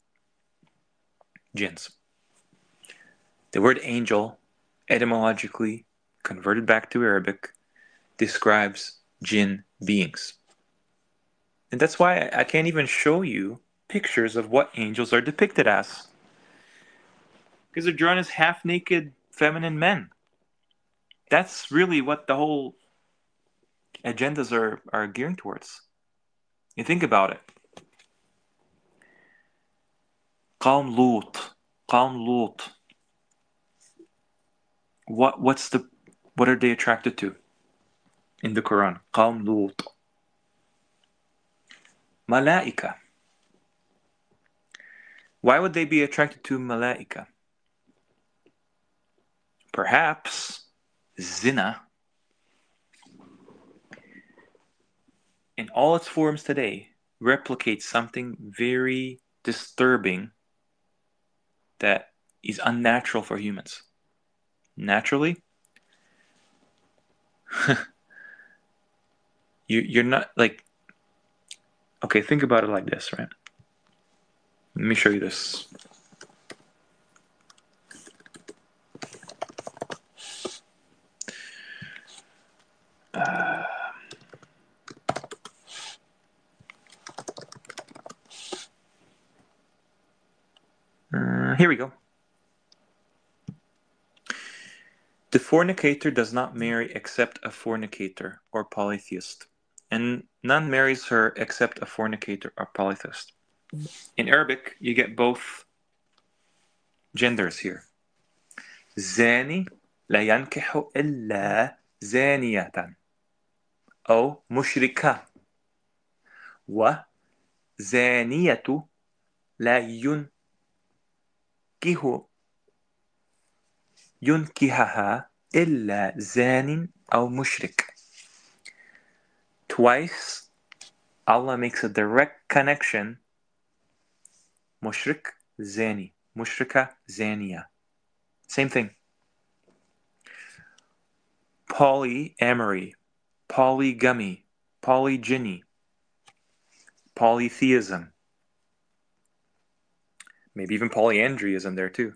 Jinns. The word angel, etymologically converted back to Arabic, describes jinn beings. And that's why I can't even show you pictures of what angels are depicted as. Because they're drawn as half-naked feminine men. That's really what the whole agendas are gearing towards. You think about it. Qawm Lut. What are they attracted to in the Quran? Qawm Lut. Malaika. Why would they be attracted to Malaika? Perhaps zina, in all its forms today, replicates something very disturbing that is unnatural for humans. Naturally, you're not like... Okay, think about it like this, right? Let me show you this. Here we go. The fornicator does not marry except a fornicator or polytheist, and none marries her except a fornicator or polytheist. In Arabic, you get both genders here. زاني لا ينكح إلا زانية أو مشركة وزانية لا ينكحها إلا زان أو مشرك. Twice, Allah makes a direct connection. Mushrik, zani. Mushrika, zaniya. Same thing. Polyamory, polygamy, polygyny, polytheism. Maybe even polyandry is in there too.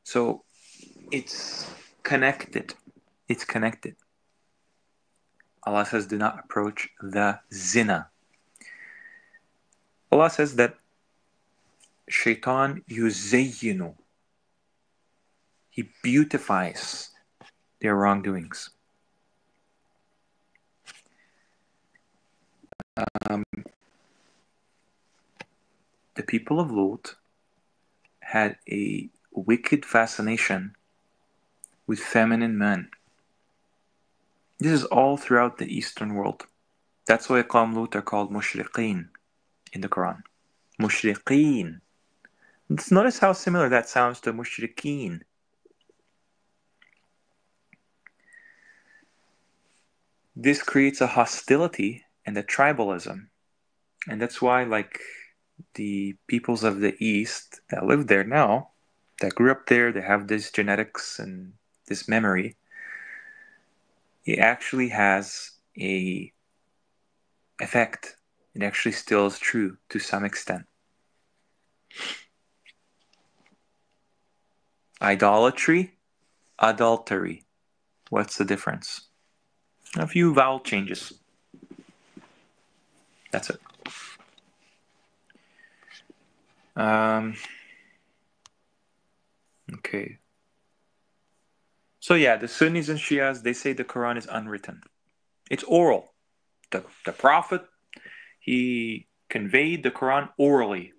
So it's connected. It's connected. Allah says, do not approach the zina. Allah says that shaitan yuzayyinu. He beautifies their wrongdoings. The people of Lut had a wicked fascination with feminine men. This is all throughout the Eastern world. That's why Qawm Lut are called mushrikeen in the Quran. Mushrikeen. Just notice how similar that sounds to mushrikeen. This creates a hostility and a tribalism. And that's why, like, the peoples of the East that live there now, that grew up there, they have this genetics and this memory, it actually has a effect. It actually still is true to some extent. Idolatry, adultery. What's the difference? A few vowel changes. That's it. Okay. So yeah, the Sunnis and Shias, they say the Quran is unwritten. It's oral. The Prophet, he conveyed the Quran orally,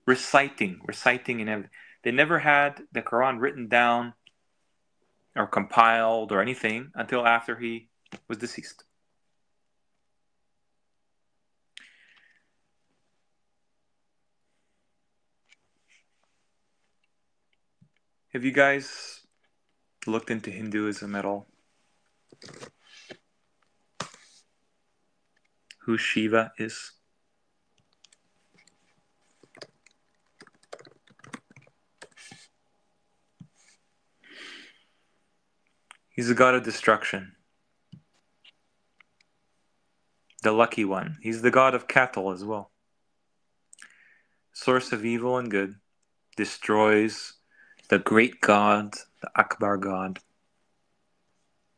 reciting and everything. They never had the Quran written down or compiled or anything until after he was deceased. Have you guys looked into Hinduism at all? Who Shiva is? He's the god of destruction. The lucky one. He's the god of cattle as well. Source of evil and good. Destroys. The great god. The Akbar god.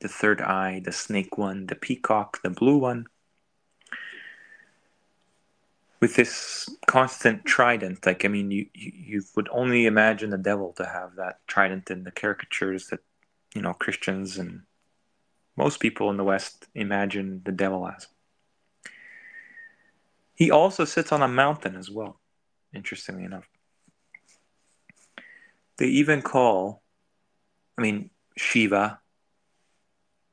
The third eye. The snake one. The peacock. The blue one. With this constant trident. Like, I mean, you would only imagine the devil to have that trident in the caricatures that, you know, Christians and most people in the West imagine the devil as. He also sits on a mountain as well, interestingly enough. They even call, I mean, Shiva,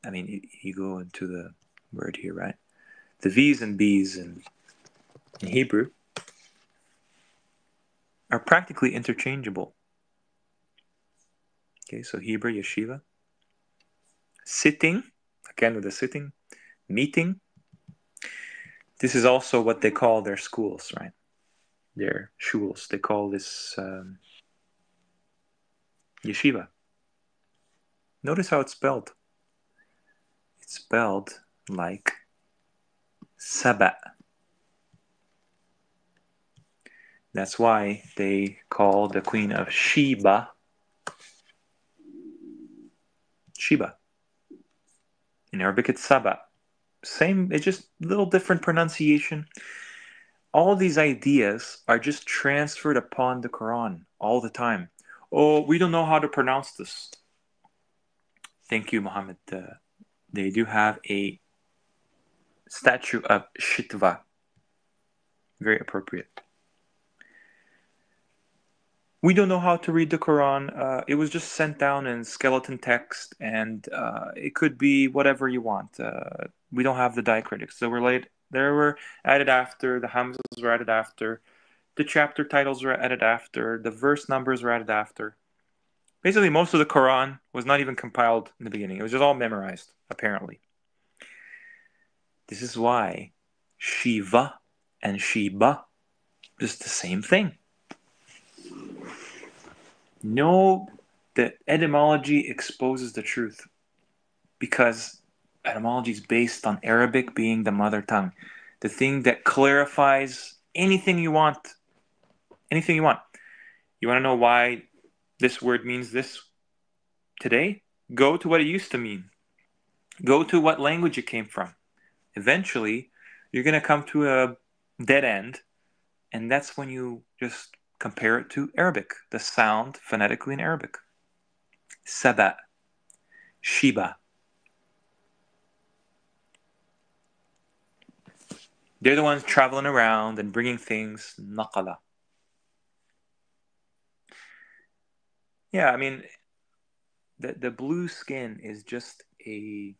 I mean, you go into the word here, right? The V's and B's in Hebrew are practically interchangeable. Okay, so Hebrew, Yeshiva. Sitting, again with the sitting. Meeting. This is also what they call their schools, right? Their shuls. They call this yeshiva. Notice how it's spelled. It's spelled like Saba. That's why they call the queen of Sheba Sheba. In Arabic, it's Saba. Same, it's just a little different pronunciation. All these ideas are just transferred upon the Quran all the time. Oh, we don't know how to pronounce this. Thank you, Muhammad. They do have a statue of Shitva. Very appropriate. We don't know how to read the Quran. It was just sent down in skeleton text, and it could be whatever you want. We don't have the diacritics. So they were added after, the Hamzas were added after, the chapter titles were added after, the verse numbers were added after. Basically, most of the Quran was not even compiled in the beginning. It was just all memorized, apparently. This is why Shiva and Sheba is the same thing. No, the etymology exposes the truth, because etymology is based on Arabic being the mother tongue, the thing that clarifies anything you want. Anything you want. You want to know why this word means this today? Go to what it used to mean. Go to what language it came from. Eventually, you're going to come to a dead end, and that's when you just compare it to Arabic, the sound phonetically in Arabic. Saba, Sheba. They're the ones traveling around and bringing things. Naqala. Yeah, I mean, the blue skin is just a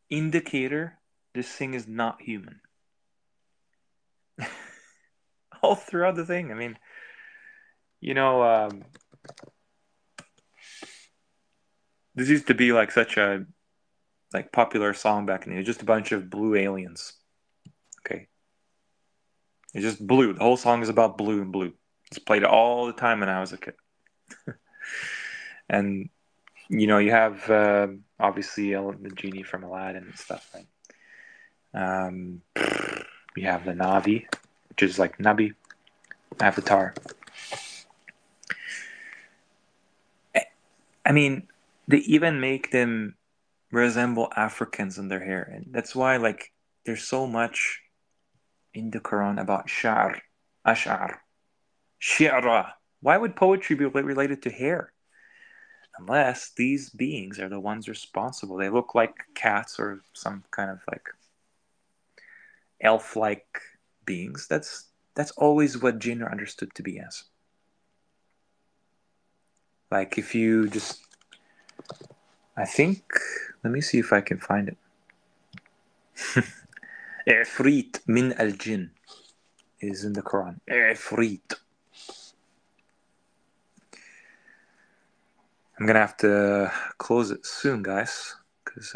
indicator this thing is not human. All throughout the thing. I mean, you know, this used to be like such a like popular song back in the day. Just a bunch of blue aliens. Okay, it's just blue. The whole song is about blue and blue. It's played all the time when I was a kid. And you know, you have obviously the genie from Aladdin and stuff, right? You have the Navi, which is like Nabi, Avatar. I mean, they even make them resemble Africans in their hair, and that's why like there's so much in the Quran about sha'r, ash'ar, shi'ra. Why would poetry be related to hair? Unless these beings are the ones responsible. They look like cats or some kind of like elf-like beings. That's always what jinn are understood to be as. Like if you just, I think, let me see if I can find it. Ifrit min al-jinn is in the Quran. Ifrit. I'm gonna have to close it soon, guys, because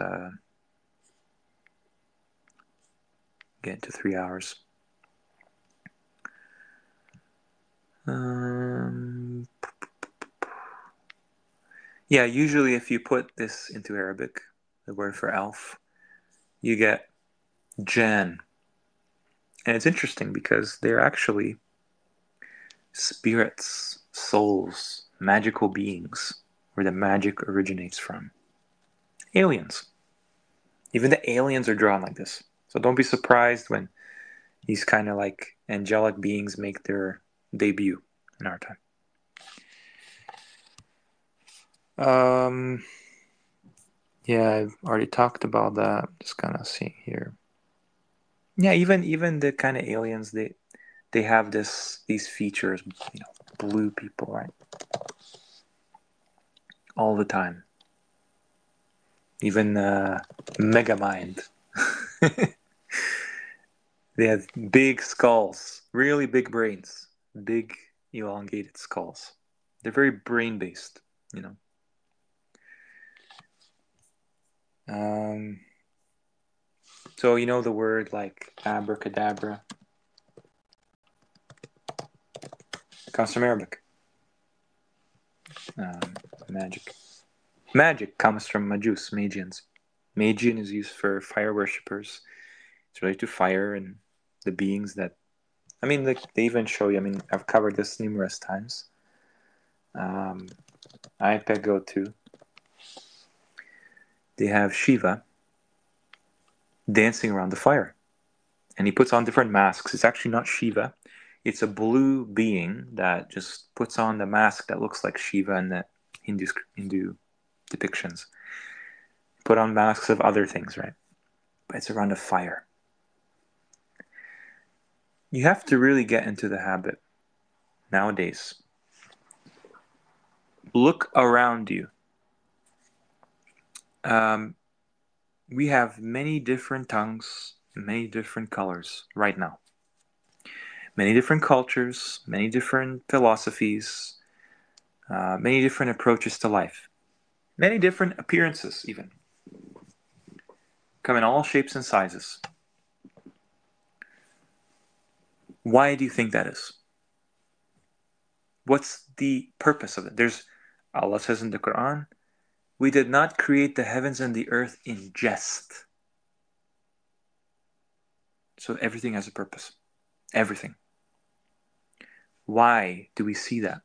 get into 3 hours. Yeah, usually if you put this into Arabic, the word for elf, you get Jan. And it's interesting because they're actually spirits, souls, magical beings, where the magic originates from. Aliens. Even the aliens are drawn like this. So don't be surprised when these kind of like angelic beings make their debut in our time. Yeah, I've already talked about that. Just kind of seeing here. Yeah, even the kind of aliens, they have these features, you know, blue people, right? All the time. Even Megamind. They have big skulls, really big brains, big elongated skulls. They're very brain based, you know. So you know the word like abracadabra comes from Arabic. Magic. Magic comes from majus, Magians. Magian is used for fire worshippers. It's related to fire and the beings that. I mean, they even show you. I mean, I've covered this numerous times. iPego too. They have Shiva dancing around the fire, and he puts on different masks. It's actually not Shiva. It's a blue being that just puts on the mask that looks like Shiva in the Hindu depictions. Put on masks of other things, right? But it's around a fire. You have to really get into the habit nowadays. Look around you. We have many different tongues, many different colors right now. Many different cultures, many different philosophies, many different approaches to life. Many different appearances, even. Come in all shapes and sizes. Why do you think that is? What's the purpose of it? Allah says in the Quran, we did not create the heavens and the earth in jest. So everything has a purpose. Everything. Why do we see that?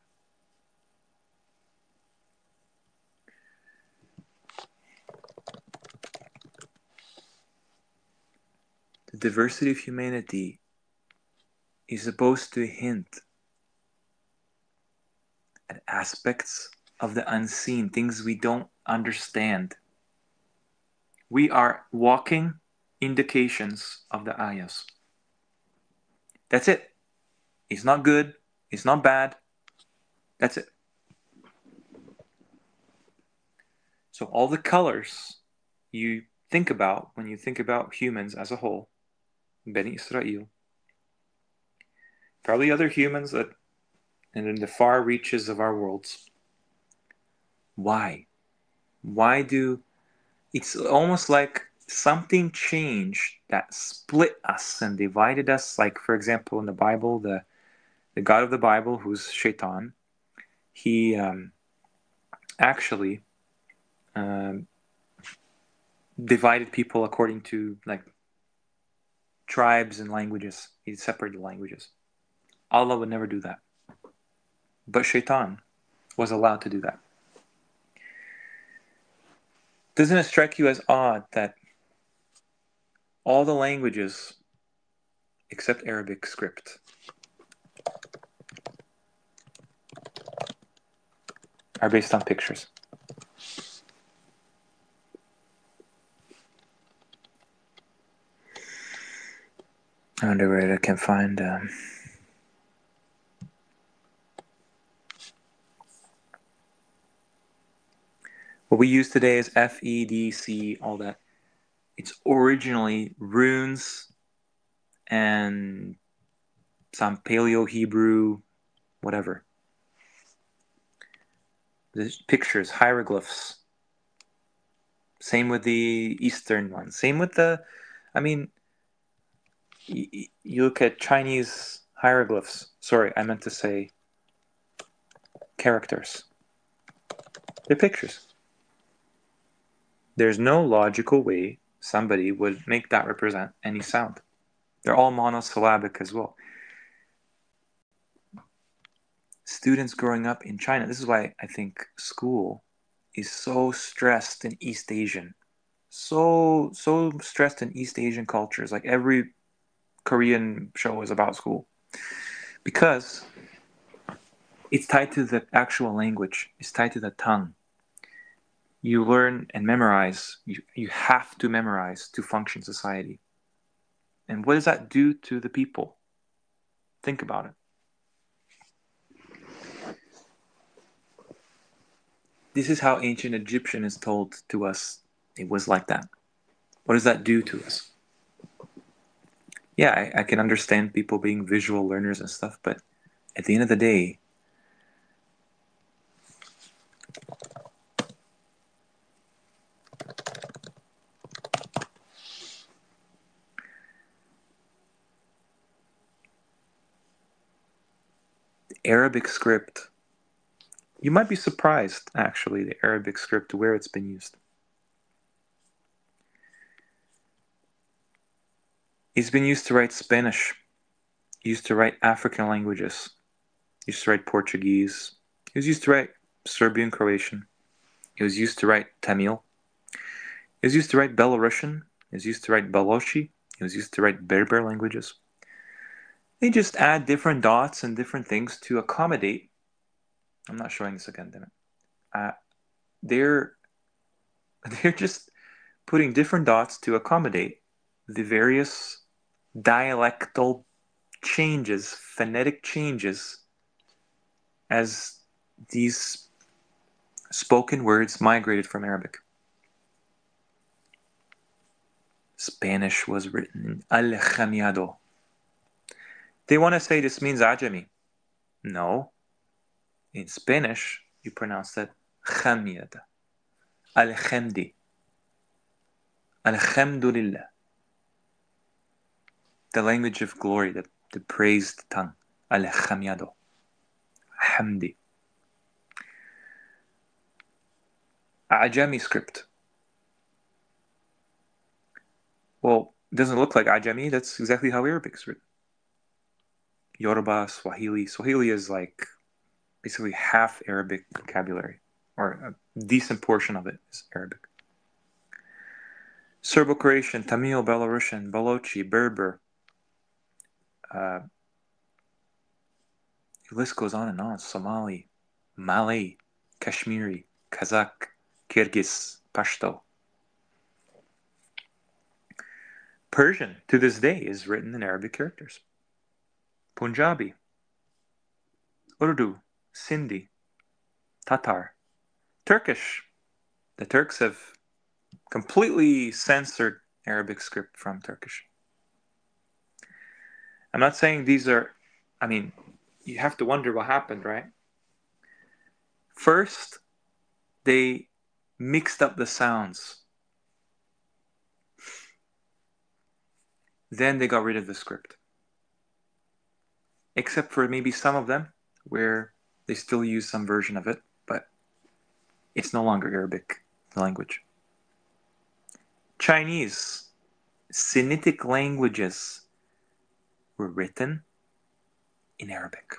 The diversity of humanity is supposed to hint at aspects of the unseen, things we don't understand. We are walking indications of the ayahs. That's it. It's not good. It's not bad. That's it. So all the colors you think about when you think about humans as a whole, Bani Israel, probably other humans that and in the far reaches of our worlds. Why? Why do... It's almost like something changed that split us and divided us. Like, for example, in the Bible, the God of the Bible, who's Shaitan, he actually divided people according to like tribes and languages. He separated languages. Allah would never do that. But Shaitan was allowed to do that. Doesn't it strike you as odd that all the languages except Arabic script are based on pictures? I wonder where I can find what we use today is FEDC, all that. It's originally runes and some Paleo-Hebrew, whatever. The pictures, hieroglyphs. Same with the Eastern ones. Same with the... I mean, you look at Chinese hieroglyphs. Sorry, I meant to say characters. They're pictures. There's no logical way somebody would make that represent any sound. They're all monosyllabic as well. Students growing up in China, this is why I think school is so stressed in East Asian. So stressed in East Asian cultures. Like every Korean show is about school. Because it's tied to the actual language. It's tied to the tongue. You learn and memorize. You have to memorize to function society. And what does that do to the people? Think about it. This is how ancient Egyptian is told to us. It was like that. What does that do to us? Yeah, I can understand people being visual learners and stuff, but at the end of the day, the Arabic script, you might be surprised, actually, the Arabic script, where it's been used. It's been used to write Spanish, used to write African languages, used to write Portuguese, it was used to write Serbian, Croatian, it was used to write Tamil, it was used to write Belarusian, it was used to write Balochi, it was used to write Berber languages. They just add different dots and different things to accommodate. I'm not showing this again, damn it. They're just putting different dots to accommodate the various dialectal changes, phonetic changes, as these spoken words migrated from Arabic. Spanish was written in al-Khamiado. They want to say this means Ajami. No. In Spanish, you pronounce that Khamiyada. Al-Khamdi. Alhamdulillah. The language of glory, the praised tongue. Al-Khamiyado. Hamdi. Ajami script. Well, it doesn't look like Ajami. That's exactly how Arabic's written. Yoruba, Swahili. Swahili is like basically half Arabic vocabulary, or a decent portion of it is Arabic. Serbo-Croatian, Tamil, Belarusian, Balochi, Berber. The list goes on and on. Somali, Malay, Kashmiri, Kazakh, Kyrgyz, Pashto. Persian, to this day, is written in Arabic characters. Punjabi, Urdu, Sindhi, Tatar, Turkish. The Turks have completely censored Arabic script from Turkish. I'm not saying these are, you have to wonder what happened, right? First, they mixed up the sounds. Then they got rid of the script. Except for maybe some of them, where they still use some version of it, but it's no longer Arabic, the language. Chinese, Sinitic languages were written in Arabic.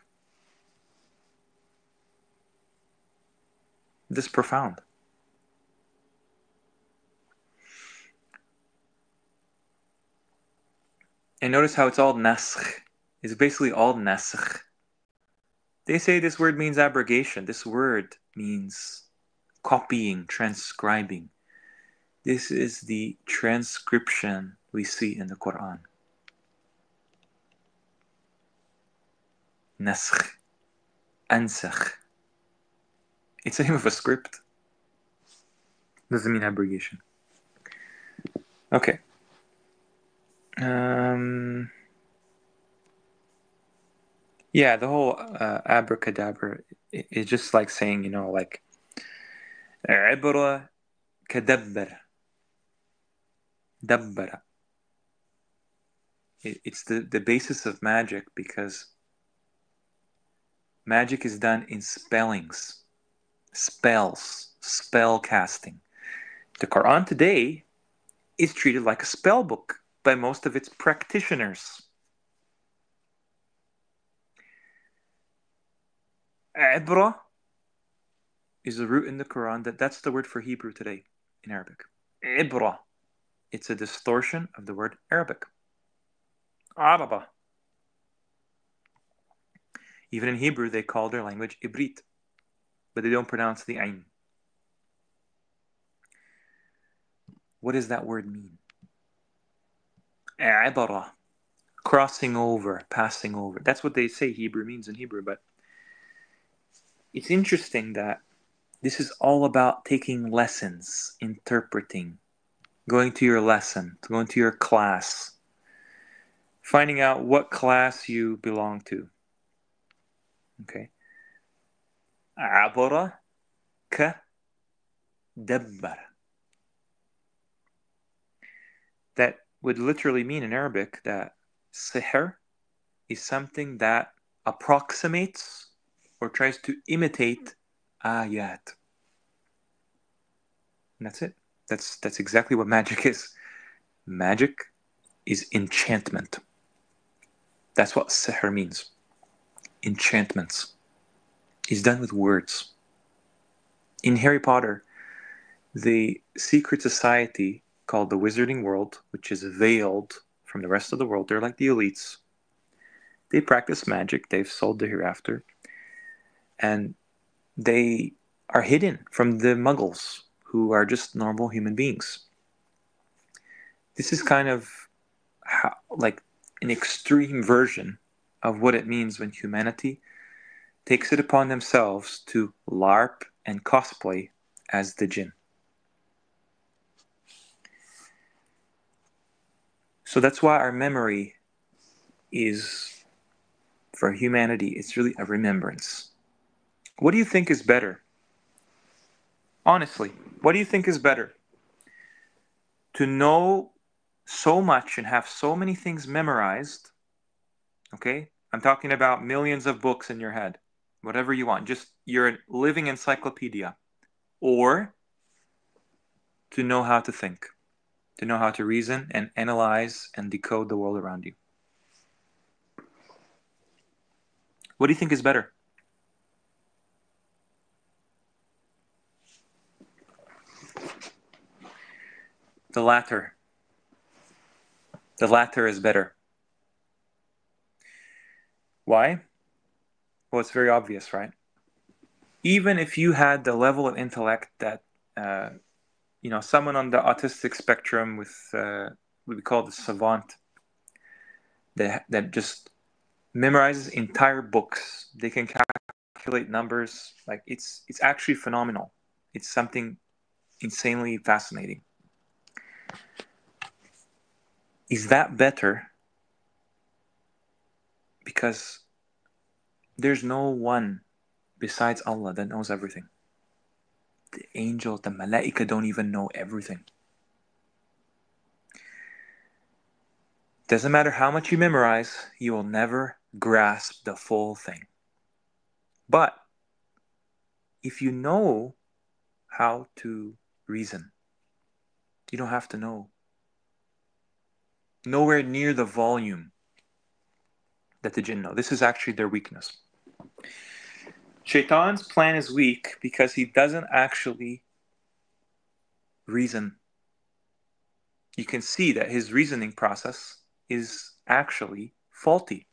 This is profound. And notice how it's all naskh. It's basically all naskh. They say this word means abrogation. This word means copying, transcribing. This is the transcription we see in the Qur'an. Naskh, ansakh. It's the name of a script. Doesn't mean abrogation. Okay. Yeah, the whole abracadabra is just like saying, like عبرة كدبر. Dabbara. It's the basis of magic, because magic is done in spellings, spells, spell casting. The Quran today is treated like a spell book by most of its practitioners. Ibra is a root in the Quran that's the word for Hebrew today in Arabic. Ibra. It's a distortion of the word Arabic. Araba. Even in Hebrew, they call their language Ibrit, but they don't pronounce the ayn. What does that word mean? Ibara. Crossing over, passing over. That's what they say Hebrew means in Hebrew, but it's interesting that this is all about taking lessons, interpreting, going to your lesson, going to your class, finding out what class you belong to. Okay. Abara ka dabbar. That would literally mean in Arabic that sihr is something that approximates or tries to imitate ayat. And that's it. That's exactly what magic is. Magic is enchantment. That's what sihr means. Enchantments. It's done with words. In Harry Potter, the secret society called the Wizarding World, which is veiled from the rest of the world, they're like the elites. They practice magic, they've sold the hereafter, and they are hidden from the muggles, who are just normal human beings. This is kind of like an extreme version of what it means when humanity takes it upon themselves to LARP and cosplay as the jinn. So that's why our memory is, for humanity, it's really a remembrance. What do you think is better? Honestly, what do you think is better? To know so much and have so many things memorized, okay? I'm talking about millions of books in your head, whatever you want, just you're a living encyclopedia. Or to know how to think, to know how to reason and analyze and decode the world around you. What do you think is better? The latter. The latter is better. Why? Well, it's very obvious, right? Even if you had the level of intellect that someone on the autistic spectrum with what we call the savant, that just memorizes entire books. They can calculate numbers. Like it's actually phenomenal. It's something insanely fascinating. Is that better? Because there's no one besides Allah that knows everything. The angels, the malaika don't even know everything. Doesn't matter how much you memorize, you will never grasp the full thing. But if you know how to reason, you don't have to know. Nowhere near the volume that the jinn know. This is actually their weakness. Shaitan's plan is weak because he doesn't actually reason. You can see that his reasoning process is actually faulty.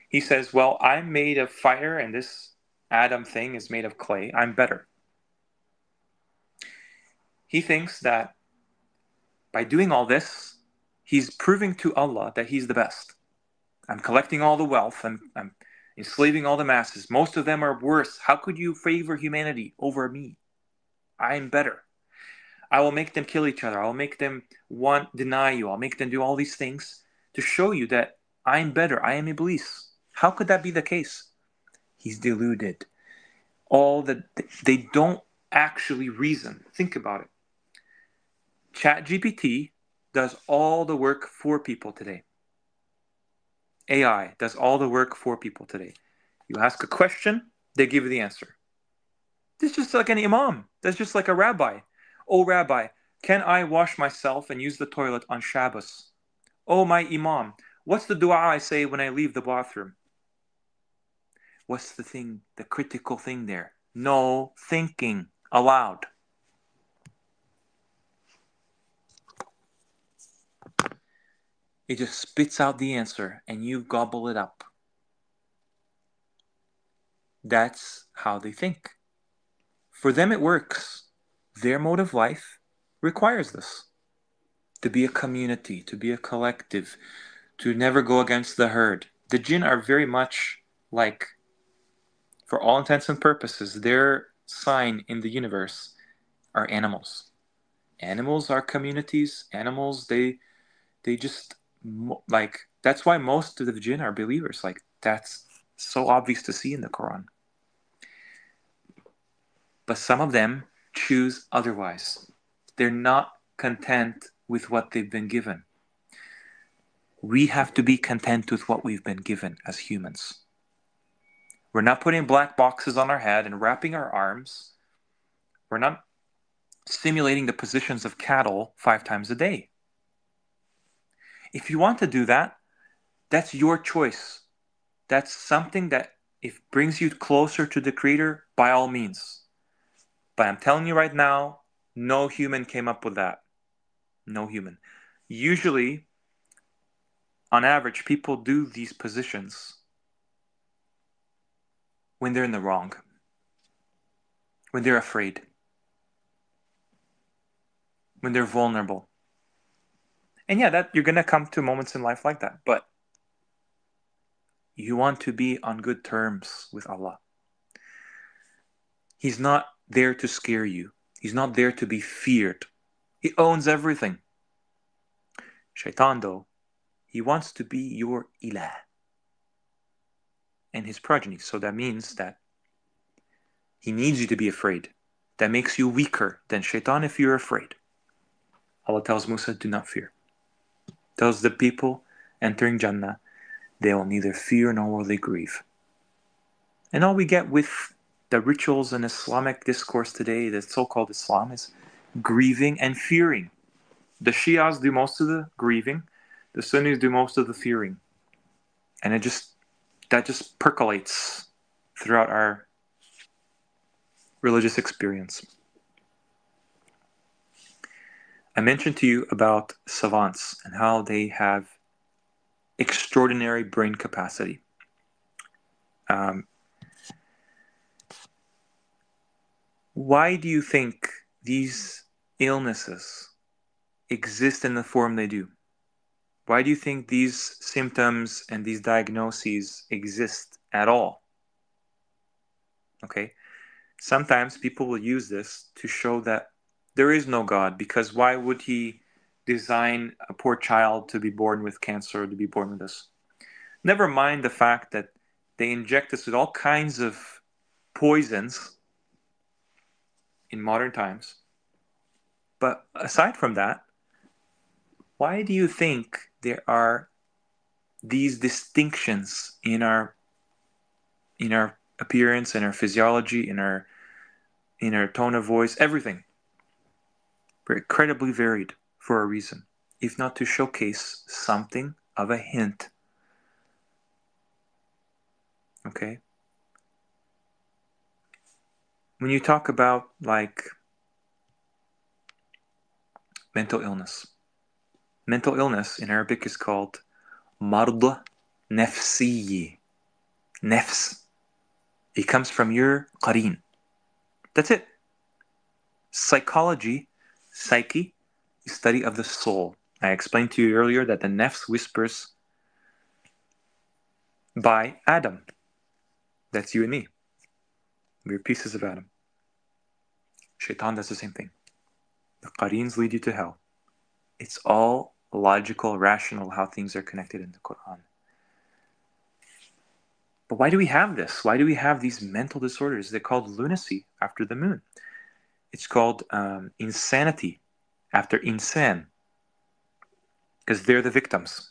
He says, well, I'm made of fire and this Adam thing is made of clay. I'm better. He thinks that by doing all this, he's proving to Allah that he's the best. I'm collecting all the wealth. I'm enslaving all the masses. Most of them are worse. How could you favor humanity over me? I'm better. I will make them kill each other. I'll make them deny you. I'll make them do all these things to show you that I'm better. I am Iblis. How could that be the case? He's deluded. They don't actually reason. Think about it. ChatGPT does all the work for people today. AI does all the work for people today. You ask a question, they give you the answer. This is just like an imam. That's just like a rabbi. Oh, rabbi, can I wash myself and use the toilet on Shabbos? Oh, my imam, what's the dua I say when I leave the bathroom? What's the critical thing there? No thinking allowed. It just spits out the answer and you gobble it up. That's how they think. For them, it works. Their mode of life requires this. To be a community, to be a collective, to never go against the herd. The jinn are very much like, for all intents and purposes, their sign in the universe are animals. Animals are communities. Animals, they just, like, that's why most of the jinn are believers. Like, that's so obvious to see in the Quran. But some of them choose otherwise. They're not content with what they've been given. We have to be content with what we've been given as humans. We're not putting black boxes on our head and wrapping our arms. We're not simulating the positions of cattle 5 times a day. If you want to do that, that's your choice. That's something that if brings you closer to the Creator, by all means. But I'm telling you right now, no human came up with that. No human. Usually, on average, people do these positions when they're in the wrong, when they're afraid, when they're vulnerable. And yeah, that you're going to come to moments in life like that. But you want to be on good terms with Allah. He's not there to scare you. He's not there to be feared. He owns everything. Shaitan, though, he wants to be your ilah and his progeny. So that means that he needs you to be afraid. That makes you weaker than Shaitan if you're afraid. Allah tells Musa, do not fear. Tells the people entering Jannah, they will neither fear nor will they grieve. And all we get with the rituals and Islamic discourse today, the so-called Islam, is grieving and fearing. The Shias do most of the grieving, the Sunnis do most of the fearing. And that just percolates throughout our religious experience. I mentioned to you about savants and how they have extraordinary brain capacity. Why do you think these illnesses exist in the form they do? Why do you think these symptoms and these diagnoses exist at all? Okay, sometimes people will use this to show that there is no God, because why would he design a poor child to be born with cancer or to be born with this? Never mind the fact that they inject us with all kinds of poisons in modern times. But aside from that, why do you think there are these distinctions in our appearance, in our physiology, in our tone of voice, everything? We're incredibly varied for a reason, if not to showcase something of a hint. Okay? When you talk about like mental illness in Arabic is called mard nafsiyyi. Nafs. It comes from your qarin. That's it. Psychology, psyche, is study of the soul. I explained to you earlier that the nafs whispers by Adam. That's you and me. We're pieces of Adam. Shaitan does the same thing. The qarins lead you to hell. It's all logical, rational, how things are connected in the Qur'an. But why do we have this? Why do we have these mental disorders? They're called lunacy after the moon. It's called insanity after insan, because they're the victims.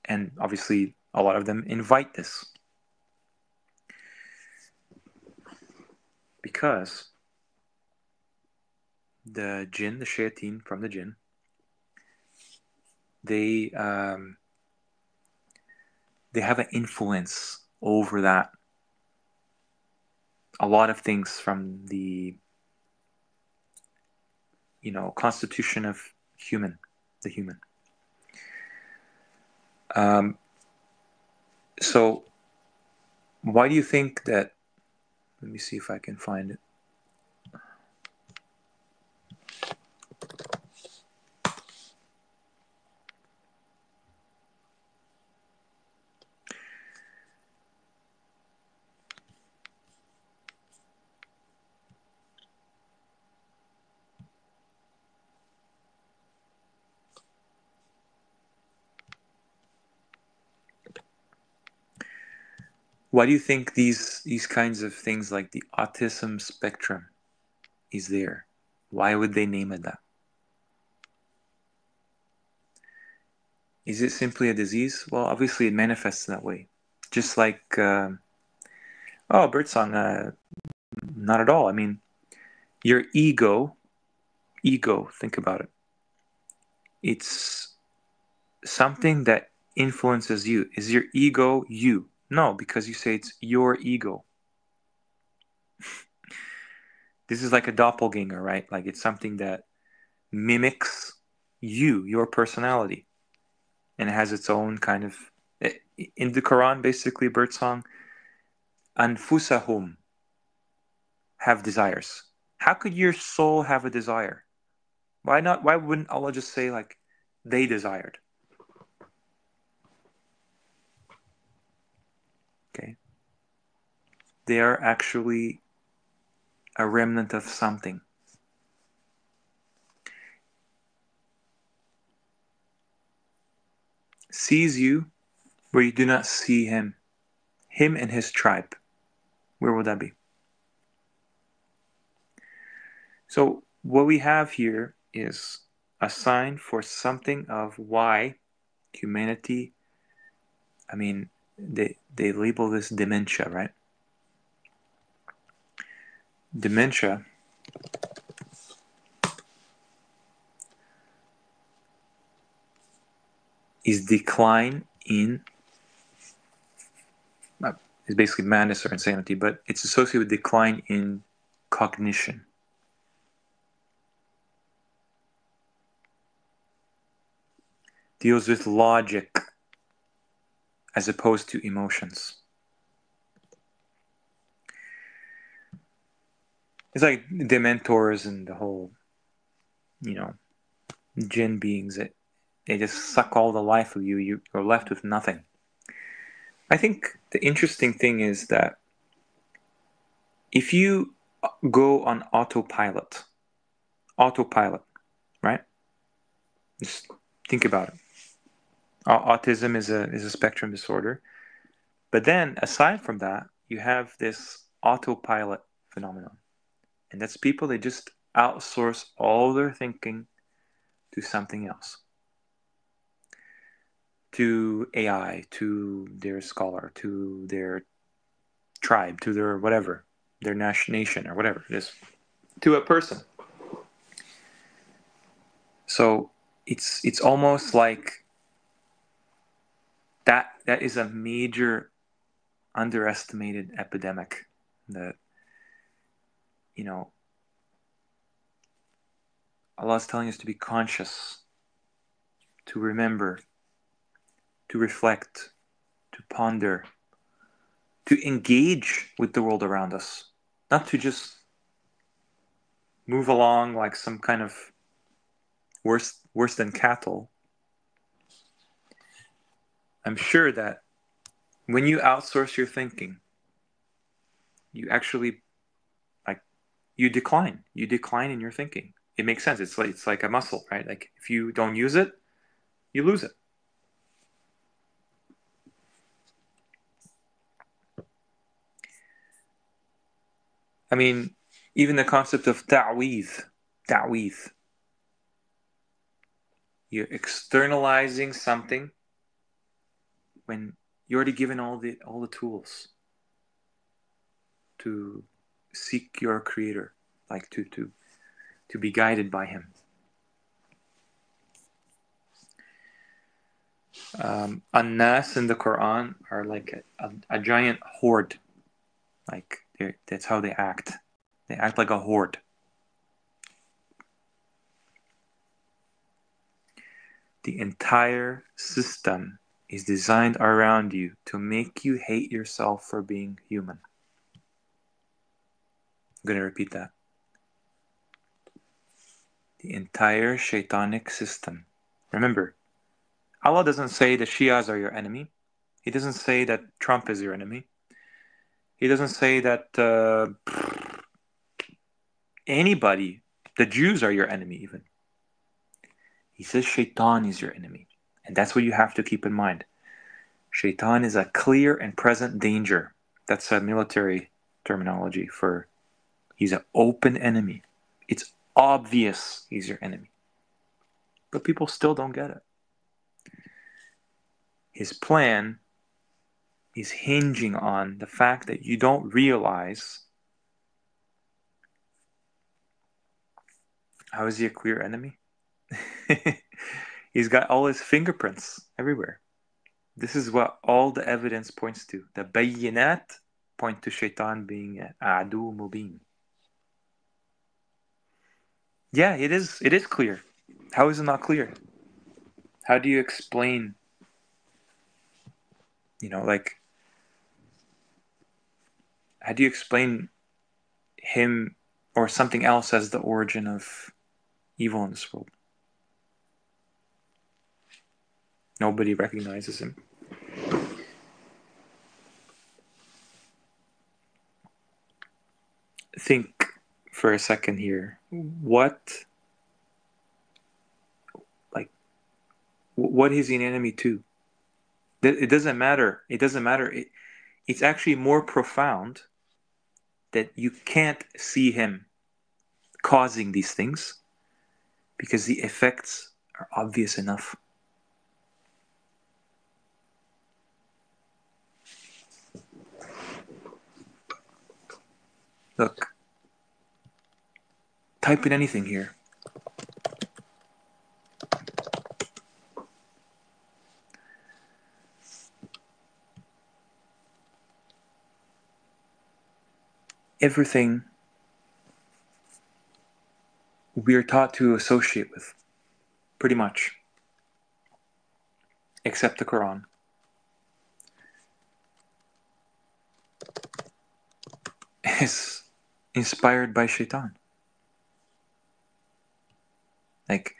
And obviously, a lot of them invite this. Because the jinn, the shayateen from the jinn, they have an influence over that. A lot of things from the constitution of the human. So why do you think that? Let me see if I can find it. Why do you think these kinds of things like the autism spectrum is there? Why would they name it that? Is it simply a disease? Well, obviously it manifests in that way. Just like, birdsong, not at all. I mean, your ego, think about it. It's something that influences you. Is your ego you? No, because you say it's your ego. This is like a doppelganger, right? Like it's something that mimics you, your personality. And it has its own kind of... In the Quran, basically, birdsong, anfusahum, have desires. How could your soul have a desire? Why not? Why wouldn't Allah just say like they desired? Okay. They are actually a remnant of something. Sees you where you do not see him. Him and his tribe. Where would that be? So what we have here is a sign for something of why humanity, I mean, they label this dementia, right? Dementia is decline in, it's basically madness or insanity, but it's associated with decline in cognition. Deals with logic as opposed to emotions. It's like dementors and the whole, jinn beings. They just suck all the life of you. You're left with nothing. I think the interesting thing is that if you go on autopilot, right? Just think about it. Autism is a spectrum disorder. But then, aside from that, you have this autopilot phenomenon. And that's people, they just outsource all their thinking to something else. To AI, to their scholar, to their tribe, to their whatever, their nation or whatever it is, to a person. So it's almost like that is a major underestimated epidemic that, Allah is telling us to be conscious, to remember, to reflect, to ponder, to engage with the world around us, not to just move along like some kind of worse than cattle. I'm sure that when you outsource your thinking, you actually you decline in your thinking. It makes sense. It's like a muscle, right? Like if you don't use it, you lose it. I mean, even the concept of ta'weez, you're externalizing something when you're already given all the tools to seek your creator, like to be guided by him. An-nas in the Quran are like a giant horde. Like that's how they act. They act like a horde. The entire system is designed around you to make you hate yourself for being human. I'm going to repeat that. The entire shaitanic system. Remember, Allah doesn't say the Shias are your enemy. He doesn't say that Trump is your enemy. He doesn't say that anybody, the Jews are your enemy even. He says Shaitan is your enemy. And that's what you have to keep in mind. Shaitan is a clear and present danger. That's a military terminology for he's an open enemy. It's obvious he's your enemy. But people still don't get it. His plan is hinging on the fact that you don't realize how is he a clear enemy? He's got all his fingerprints everywhere. This is what all the evidence points to. The bayinat point to Shaitan being adu mubin. Yeah, it is clear. How is it not clear? How do you explain, how do you explain him or something else as the origin of evil in this world? Nobody recognizes him. Think for a second here. What is he an enemy to? It doesn't matter. It's actually more profound that you can't see him causing these things because the effects are obvious enough. Look, type in anything here. Everything we are taught to associate with, pretty much, except the Quran. Is inspired by shaitan. Like,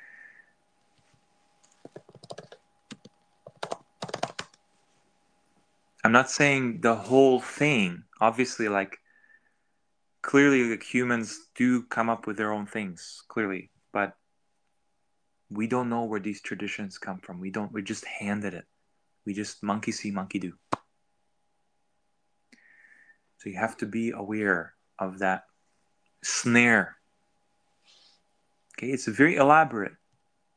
I'm not saying the whole thing. Obviously, like, clearly, like, humans do come up with their own things, clearly. But we don't know where these traditions come from. We're just handed it. We just monkey see, monkey do. So you have to be aware of that snare. Okay, it's very elaborate.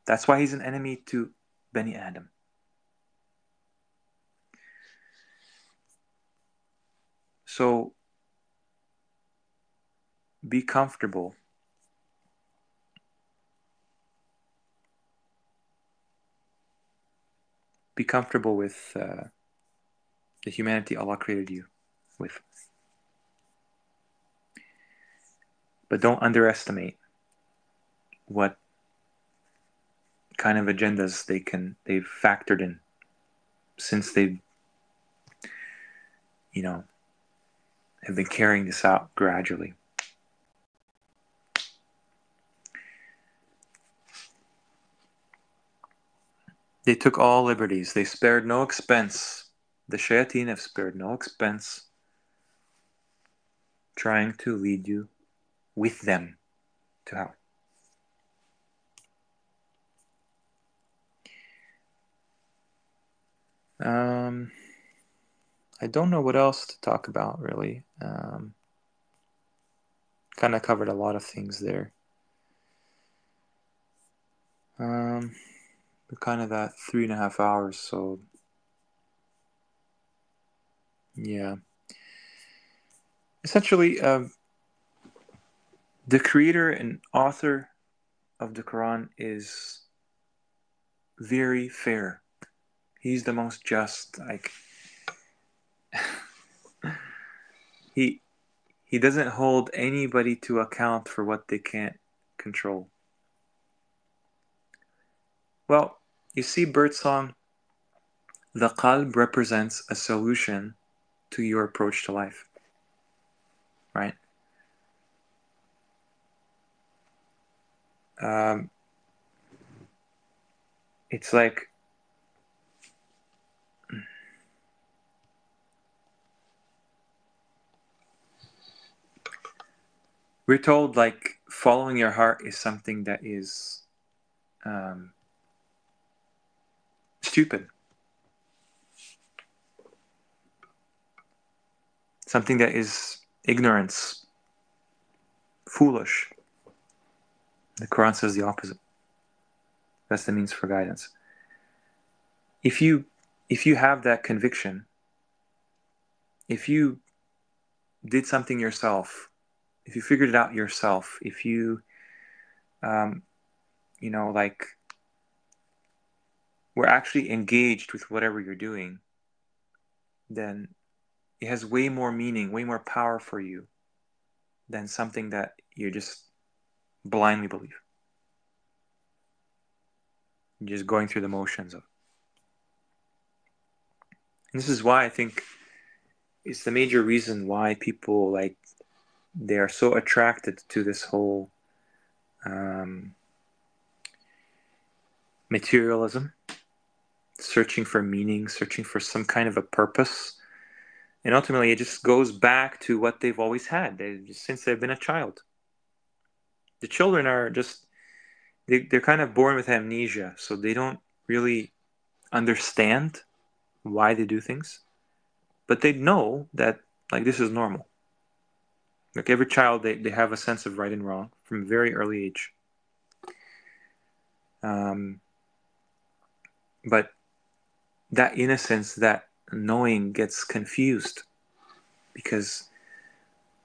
That's why he's an enemy to Bani Adam. So be comfortable. Be comfortable with the humanity Allah created you with. But don't underestimate what kind of agendas they've factored in since they've, have been carrying this out gradually. They took all liberties. They spared no expense. The shayateen have spared no expense trying to lead you with them to hell. I don't know what else to talk about, really. Kind of covered a lot of things there. We're kind of at 3.5 hours, so yeah. Essentially, the creator and author of the Quran is very fair. He's the most just. Like, he doesn't hold anybody to account for what they can't control. Well, you see, birdsong, the qalb represents a solution to your approach to life, right? It's like we're told, like, following your heart is something that is stupid, something that is ignorance, foolish. The Quran says the opposite. That's the means for guidance. If you have that conviction, if you did something yourself, if you figured it out yourself, if you, like, were actually engaged with whatever you're doing, then it has way more meaning, way more power for you than something that you just blindly believe. You're just going through the motions of. And this is why I think it's the major reason why people, like, they are so attracted to this whole materialism, searching for meaning, searching for some kind of a purpose. And ultimately, it just goes back to what they've always had since they've been a child. The children are just, they're kind of born with amnesia, so they don't really understand why they do things. But they know that, like, this is normal. Like, every child, they have a sense of right and wrong from a very early age. But that innocence, that knowing gets confused because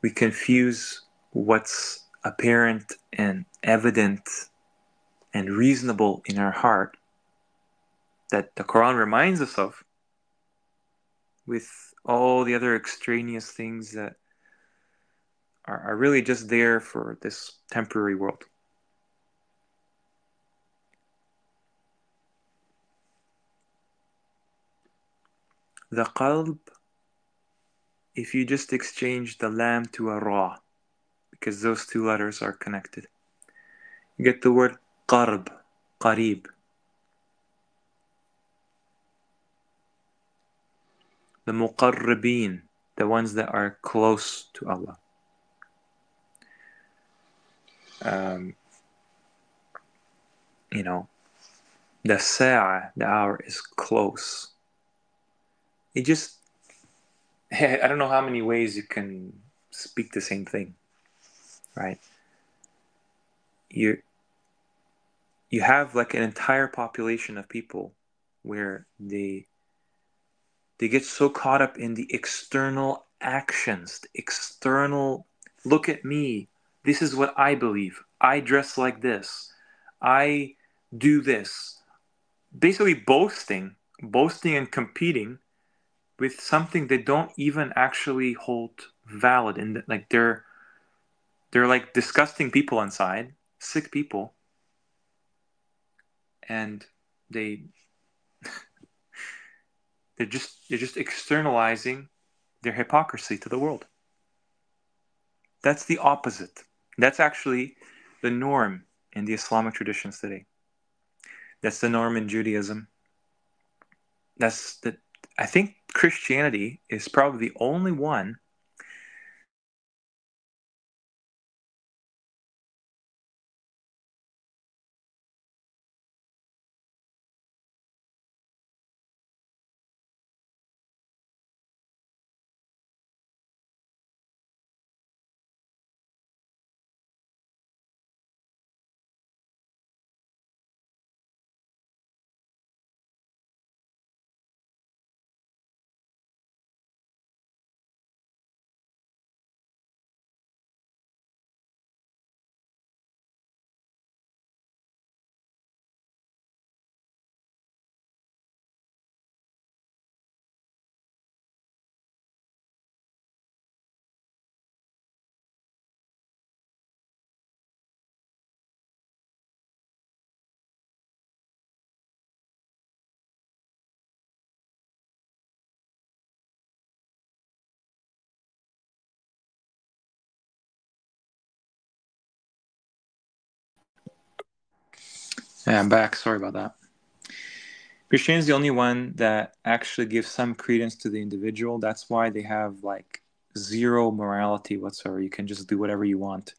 we confuse what's apparent and evident and reasonable in our heart that the Quran reminds us of with all the other extraneous things that are really just there for this temporary world. The qalb, if you just exchange the lam to a ra, because those two letters are connected. You get the word qarb, qarib. The muqarribeen, the ones that are close to Allah. You know, the sa'a, the hour, is close. It just, I don't know how many ways you can speak the same thing, right? You have like an entire population of people where they get so caught up in the external actions, the external, look at me, this is what I believe, I dress like this, I do this. Basically boasting and competing with something they don't even actually hold valid. And like they're like disgusting people inside, sick people, and they're just externalizing their hypocrisy to the world. That's the opposite. That's actually the norm in the Islamic traditions today. That's the norm in Judaism. I think Christianity is probably the only one Yeah, I'm back. Sorry about that. Christianity is the only one that actually gives some credence to the individual. That's why they have like zero morality whatsoever. You can just do whatever you want.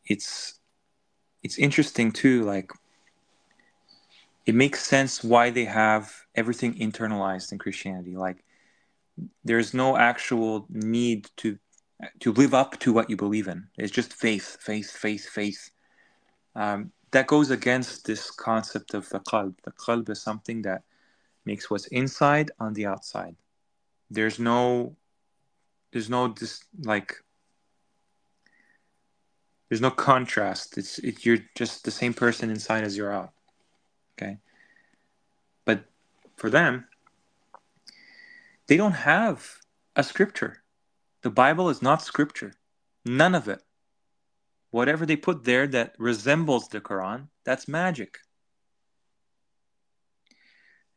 It's interesting too. Like it makes sense why they have everything internalized in Christianity. Like there's no actual need to live up to what you believe in. It's just faith, faith, faith, faith. That goes against this concept of the qalb. The qalb is something that makes what's inside on the outside. There's no there's no contrast. You're just the same person inside as you're out. Okay, but for them, they don't have a scripture. The Bible is not scripture. None of it. Whatever they put there that resembles the Quran, that's magic.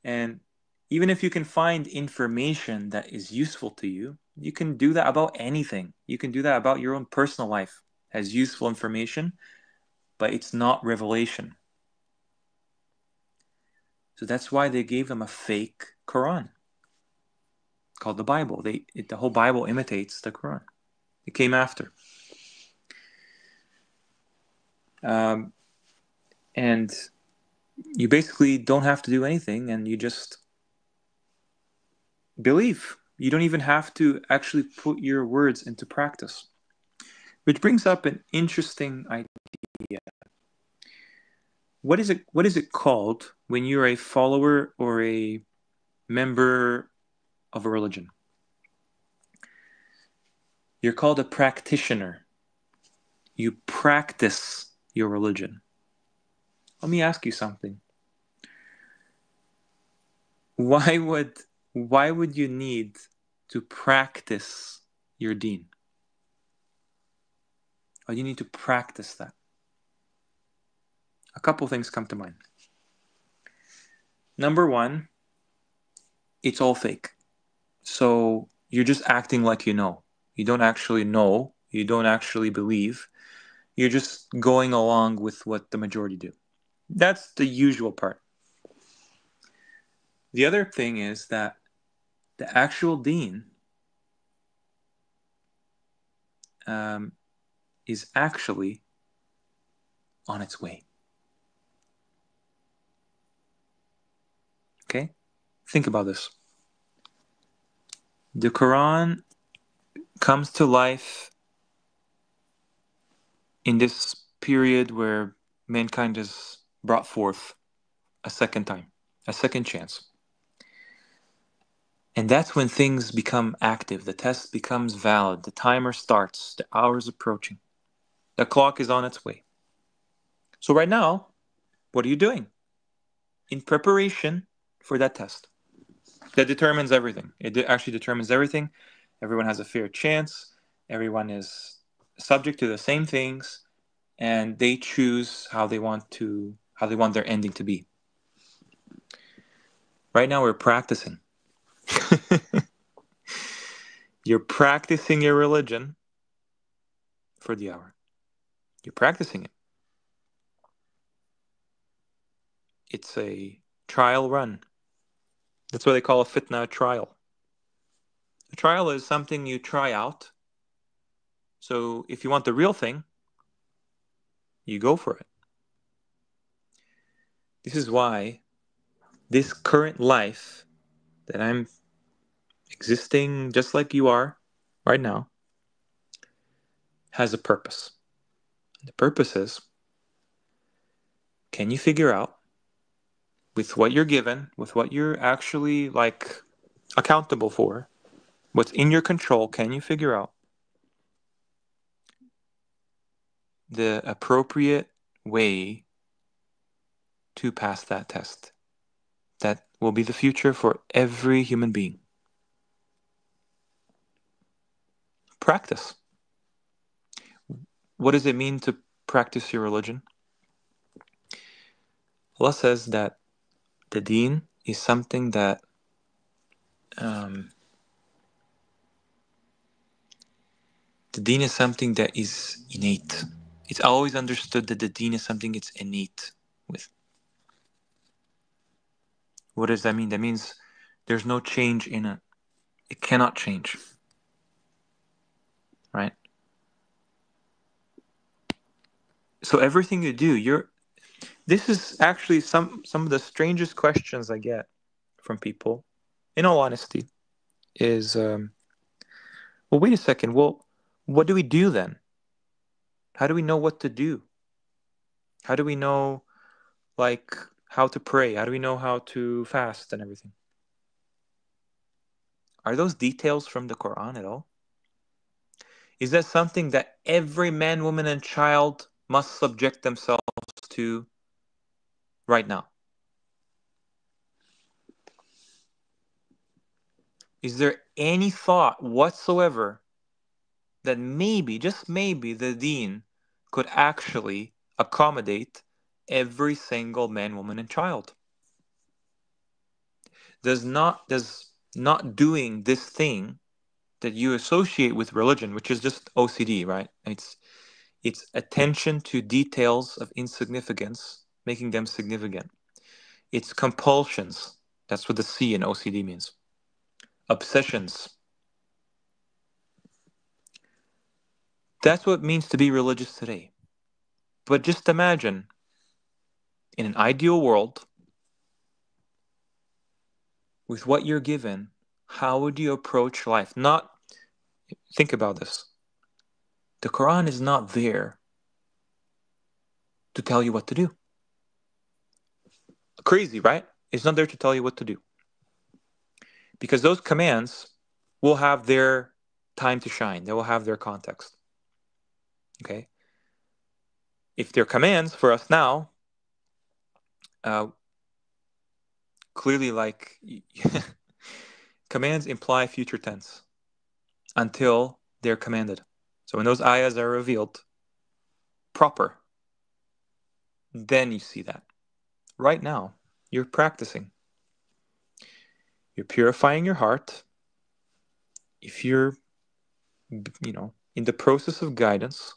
And even if you can find information that is useful to you, you can do that about anything. You can do that about your own personal life as useful information, but it's not revelation. So that's why they gave them a fake Quran called the Bible. The whole Bible imitates the Quran. It came after. And you basically don't have to do anything, and you just believe. You don't even have to actually put your words into practice. Which brings up an interesting idea. What is it called when you're a follower or a member of a religion? You're called a practitioner. You practice your religion. Let me ask you something. Why would you need to practice your deen? Why do you need to practice that? A couple things come to mind. Number one, it's all fake. So you're just acting like you know. You don't actually know. You don't actually believe. You're just going along with what the majority do. That's the usual part. The other thing is that the actual deen is actually on its way. Okay? Think about this. The Quran comes to life in this period where mankind is brought forth a second time, a second chance. And that's when things become active, the test becomes valid, the timer starts, the hour is approaching, the clock is on its way. So right now, what are you doing? In preparation for that test. That determines everything. It actually determines everything. Everyone has a fair chance. Everyone is subject to the same things, and they choose how they want their ending to be. Right now we're practicing. You're practicing your religion for the hour. You're practicing it. It's a trial run. That's why they call a fitna a trial. A trial is something you try out. So if you want the real thing, you go for it. This is why this current life that I'm existing just like you are right now has a purpose. The purpose is, can you figure out with what you're given, with what you're actually accountable for, what's in your control, can you figure out the appropriate way to pass that test? That will be the future for every human being. Practice. What does it mean to practice your religion? Allah says that the deen is something that is innate. It's always understood that the deen is something it's innate with. What does that mean? That means there's no change in it. It cannot change. Right? So everything you do, this is actually some of the strangest questions I get from people, in all honesty, is well, wait a second. Well, what do we do then? How do we know what to do? How do we know how to pray? How do we know how to fast and everything? Are those details from the Quran at all? Is that something that every man, woman, and child must subject themselves to right now? Is there any thought whatsoever that maybe, just maybe, the deen could actually accommodate every single man, woman, and child? Does not doing this thing that you associate with religion, which is just OCD, right? It's attention to details of insignificance, making them significant. It's compulsions. That's what the C in OCD means. Obsessions. That's what it means to be religious today. But just imagine, in an ideal world, with what you're given, how would you approach life? Think about this. The Quran is not there to tell you what to do. Crazy, right? It's not there to tell you what to do. Because those commands will have their time to shine. They will have their context. Okay? If they're commands for us now, clearly commands imply future tense until they're commanded. So when those ayahs are revealed proper, then you see that. Right now, you're practicing. You're purifying your heart. If you're in the process of guidance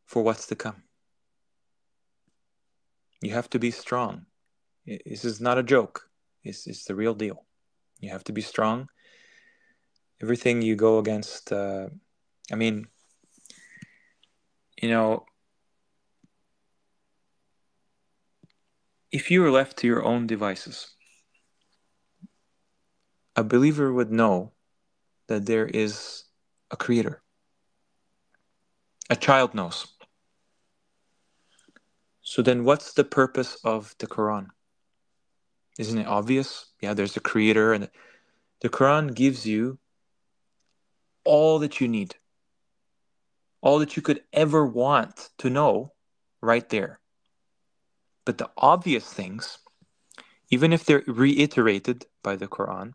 for what's to come. You have to be strong. This is not a joke. It's the real deal. You have to be strong. Everything you go against, if you were left to your own devices, a believer would know that there is a creator. A child knows. So then what's the purpose of the Quran? Isn't it obvious? Yeah, there's a creator, and the Quran gives you all that you need, all that you could ever want to know right there. But the obvious things, even if they're reiterated by the Quran,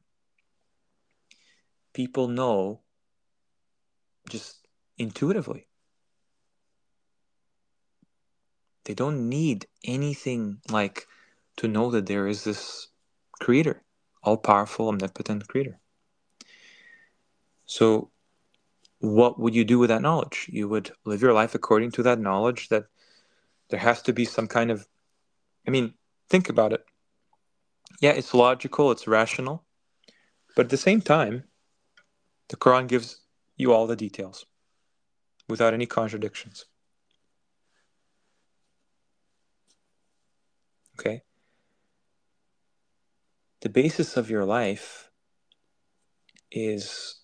people know just intuitively. They don't need anything like to know that there is this creator, all-powerful, omnipotent creator. So what would you do with that knowledge? You would live your life according to that knowledge that there has to be some kind of, think about it. Yeah, it's logical, it's rational, but at the same time, the Quran gives you all the details without any contradictions. Okay? The basis of your life is,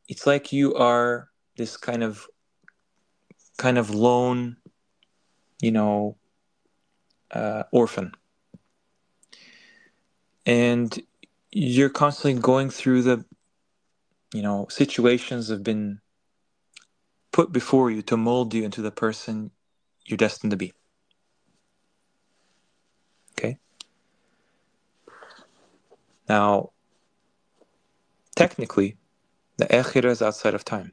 it's like you are this kind of lone, orphan. And you're constantly going through the, situations have been put before you to mold you into the person you're destined to be. Okay? Now, technically, the akhirah is outside of time.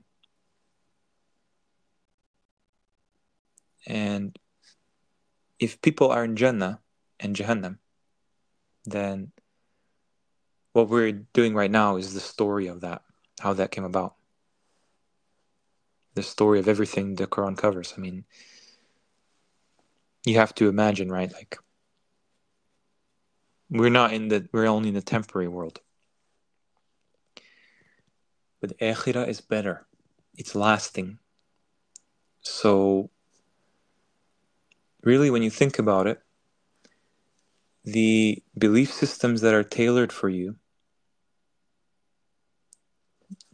And if people are in Jannah and Jahannam, then what we're doing right now is the story of that, how that came about. The story of everything the Quran covers. You have to imagine, right? Like, we're only in the temporary world. But the akhirah is better. It's lasting. So, really, when you think about it, the belief systems that are tailored for you,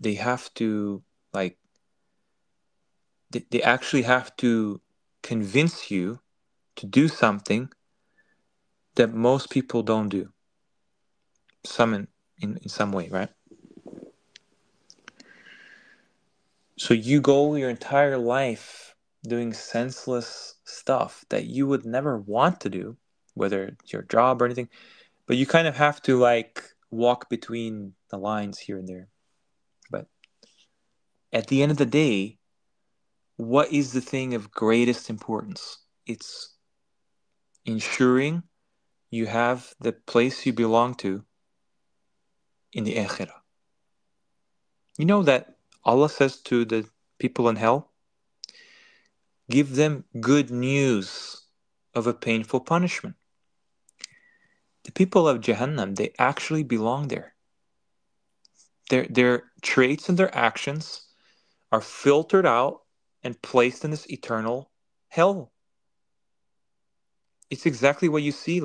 they have to, they actually have to convince you to do something that most people don't do. Some in some way, right? So you go your entire life doing senseless stuff that you would never want to do, whether it's your job or anything, but you kind of have to walk between the lines here and there. But at the end of the day, what is the thing of greatest importance? It's ensuring you have the place you belong to in the akhirah. You know that Allah says to the people in hell, give them good news of a painful punishment. The people of Jahannam, they actually belong there. Their traits and their actions are filtered out and placed in this eternal hell. It's exactly what you see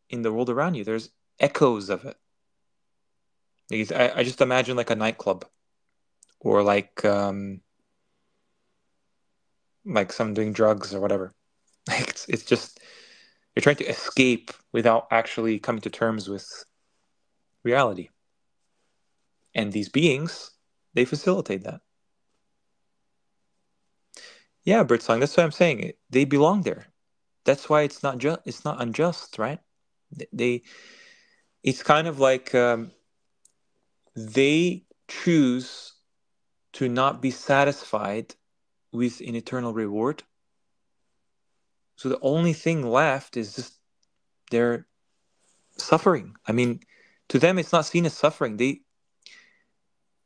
in the world around you. There's echoes of it. I just imagine a nightclub, or someone doing drugs or whatever. It's just, you're trying to escape without actually coming to terms with reality. And these beings, they facilitate that. Yeah, Birdsong, that's what I'm saying. They belong there. That's why it's not unjust, right? It's kind of like they choose to not be satisfied with an eternal reward. So the only thing left is just their suffering. To them, it's not seen as suffering.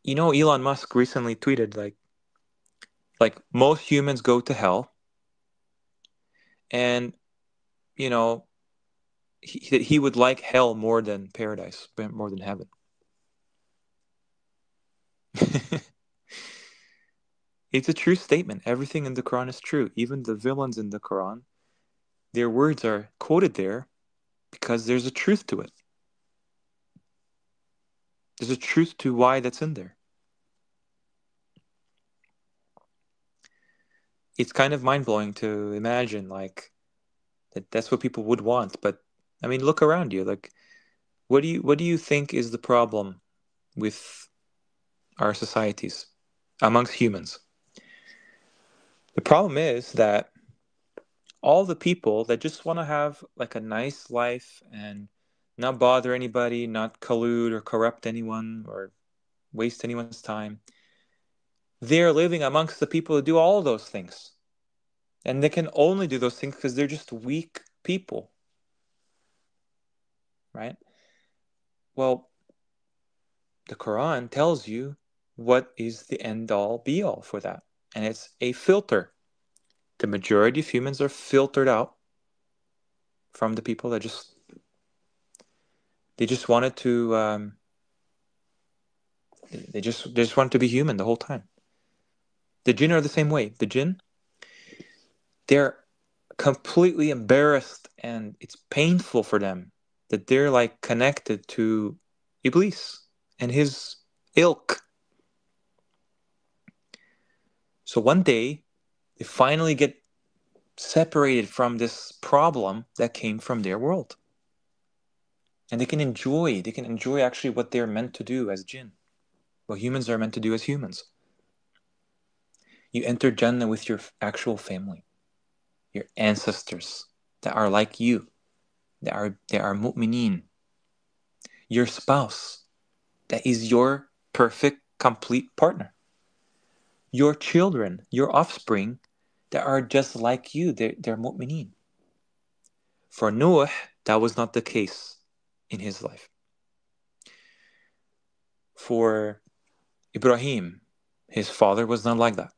Elon Musk recently tweeted like most humans go to hell, and he would like hell more than paradise, more than heaven. It's a true statement. Everything in the Quran is true. Even the villains in the Quran, their words are quoted there because there's a truth to it. There's a truth to why that's in there. It's kind of mind-blowing to imagine that's what people would want. But I mean, look around you. Like, what do you think is the problem with our societies amongst humans? The problem is that all the people that just want to have like a nice life and not bother anybody, not collude or corrupt anyone or waste anyone's time, they're living amongst the people who do all those things. And they can only do those things because they're just weak people. Right? Well, the Quran tells you what is the end-all be-all for that. And it's a filter. The majority of humans are filtered out from the people that they just wanted to they just wanted to be human the whole time. The jinn are the same way. The jinn, they're completely embarrassed, and it's painful for them that they're like connected to Iblis and his ilk. So one day they finally get separated from this problem that came from their world, and they can enjoy actually what they're meant to do as jinn, what humans are meant to do as humans. You enter Jannah with your actual family, your ancestors that are like you, they are mu'mineen, your spouse that is your perfect, complete partner, your children, your offspring that are just like you, they're mu'mineen. For Noah, that was not the case in his life. For Ibrahim, his father was not like that.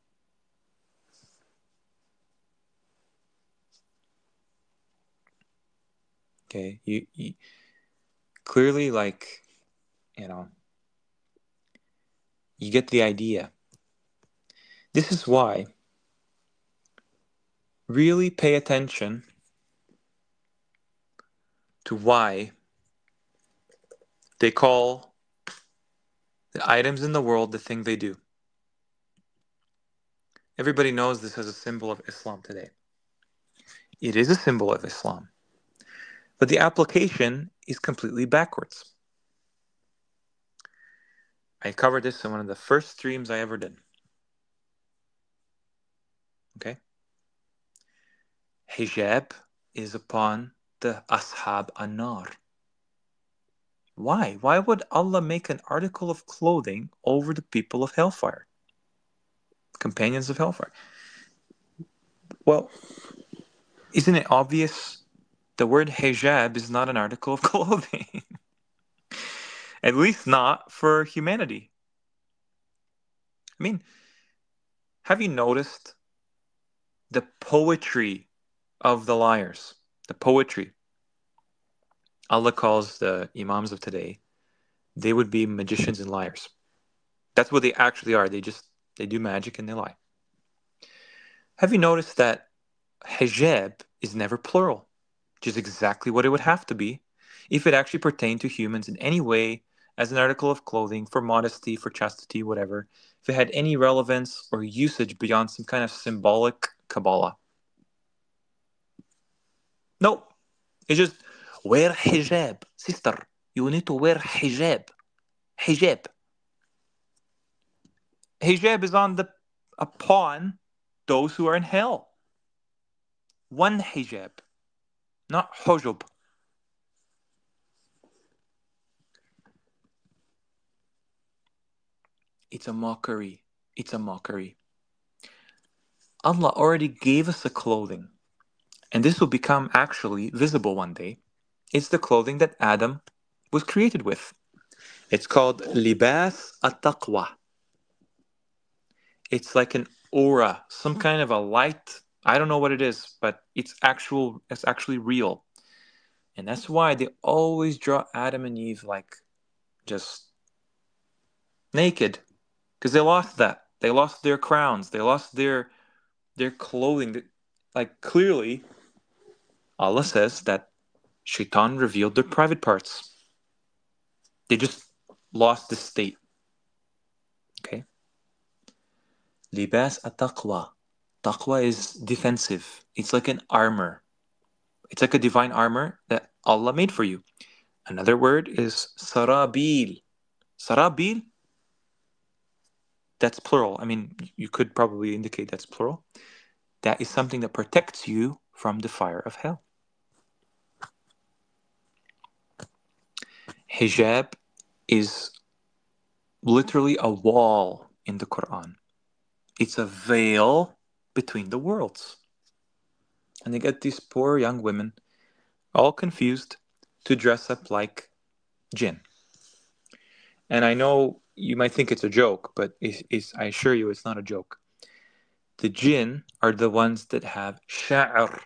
Okay, you clearly, you get the idea. This is why really pay attention to why they call the items in the world the thing they do. Everybody knows this as a symbol of Islam today. It is a symbol of Islam, but the application is completely backwards. I covered this in one of the first streams I ever did. Okay? Hijab is upon the Ashab an-Nar. Why? Why would Allah make an article of clothing over the people of hellfire? Companions of hellfire. Well, isn't it obvious? The word hijab is not an article of clothing. At least not for humanity. I mean, have you noticed the poetry of the liars? The poetry. Allah calls the imams of today, they would be magicians and liars. That's what they actually are. They do magic and they lie. Have you noticed that hijab is never plural, which is exactly what it would have to be if it actually pertained to humans in any way as an article of clothing for modesty, for chastity, whatever, if it had any relevance or usage beyond some kind of symbolic Kabbalah. No, it's just wear hijab, sister. You need to wear hijab. Hijab. Hijab is upon those who are in hell. One hijab, not hujub. It's a mockery. It's a mockery. Allah already gave us a clothing, and this will become actually visible one day. It's the clothing that Adam was created with. It's called libas at-taqwa. It's like an aura, some kind of a light. I don't know what it is, but it's actually real. And that's why they always draw Adam and Eve like just naked. Because they lost that. They lost their crowns. They lost their clothing. Like clearly, Allah says that Shaitan revealed their private parts. They just lost the state. Okay? Libas at-taqwa. Taqwa is defensive. It's like an armor. It's like a divine armor that Allah made for you. Another word is sarabil. Sarabil, that's plural. I mean, you could probably indicate that's plural. That is something that protects you from the fire of hell. Hijab is literally a wall in the Qur'an. It's a veil between the worlds. And they get these poor young women all confused to dress up like jinn. And I know you might think it's a joke, but I assure you it's not a joke. The jinn are the ones that have sha'r,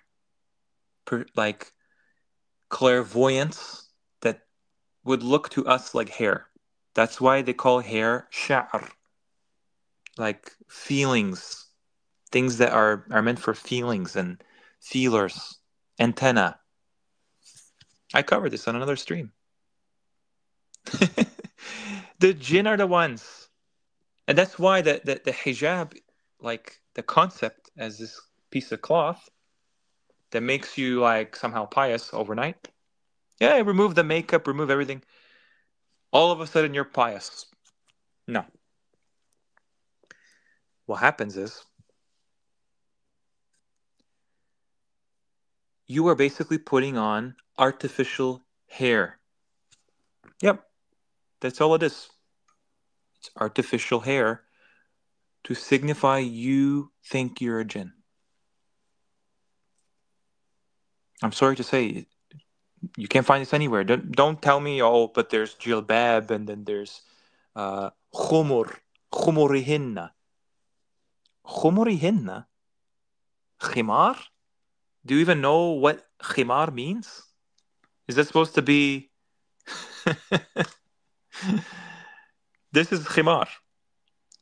like clairvoyance that would look to us like hair. That's why they call hair sha'r, like feelings, things that are meant for feelings and feelers, antenna. I covered this on another stream. The jinn are the ones. And that's why the hijab, like the concept as this piece of cloth that makes you like somehow pious overnight. Yeah, remove the makeup, remove everything. All of a sudden you're pious. No. What happens is you are basically putting on artificial hair. Yep. That's all it is. It's artificial hair to signify you think you're a jinn. I'm sorry to say, you can't find this anywhere. Don't tell me, oh, but there's jilbab and then there's khumur, khumurihinna. Khumurihinna? Khimar? Do you even know what khimar means? Is that supposed to be... This is khimar.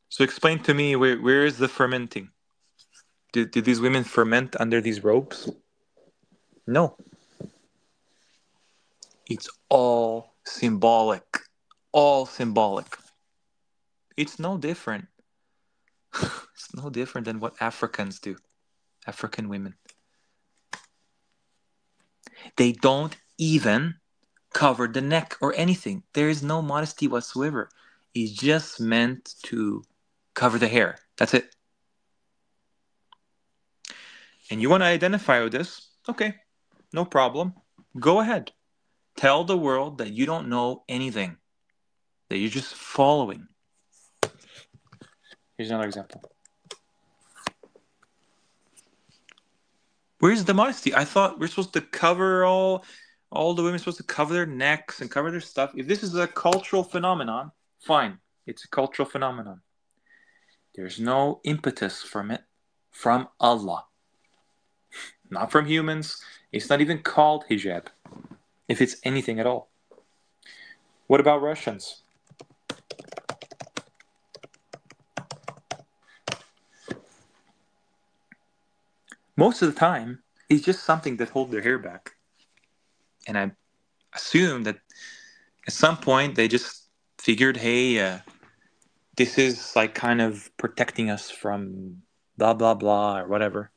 So explain to me, where is the fermenting? Do these women ferment under these robes? No. It's all symbolic. All symbolic. It's no different. It's no different than what Africans do. African women. They don't even cover the neck or anything. There is no modesty whatsoever. It's just meant to cover the hair. That's it. And you want to identify with this? Okay, no problem. Go ahead. Tell the world that you don't know anything, that you're just following. Here's another example. Where's the modesty? I thought we're supposed to cover all the women are supposed to cover their necks and cover their stuff. If this is a cultural phenomenon, fine. It's a cultural phenomenon. There's no impetus from it from Allah. Not from humans. It's not even called hijab, if it's anything at all. What about Russians? Most of the time, it's just something that holds their hair back. And I assume that at some point they just figured, hey, this is like kind of protecting us from blah, blah, blah, or whatever.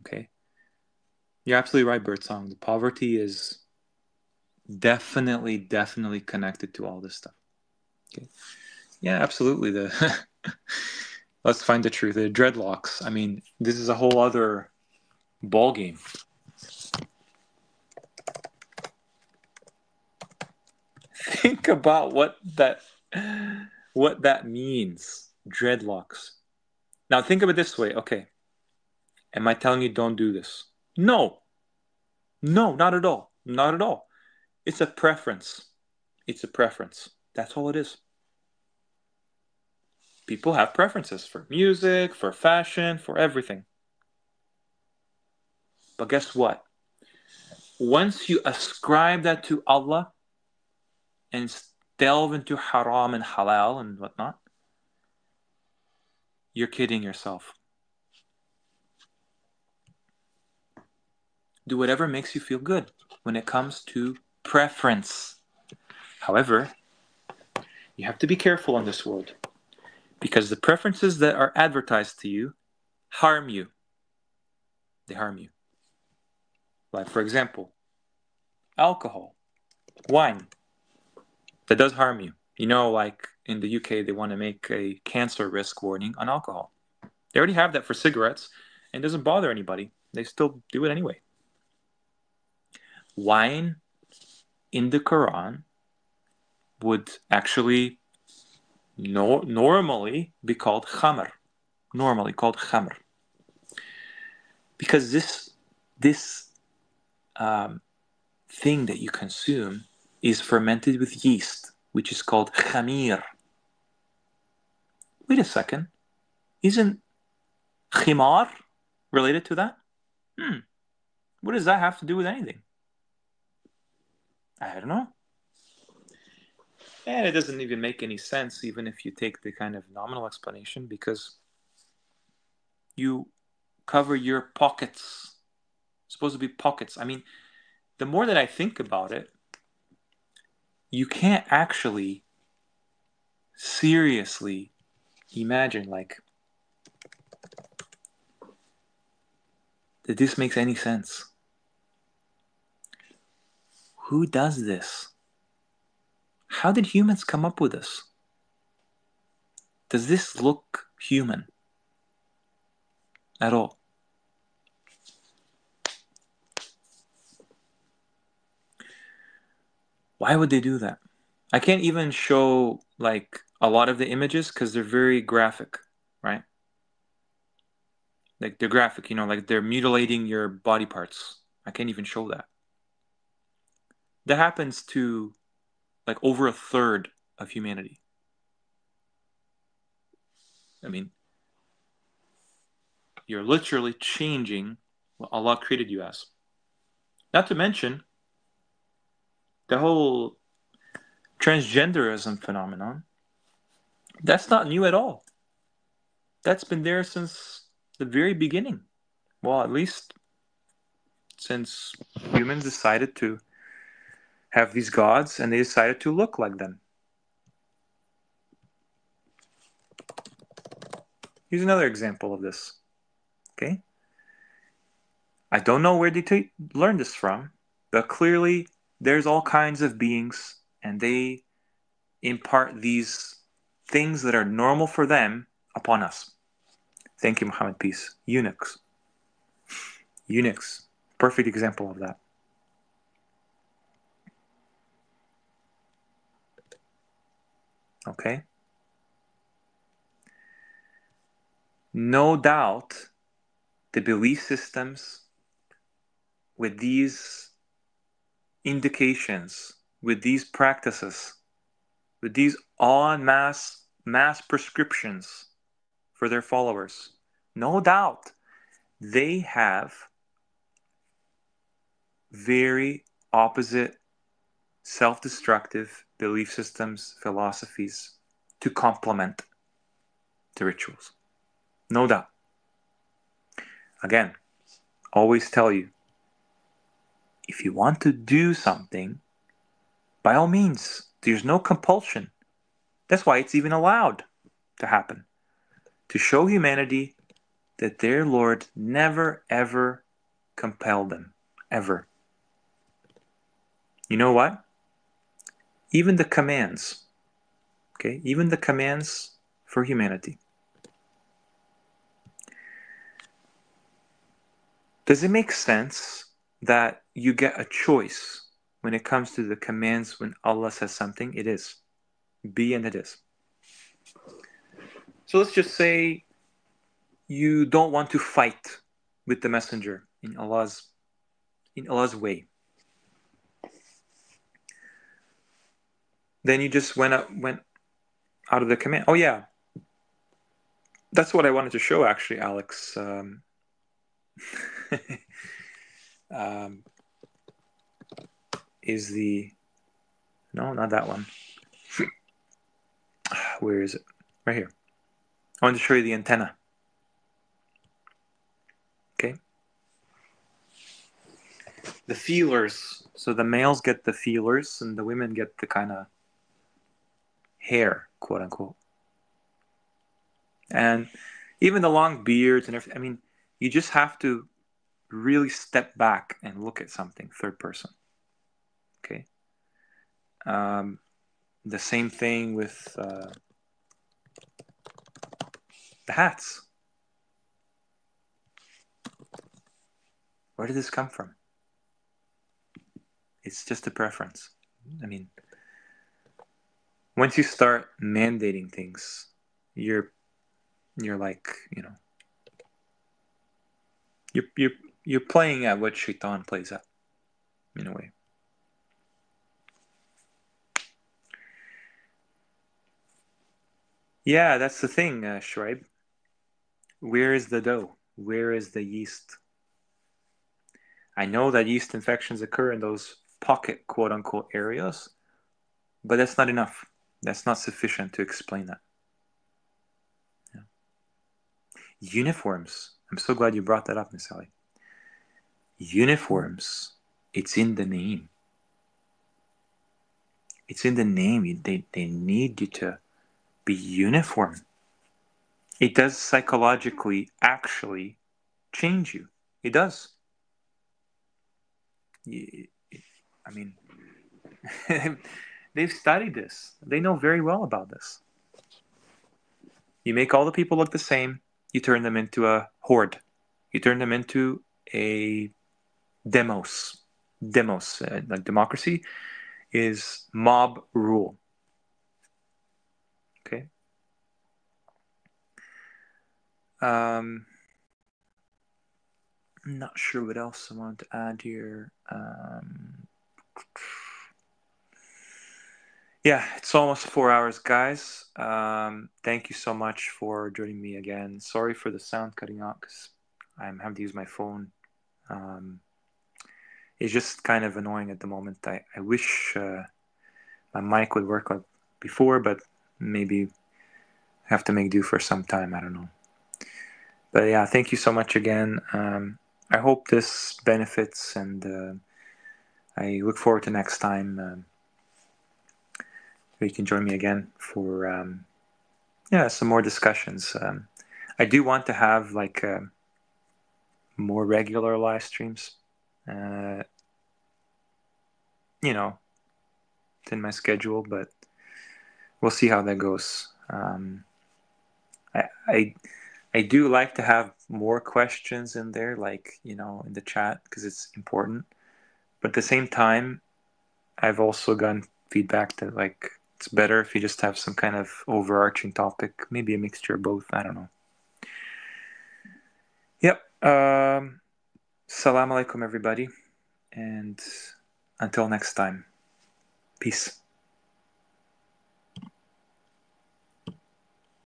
Okay. You're absolutely right, Birdsong. The poverty is definitely connected to all this stuff. Okay. Yeah, absolutely. Let's find the truth. The dreadlocks. I mean, this is a whole other ball game. Think about what that means. Dreadlocks. Now think of it this way. Okay. Am I telling you don't do this? No. No, not at all. Not at all. It's a preference. It's a preference. That's all it is. People have preferences for music, for fashion, for everything. But guess what? Once you ascribe that to Allah and delve into haram and halal and whatnot, you're kidding yourself. Do whatever makes you feel good when it comes to preference. However, you have to be careful in this world because the preferences that are advertised to you harm you. They harm you. Like, for example, alcohol, wine. That does harm you. You know, like in the UK, they want to make a cancer risk warning on alcohol. They already have that for cigarettes, and it doesn't bother anybody. They still do it anyway. Wine in the Quran would actually normally be called khamr. Normally called khamr. Because this thing that you consume is fermented with yeast, which is called khamir. Wait a second. Isn't khimar related to that? What does that have to do with anything? I don't know. And it doesn't even make any sense, even if you take the kind of nominal explanation, because you cover your pockets. It's supposed to be pockets. I mean, the more that I think about it, you can't actually seriously imagine like that this makes any sense. Who does this? How did humans come up with this? Does this look human at all? Why would they do that? I can't even show like a lot of the images because they're very graphic, right? Like they're graphic, you know, like they're mutilating your body parts. I can't even show that. That happens to like over a third of humanity. I mean, you're literally changing what Allah created you as. Not to mention the whole transgenderism phenomenon. That's not new at all. That's been there since the very beginning. Well, at least since humans decided to have these gods and they decided to look like them. Here's another example of this. Okay? I don't know where they learned this from, but clearly there's all kinds of beings and they impart these things that are normal for them upon us. Thank you, Muhammad. Peace. Eunuchs. Eunuchs. Perfect example of that. Okay? No doubt the belief systems with these indications, with these practices, with these en mass prescriptions for their followers, no doubt they have very opposite self-destructive belief systems, philosophies to complement the rituals. No doubt. Again, always tell you, if you want to do something, by all means, there's no compulsion. That's why it's even allowed to happen. To show humanity that their Lord never ever compelled them. Ever. You know what? Even the commands, okay? Even the commands for humanity. Does it make sense that you get a choice when it comes to the commands when Allah says something? It is. Be and it is. So let's just say you don't want to fight with the messenger in Allah's in Allah's way. Then you just went out of the command. Oh yeah, that's what I wanted to show actually, Alex. Is the no, not that one. Where is it? Right here. I want to show you the antenna. Okay. The feelers. So the males get the feelers and the women get the kind of hair, quote unquote. And even the long beards and everything. I mean, you just have to really step back and look at something third person. Okay. The same thing with the hats. Where did this come from? It's just a preference. I mean, once you start mandating things, you're like, you're playing at what Shaitan plays at, in a way. Yeah, that's the thing, Shraib. Where is the dough? Where is the yeast? I know that yeast infections occur in those pocket, quote-unquote, areas, but that's not enough. That's not sufficient to explain that. Yeah. Uniforms. I'm so glad you brought that up, Miss Ali. Uniforms. It's in the name. It's in the name. They need you to be uniform. It does psychologically actually change you. It does. I mean, they've studied this. They know very well about this. You make all the people look the same, you turn them into a horde. You turn them into a demos. Demos, like democracy, is mob rule. Okay? I'm not sure what else I wanted to add here. Yeah, it's almost 4 hours, guys. Thank you so much for joining me again. Sorry for the sound cutting out because I'm having to use my phone. It's just kind of annoying at the moment. I wish my mic would work like before, but maybe I have to make do for some time. I don't know. But yeah, thank you so much again. I hope this benefits, and I look forward to next time. You can join me again for some more discussions. I do want to have like more regular live streams. It's in my schedule, but we'll see how that goes. I do like to have more questions in there, like in the chat, because it's important. But at the same time, I've also gotten feedback that like it's better if you just have some kind of overarching topic, maybe a mixture of both. I don't know. Yep. Salam alaikum, everybody, and until next time, peace.